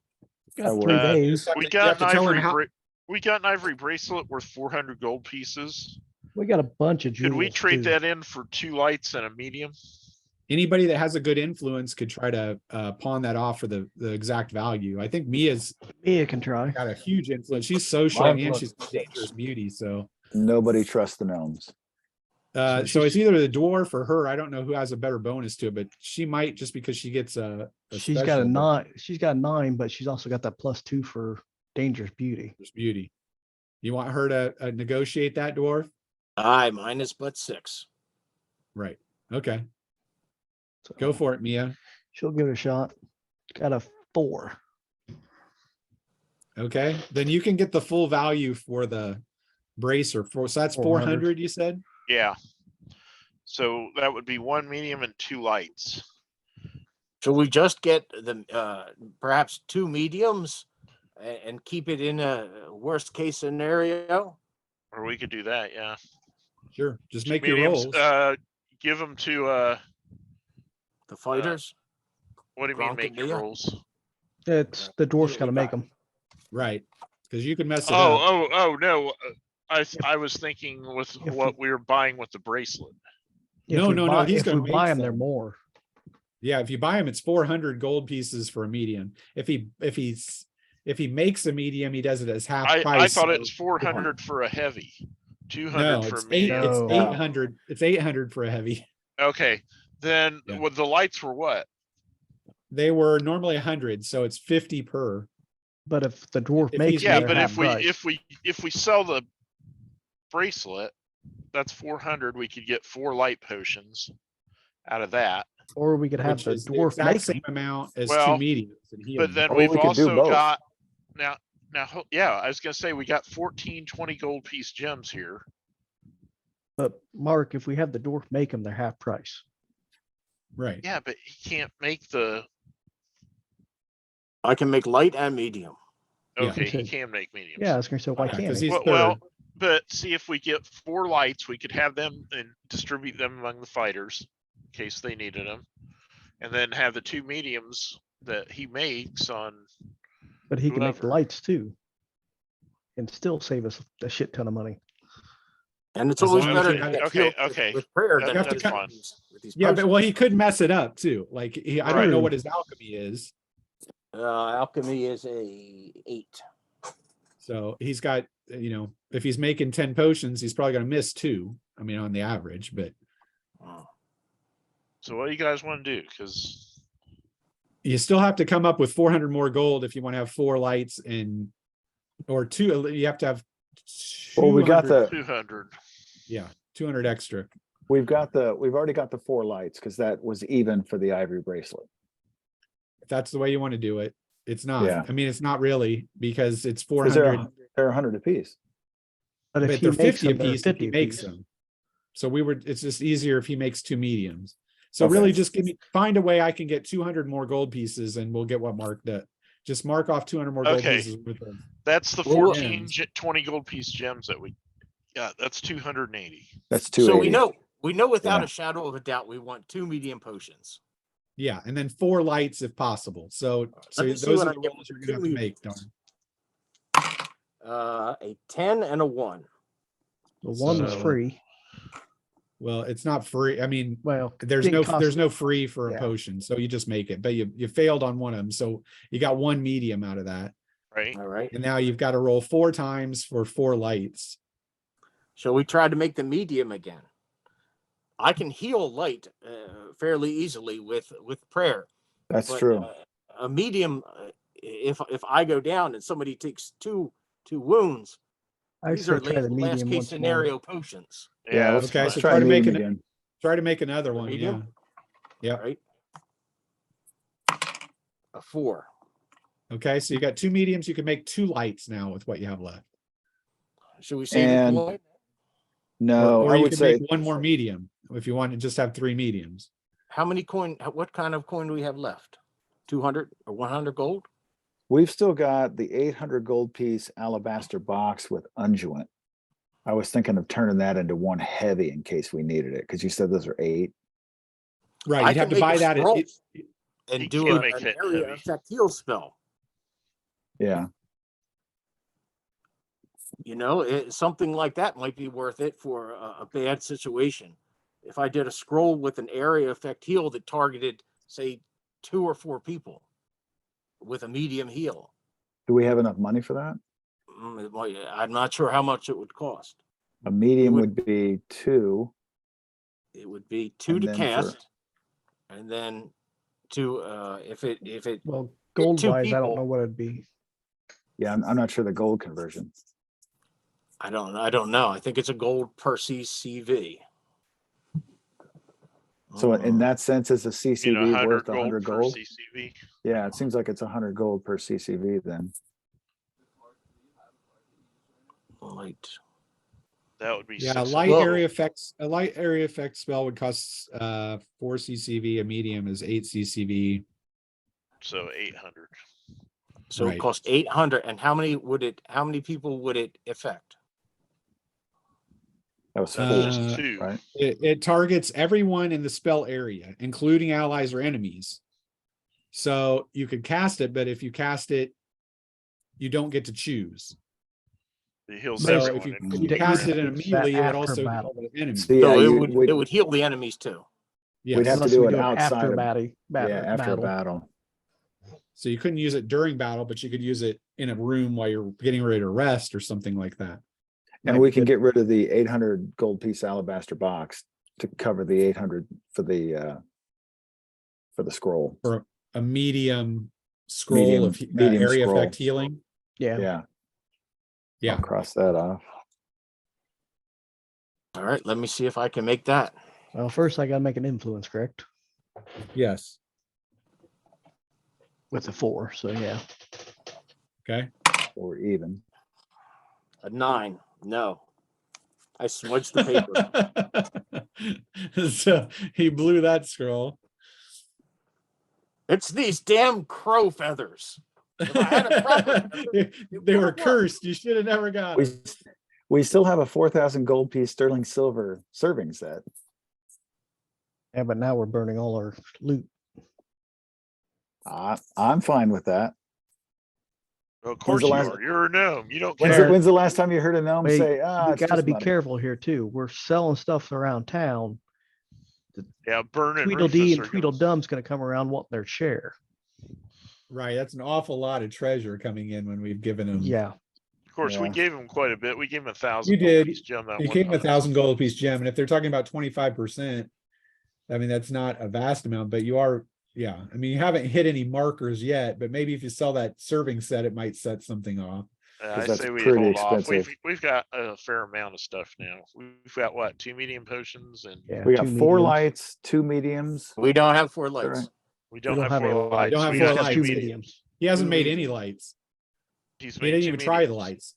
I Got would. 3 Uh, days. We You got have an to tell them ivory. how- We got an ivory bracelet worth 400 gold pieces. We got a bunch of jewels. Could we trade too. that in for 2 lights and a medium? Anybody that has a good influence could try to pawn that off for the exact value. I think Mia's Mia can try. got a huge influence. She's social My and influence she's is dangerous beauty. So Nobody trusts the gnomes. so it's either the dwarf or her. I don't know who has a better bonus to it, but she might, just because she gets a She's got a special, but 9. She's got 9, but she's also got that +2 for dangerous beauty. dangerous beauty. You want her to negotiate that, dwarf? Aye, mine is but 6. Right. Okay. So Go for it, Mia. She'll give it a shot. Got a 4. Okay. Then you can get the full value for the bracer. So that's 400, you said? Yeah. So that would be 1 medium and 2 lights. Should we just get the perhaps 2 mediums and keep it in a worst case scenario? Or we could do that, yeah. Sure. Just 2 make your mediums, rolls. give them to The fighters? what do you mean Gronk make and your Mia? rolls? It's the dwarf's Yeah, got to we make got them. Right. Because you can mess it up. Oh no. I was thinking with If what we were buying with the bracelet. No, he's If gonna we buy make them, they're some. more. Yeah, if you buy them, it's 400 gold pieces for a medium. If he makes a medium, he does it as half I price. thought so- it was 400 for a heavy, 200 No, for a it's medium. it's No. 800. It's 800 for a heavy. Okay, then Yeah. with the lights were what? They were normally 100, so it's 50 per. But if the dwarf If makes he's them, Yeah, they're but half if we price. if we sell the bracelet, that's 400. We could get 4 light potions out of that. Or we could have Which the is the dwarf exact make same them. amount as Well, two mediums and But healing. then Or we've we could do also both. got yeah, I was gonna say we got 14 20 gold piece gems here. But Mark, if we have the dwarf make them, they're half price. Right. Yeah, but he can't make the I can make light and medium. Yeah. okay, he Okay. can make mediums. Yeah, I was gonna say, why Yeah, can't 'cause he? he's Well, third. but see if we get 4 lights, we could have them and distribute them among the fighters in case they needed them. And then have the 2 mediums that he makes on But he can make the whoever. lights too. And still save us a shit ton of money. And it's As always long as better you to have- get okay, healed okay. with prayer That- than that's with fine. with these Yeah, but potions. well, he could mess it up too. Like I don't know True. what his alchemy is. Alchemy is a 8. So he's got, if he's making 10 potions, he's probably gonna miss 2. I mean, on the average, but Oh. So what do you guys want to do? Because You still have to come up with 400 more gold if you want to have 4 lights and, or 2, you have to have. Well, we got 200 200. Yeah, 200 extra. we've already got the 4 lights because that was even for the ivory bracelet. If that's the way you want to do it. It's not. Yeah. I mean, it's not really because it's 'Cause 400, they're 100 apiece. But if but he they're makes 50 them, they're apiece if 50 he makes apiece. them. So it's just easier if he makes 2 mediums. So Okay. really just find a way I can get 200 more gold pieces and we'll get what Mark did. Just mark off 200 more gold Okay. pieces with them. That's the Well, 14 20 gold piece gems that we got. That's 280. That's So 280. we know without Yeah. a shadow of a doubt we want 2 medium potions. Yeah, and then 4 lights if possible. So me see those what are I the get rolls with you're the gonna have to 2 make, mediums. Don. A 10 and a 1. The one was So- free. Well, it's not free. I mean, Well, there's didn't no cost- free for a yeah. potion, so you just make it. But you failed on one of them, so you got 1 medium out of that. Right? All right. And now you've got to roll 4 times for 4 lights. Shall we try to make the medium again? I can heal light fairly easily with prayer. That's But, true. A medium, if I go down and somebody takes two wounds, I these are say try the last medium case once more. scenario potions. Yeah, that's let's Okay, fine. so try try to make medium an- again. Try to make another one. Medium? Yeah. Right. A 4. Okay, so you got 2 mediums. You can make 2 lights now with what you have left. Should we save And- the point? No, or I you would can say make 1 more medium if you want to just have 3 mediums. How many coin? What kind of coin do we have left? 200 or 100 gold? we've still got the 800 gold piece alabaster box with unguent. I was thinking of turning that into 1 heavy in case we needed it, because you said those are 8. Right, I you'd have can to make a buy that. scroll You and do can an make it area heavy. effect heal spell. Yeah. Something like that might be worth it for a bad situation. If I did a scroll with an area effect heal that targeted, say, 2 or 4 people with a medium heal, Do we have enough money for that? I'm not sure how much it would cost. A medium would- would be 2. It would be 2 And to then cast, and then if it Well, gold 2 wise, I don't people. know what it'd be. Yeah, I'm not sure the gold conversion. I don't know. I think it's a gold per CCV. So in that sense, is a You CCV know, 100 worth gold 100 per gold? CCV. Yeah, it seems like it's 100 gold per CCV then. Light. That would be Yeah, 600. light Well- area effects. A light area effect spell would cost 4 CCV. A medium is 8 CCV. So 800. So Right. it costs 800. And how many people would it affect? That was That's 4, just 2. right? It targets everyone in the spell area, including allies or enemies. So you could cast it, but if you cast it, you don't get to choose. It heals So everyone. if you including cast your it enemies. immediately, it would after also battle. heal the enemy. So yeah, So you it would heal the enemies too. Yes. we'd have to Unless do we it do outside after of battle. after a battle. So you couldn't use it during battle, but you could use it in a room while you're getting ready to rest or something like that. And Might we be can good. get rid of the 800 gold piece alabaster box to cover the 800 for the scroll. For a medium scroll Medium- of medium area scroll. effect healing. Yeah. Yeah. Yeah. I'll cross that off. All right, let me see if I can make that. Well, first I gotta make an influence, correct? Yes. With the 4, so yeah. Okay. Or even. A 9. No. I smudged the paper. So he blew that scroll. It's these damn crow feathers. If I had a proper feather, They were would've worked. cursed. You should have never got it. We still have a 4,000 gold piece sterling silver serving set. Yeah, but now we're burning all our loot. I'm fine with that. Well, of course the you last- are. You're a gnome. You don't When's care. the last time you heard a gnome Wait, say, we it's gotta just be money." careful here too. We're selling stuff around town. Yeah, Burn and Tweedledee Rufus and are Tweedledum's gonna come around wanting their share. Right. That's an awful lot of treasure coming in when we've given him. Yeah. Of course, we Yeah. gave him quite a bit. We gave him 1,000. You did. Gem that You one gave him time. 1,000 gold piece gem. And if they're talking about 25%, I mean, that's not a vast amount, but you are, yeah. I mean, you haven't hit any markers yet, but maybe if you sell that serving set, it might set something off. I that's say we pretty hold off. expensive. We've got a fair amount of stuff now. We've got what, 2 medium potions and Yeah, We got 2 4 mediums. lights, 2 mediums. We don't have 4 Is that lights. right? we don't don't have have any 4 lights. lights. Don't have We 4 got lights. 2 Two mediums. He hasn't Two made any mediums. lights. He's He made didn't 2 even try the mediums. lights.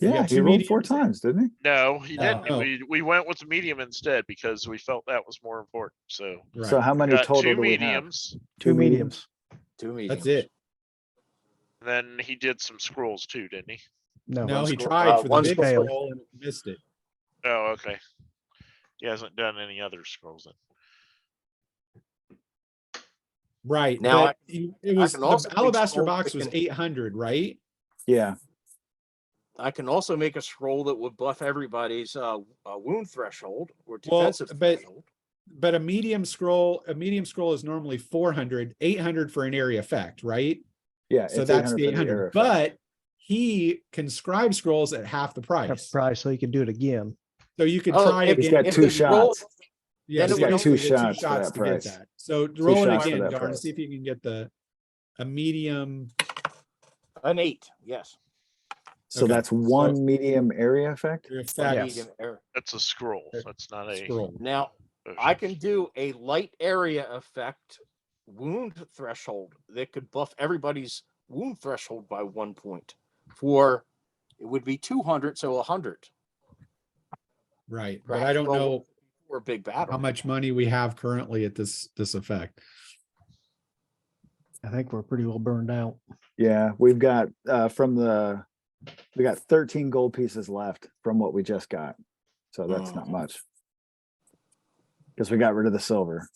Yeah, got he 2 rolled 4 mediums. times, didn't he? No, he didn't. Oh. We went with the medium instead because we felt that was more important. So Right. So how we many got total 2 do we have? mediums. 2 mediums. 2 mediums. That's it. Then he did some scrolls too, didn't he? No, No, he scroll- tried for the one big failed. scroll and missed it. Oh, okay. He hasn't done any other scrolls then. Right. Now, But it was can the also make alabaster scrolls box that was can- 800, right? Yeah, I can also make a scroll that would buff everybody's wound threshold or Well, defensive but- threshold. But a medium scroll is normally 400, 800 for an area effect, right? yeah. So it's that's 800 the for the air 800. effect. But he can scribe scrolls at half the half price. the price, so you can do it again. So you could Oh, try if- He's again. got if 2 the scroll- shots. Yeah, then so it you would basically two get 2 shots for shots that to price. get that. So roll it shots for again, that Darn, price. see if you can get a medium. An 8, yes. So Okay, that's so- 1 medium area effect. Your One effect medium error. That's a scroll. That's not a scroll. Now, potion. I can do a light area effect wound threshold that could buff everybody's wound threshold by 1 point. It would be 200, so 100 Right. But I don't Well, know for a big battle. how much money we have currently at this effect. I think we're pretty well burned out. Yeah, we've got we got 13 gold pieces left from what we just got. So that's not much. Because we got rid of the silver.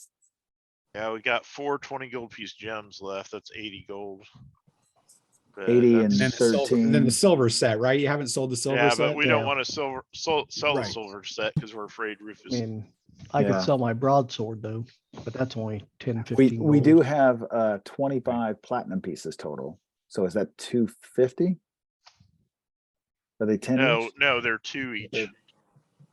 Yeah, we got 4 20 gold piece gems left. That's 80 gold. But 80 that's- and And then the silver, and then the 13. silver set, right? You haven't sold the silver yeah, set? but we don't Yeah. want to sell the Right. silver set because we're afraid I Rufus. mean, I Yeah. could sell my broadsword though, but that's only 10, We 15 we do gold. have 25 platinum pieces total. So is that 250? Are they 10 No, each? no, they're 2 each. I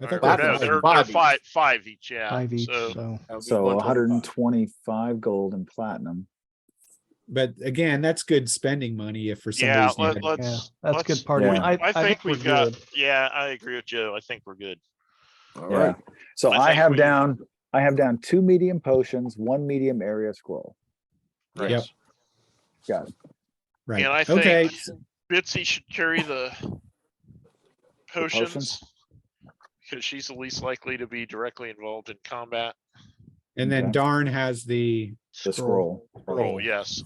Or thought Platinum no, was they're 5 each. 5 each. Yeah. 5 each, So so That would be So 125. 125 gold and platinum. But again, that's good spending money if for yeah, somebody's. let's. yeah, that's let's- good part. Yeah. I think we're we've got. good. Yeah, I agree with Joe. I think we're good. All Yeah. right. So I I think have we- down 2 medium potions, 1 medium area scroll. Right. Yes. Got it. Right. And I Okay. think Bitsy should carry the potions potions? because she's the least likely to be directly involved in combat. And then Okay. Darn has the The scroll. Oh, yes.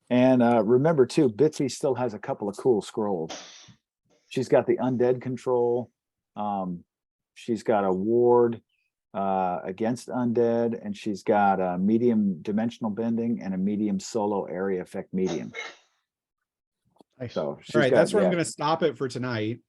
And remember too, Bitsy still has a couple of cool scrolls. She's got the undead control. She's got a ward against undead, and she's got a medium dimensional bending and a medium solo area effect medium. Nice. So she's All right, got, that's where I'm yeah, gonna stop it for tonight.